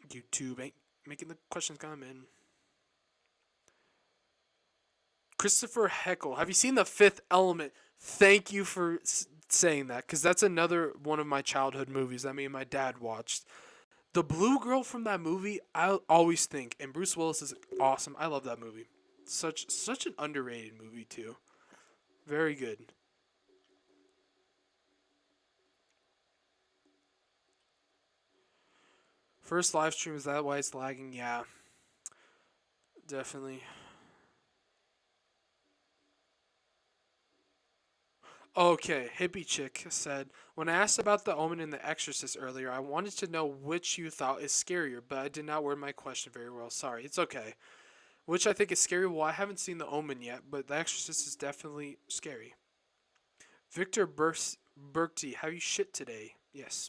YouTube ain't making the questions come in. Christopher Heckle, have you seen The Fifth Element? Thank you for saying that, because that's another one of my childhood movies that me and my dad watched. The blue girl from that movie, I always think, and Bruce Willis is awesome. I love that movie. Such an underrated movie too. Very good. First live stream, is that why it's lagging? Yeah, definitely. Okay, hippie chick said, when I asked about the Omen and the Exorcist earlier, I wanted to know which you thought is scarier, but I did not word my question very well. Sorry, it's okay. Which I think is scary? Well, I haven't seen the Omen yet, but the Exorcist is definitely scary. Victor Berkty, have you shit today? Yes.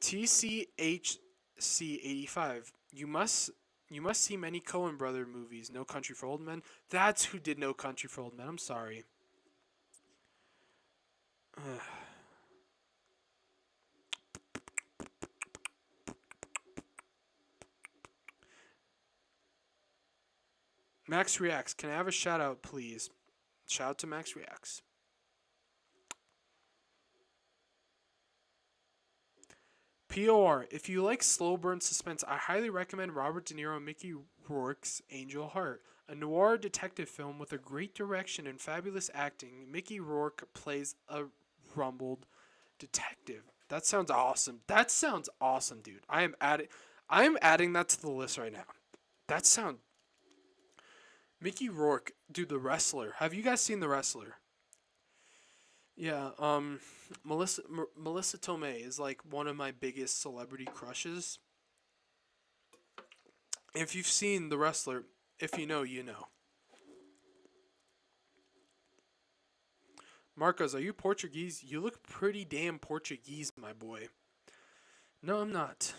TCHC85. You must see many Coen brother movies. No Country for Old Men. That's who did No Country for Old Men. I'm sorry. Max Reacts. Can I have a shout out, please? Shout out to Max Reacts. POR. If you like slow burn suspense, I highly recommend Robert De Niro and Mickey Rourke's Angel Heart, a noir detective film with a great direction and fabulous acting. Mickey Rourke plays a rumbled detective. That sounds awesome. That sounds awesome, dude. I am adding that to the list right now. That sound Mickey Rourke, dude, the wrestler. Have you guys seen the wrestler? Yeah, Melissa Tomei is like one of my biggest celebrity crushes. If you've seen the wrestler, if you know, you know. Marcos, are you Portuguese? You look pretty damn Portuguese, my boy. No, I'm not.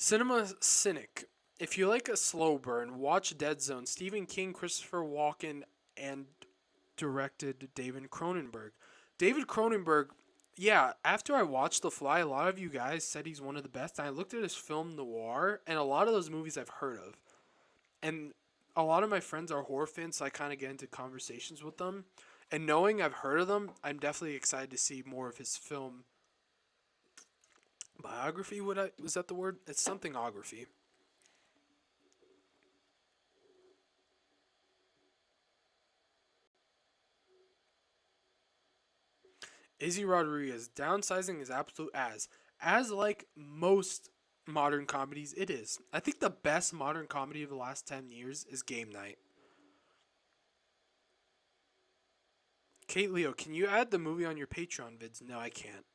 Cinema Cynic. If you like a slow burn, watch Dead Zone. Stephen King, Christopher Walken, and directed David Cronenberg. David Cronenberg, yeah, after I watched The Fly, a lot of you guys said he's one of the best. I looked at his film Noir, and a lot of those movies I've heard of. And a lot of my friends are horror fans, so I kind of get into conversations with them. And knowing I've heard of them, I'm definitely excited to see more of his film biography. Was that the word? It's somethingography. Izzy Rodriguez, downsizing is absolute as like most modern comedies, it is. I think the best modern comedy of the last 10 years is Game Night. Kate Leo, can you add the movie on your Patreon vids? No, I can't.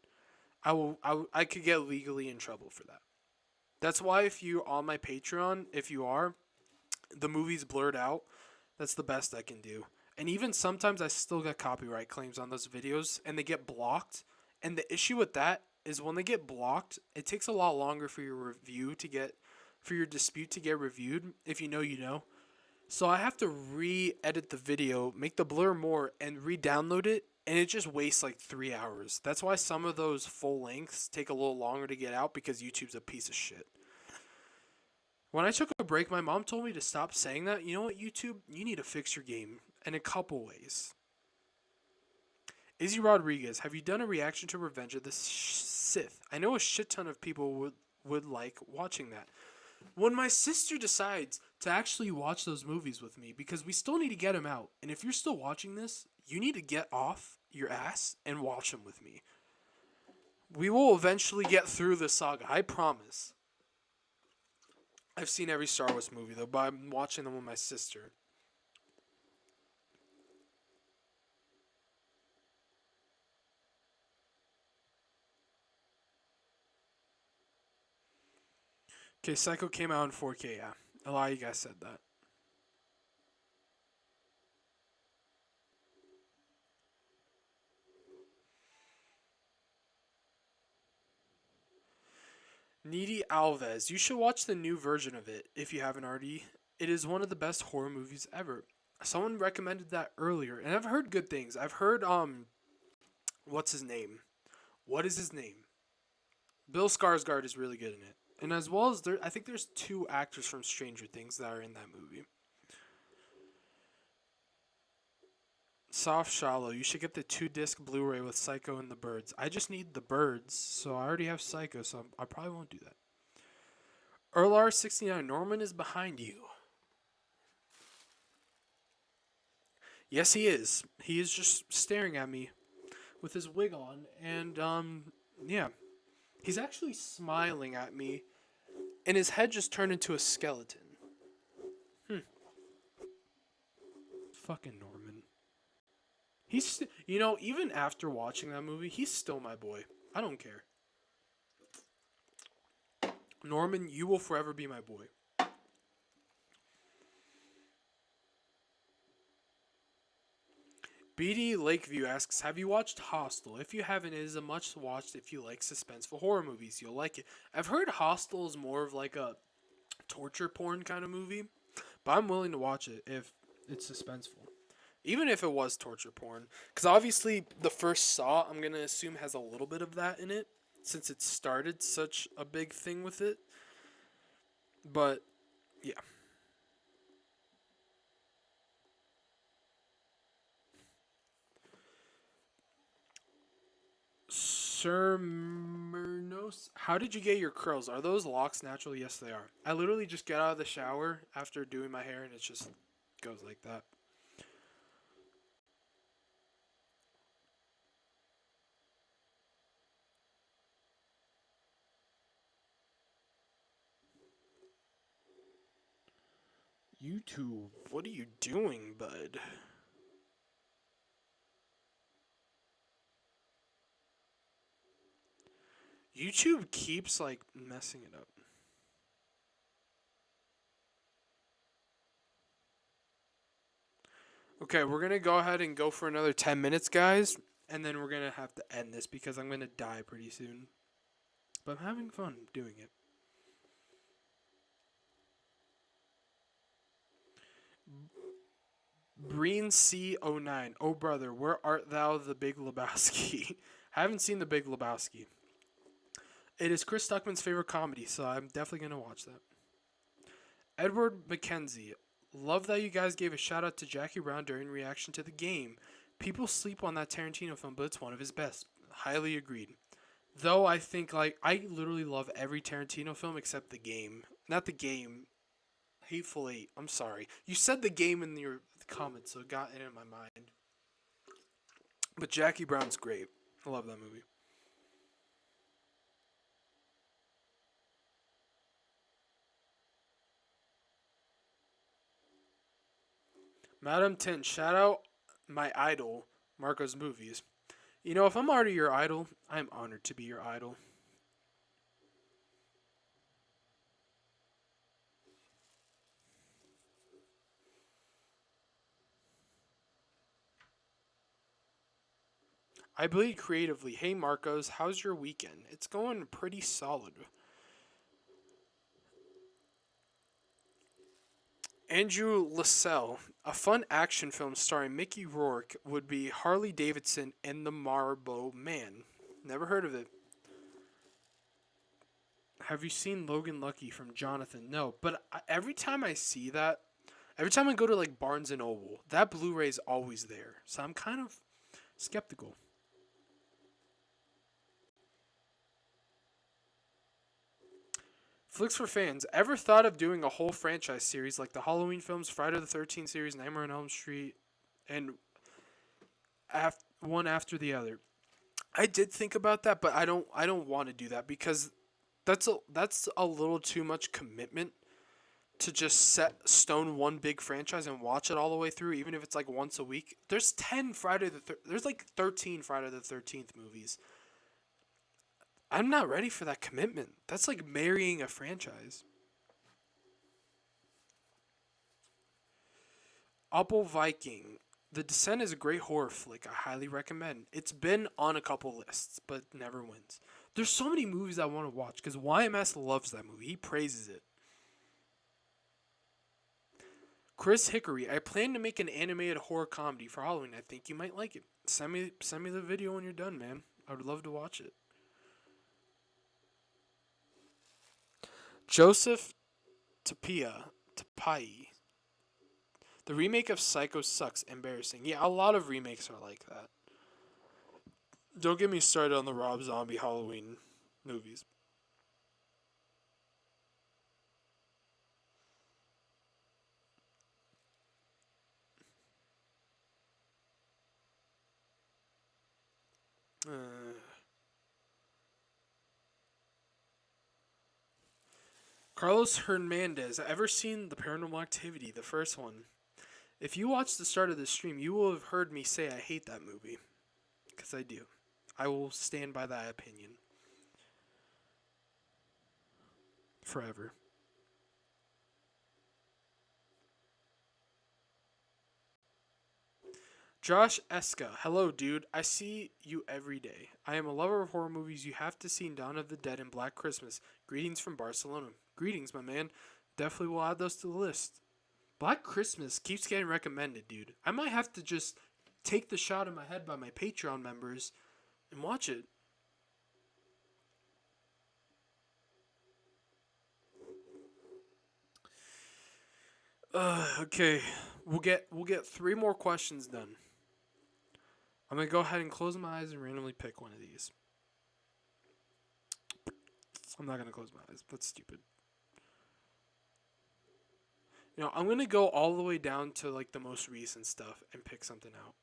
I could get legally in trouble for that. That's why if you on my Patreon, if you are, the movie's blurred out. That's the best I can do. And even sometimes I still get copyright claims on those videos and they get blocked. And the issue with that is when they get blocked, it takes a lot longer for your review to get for your dispute to get reviewed. If you know, you know. So I have to re-edit the video, make the blur more, and re-download it, and it just wastes like 3 hours. That's why some of those full lengths take a little longer to get out because YouTube's a piece of shit. When I took a break, my mom told me to stop saying that. You know what, YouTube? You need to fix your game in a couple ways. Izzy Rodriguez, have you done a reaction to Revenge of the Sith? I know a shit ton of people would like watching that. When my sister decides to actually watch those movies with me, because we still need to get them out. And if you're still watching this, you need to get off your ass and watch them with me. We will eventually get through the saga, I promise. I've seen every Star Wars movie, though, but I'm watching them with my sister. Okay, Psycho came out in 4K, yeah. A lot of you guys said that. Needy Alves, you should watch the new version of it if you haven't already. It is one of the best horror movies ever. Someone recommended that earlier, and I've heard good things. I've heard what's his name? What is his name? Bill Skarsgård is really good in it, and as well as I think there's two actors from Stranger Things that are in that movie. Soft Shallow, you should get the 2 disc Blu-ray with Psycho and the Birds. I just need the Birds, so I already have Psycho, so I probably won't do that. Erlar69, Norman is behind you. Yes, he is. He is just staring at me with his wig on, and yeah. He's actually smiling at me, and his head just turned into a skeleton. Fucking Norman. Even after watching that movie, he's still my boy. I don't care. Norman, you will forever be my boy. BD Lakeview asks, have you watched Hostel? If you haven't, it is a much watched if you like suspenseful horror movies. You'll like it. I've heard Hostel is more of like a torture porn kind of movie, but I'm willing to watch it if it's suspenseful. Even if it was torture porn. Because obviously the first Saw, I'm going to assume, has a little bit of that in it, since it started such a big thing with it. But, yeah. Sir Murnos, how did you get your curls? Are those locks natural? Yes, they are. I literally just get out of the shower after doing my hair, and it just goes like that. YouTube, what are you doing, bud? YouTube keeps, like, messing it up. Okay, we're going to go ahead and go for another 10 minutes, guys. And then we're going to have to end this because I'm going to die pretty soon. But I'm having fun doing it. Breen C09. Oh brother, where art thou, the Big Lebowski? Haven't seen the Big Lebowski. It is Chris Stuckman's favorite comedy, so I'm definitely gonna watch that. Edward McKenzie. Love that you guys gave a shout out to Jackie Brown during reaction to the game. People sleep on that Tarantino film, but it's one of his best. Highly agreed. Though I think like I literally love every Tarantino film except the game. Not the game. Hateful Eight. I'm sorry. You said the game in your comments, so it got it in my mind. But Jackie Brown's great. I love that movie. Madam Tin, shout out my idol, Marco's movies. You know, if I'm already your idol, I'm honored to be your idol. I bleed creatively. Hey Marcos, how's your weekend? It's going pretty solid. Andrew Lassell, a fun action film starring Mickey Rourke would be Harley Davidson and the Marlboro Man. Never heard of it. Have you seen Logan Lucky from Jonathan? No, but every time I see that, every time I go to like Barnes and Noble, that Blu-ray is always there. So I'm kind of skeptical. Flicks for fans. Ever thought of doing a whole franchise series like the Halloween films, Friday the 13th series, Nightmare on Elm Street, and one after the other? I did think about that, but I don't want to do that because that's a little too much commitment to just set stone one big franchise and watch it all the way through, even if it's like once a week. There's there's like 13 Friday the 13th movies. I'm not ready for that commitment. That's like marrying a franchise. Apple Viking. The Descent is a great horror flick. I highly recommend. It's been on a couple lists, but never wins. There's so many movies I want to watch because YMS loves that movie. He praises it. Chris Hickory. I plan to make an animated horror comedy for Halloween. I think you might like it. Send me the video when you're done, man. I would love to watch it. Joseph Tapai. The remake of Psycho sucks. Embarrassing. Yeah, a lot of remakes are like that. Don't get me started on the Rob Zombie Halloween movies. Uh, Carlos Hernandez. Ever seen the Paranormal Activity, the first one? If you watch the start of the stream, you will have heard me say I hate that movie. Because I do. I will stand by that opinion. Forever. Josh Eska. Hello, dude. I see you every day. I am a lover of horror movies. You have to see Dawn of the Dead and Black Christmas. Greetings from Barcelona. Greetings, my man. Definitely will add those to the list. Black Christmas keeps getting recommended, dude. I might have to just take the shot in my head by my Patreon members and watch it. Okay. We'll get three more questions done. I'm gonna go ahead and close my eyes and randomly pick one of these. I'm not gonna close my eyes. That's stupid. I'm gonna go all the way down to like the most recent stuff and pick something out.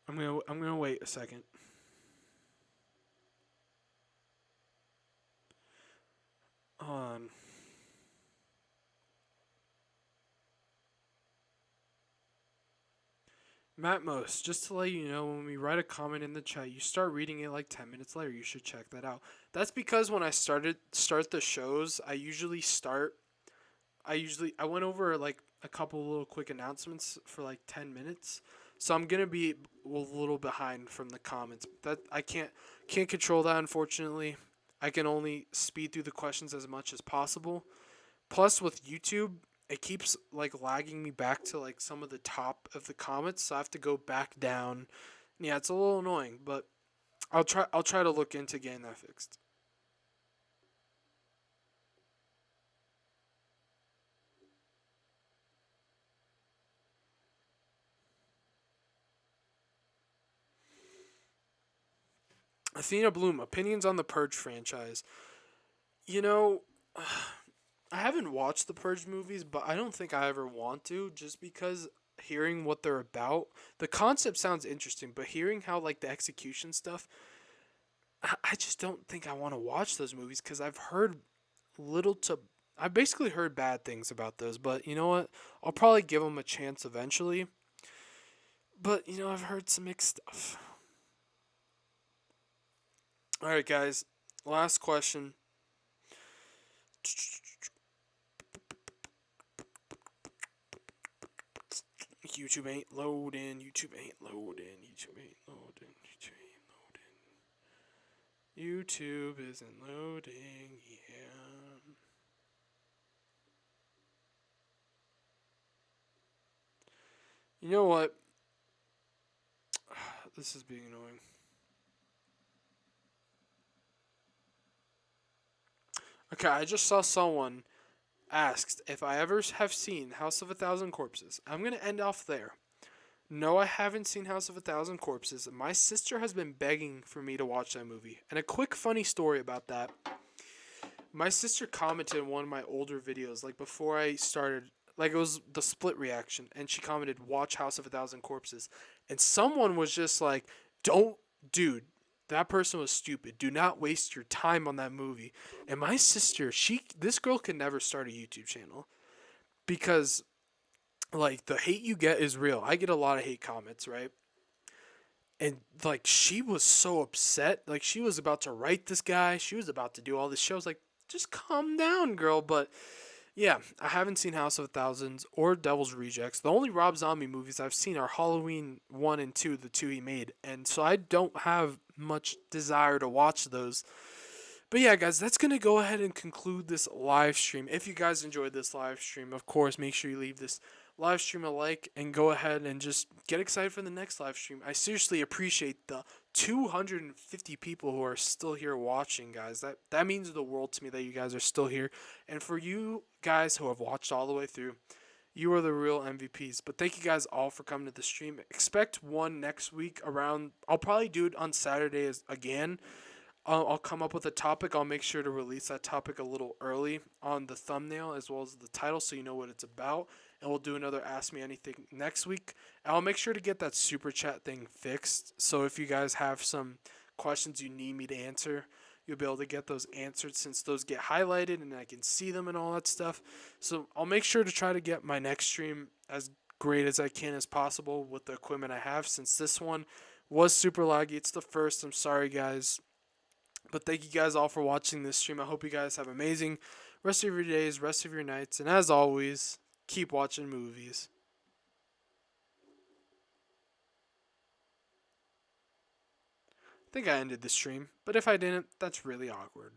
I'm gonna wait a second. On. Matmos, just to let you know, when we write a comment in the chat, you start reading it like 10 minutes later. You should check that out. That's because when I start the shows, I went over like a couple little quick announcements for like 10 minutes. So I'm gonna be a little behind from the comments. That I can't control that, unfortunately. I can only speed through the questions as much as possible. Plus with YouTube, it keeps like lagging me back to like some of the top of the comments, so I have to go back down. Yeah, it's a little annoying, but I'll try to look into getting that fixed. Athena Bloom, opinions on the Purge franchise. You know, I haven't watched the Purge movies, but I don't think I ever want to, just because hearing what they're about, the concept sounds interesting, but hearing how like the execution stuff, I just don't think I want to watch those movies because I've heard little to. I basically heard bad things about those, but you know what? I'll probably give them a chance eventually. But you know, I've heard some mixed stuff. All right, guys. Last question. YouTube ain't loading. YouTube ain't loading. YouTube ain't loading. YouTube ain't loading. YouTube isn't loading. Yeah. You know what? This is being annoying. Okay, I just saw someone asked if I ever have seen House of a Thousand Corpses. I'm going to end off there. No, I haven't seen House of a Thousand Corpses. My sister has been begging for me to watch that movie. And a quick funny story about that. My sister commented in one of my older videos, like before I started, like it was the split reaction, and she commented, "Watch House of a Thousand Corpses." And someone was just like, "Don't, dude, that person was stupid. Do not waste your time on that movie." And my sister, this girl can never start a YouTube channel because like the hate you get is real. I get a lot of hate comments, right? And like she was so upset, like she was about to write this guy, she was about to do all this shows. Like, just calm down, girl. But yeah, I haven't seen House of Thousands or Devil's Rejects. The only Rob Zombie movies I've seen are Halloween 1 and 2, the two he made. And so I don't have much desire to watch those. But yeah, guys, that's going to go ahead and conclude this live stream. If you guys enjoyed this live stream, of course, make sure you leave this live stream a like and go ahead and just get excited for the next live stream. I seriously appreciate the 250 people who are still here watching, guys. That means the world to me that you guys are still here. And for you guys who have watched all the way through, you are the real MVPs. But thank you guys all for coming to the stream. Expect one next week around. I'll probably do it on Saturday again. I'll come up with a topic. I'll make sure to release that topic a little early on the thumbnail as well as the title so you know what it's about. And we'll do another Ask Me Anything next week. I'll make sure to get that super chat thing fixed. So if you guys have some questions you need me to answer, you'll be able to get those answered since those get highlighted and I can see them and all that stuff. So I'll make sure to try to get my next stream as great as I can as possible with the equipment I have since this one was super laggy. It's the first. I'm sorry, guys. But thank you guys all for watching this stream. I hope you guys have amazing rest of your days, rest of your nights, and as always, keep watching movies. I think I ended the stream, but if I didn't, that's really awkward.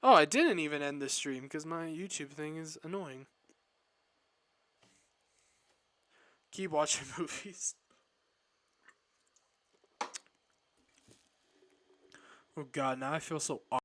Oh, I didn't even end the stream because my YouTube thing is annoying. Keep watching movies. Oh god, now I feel so awkward.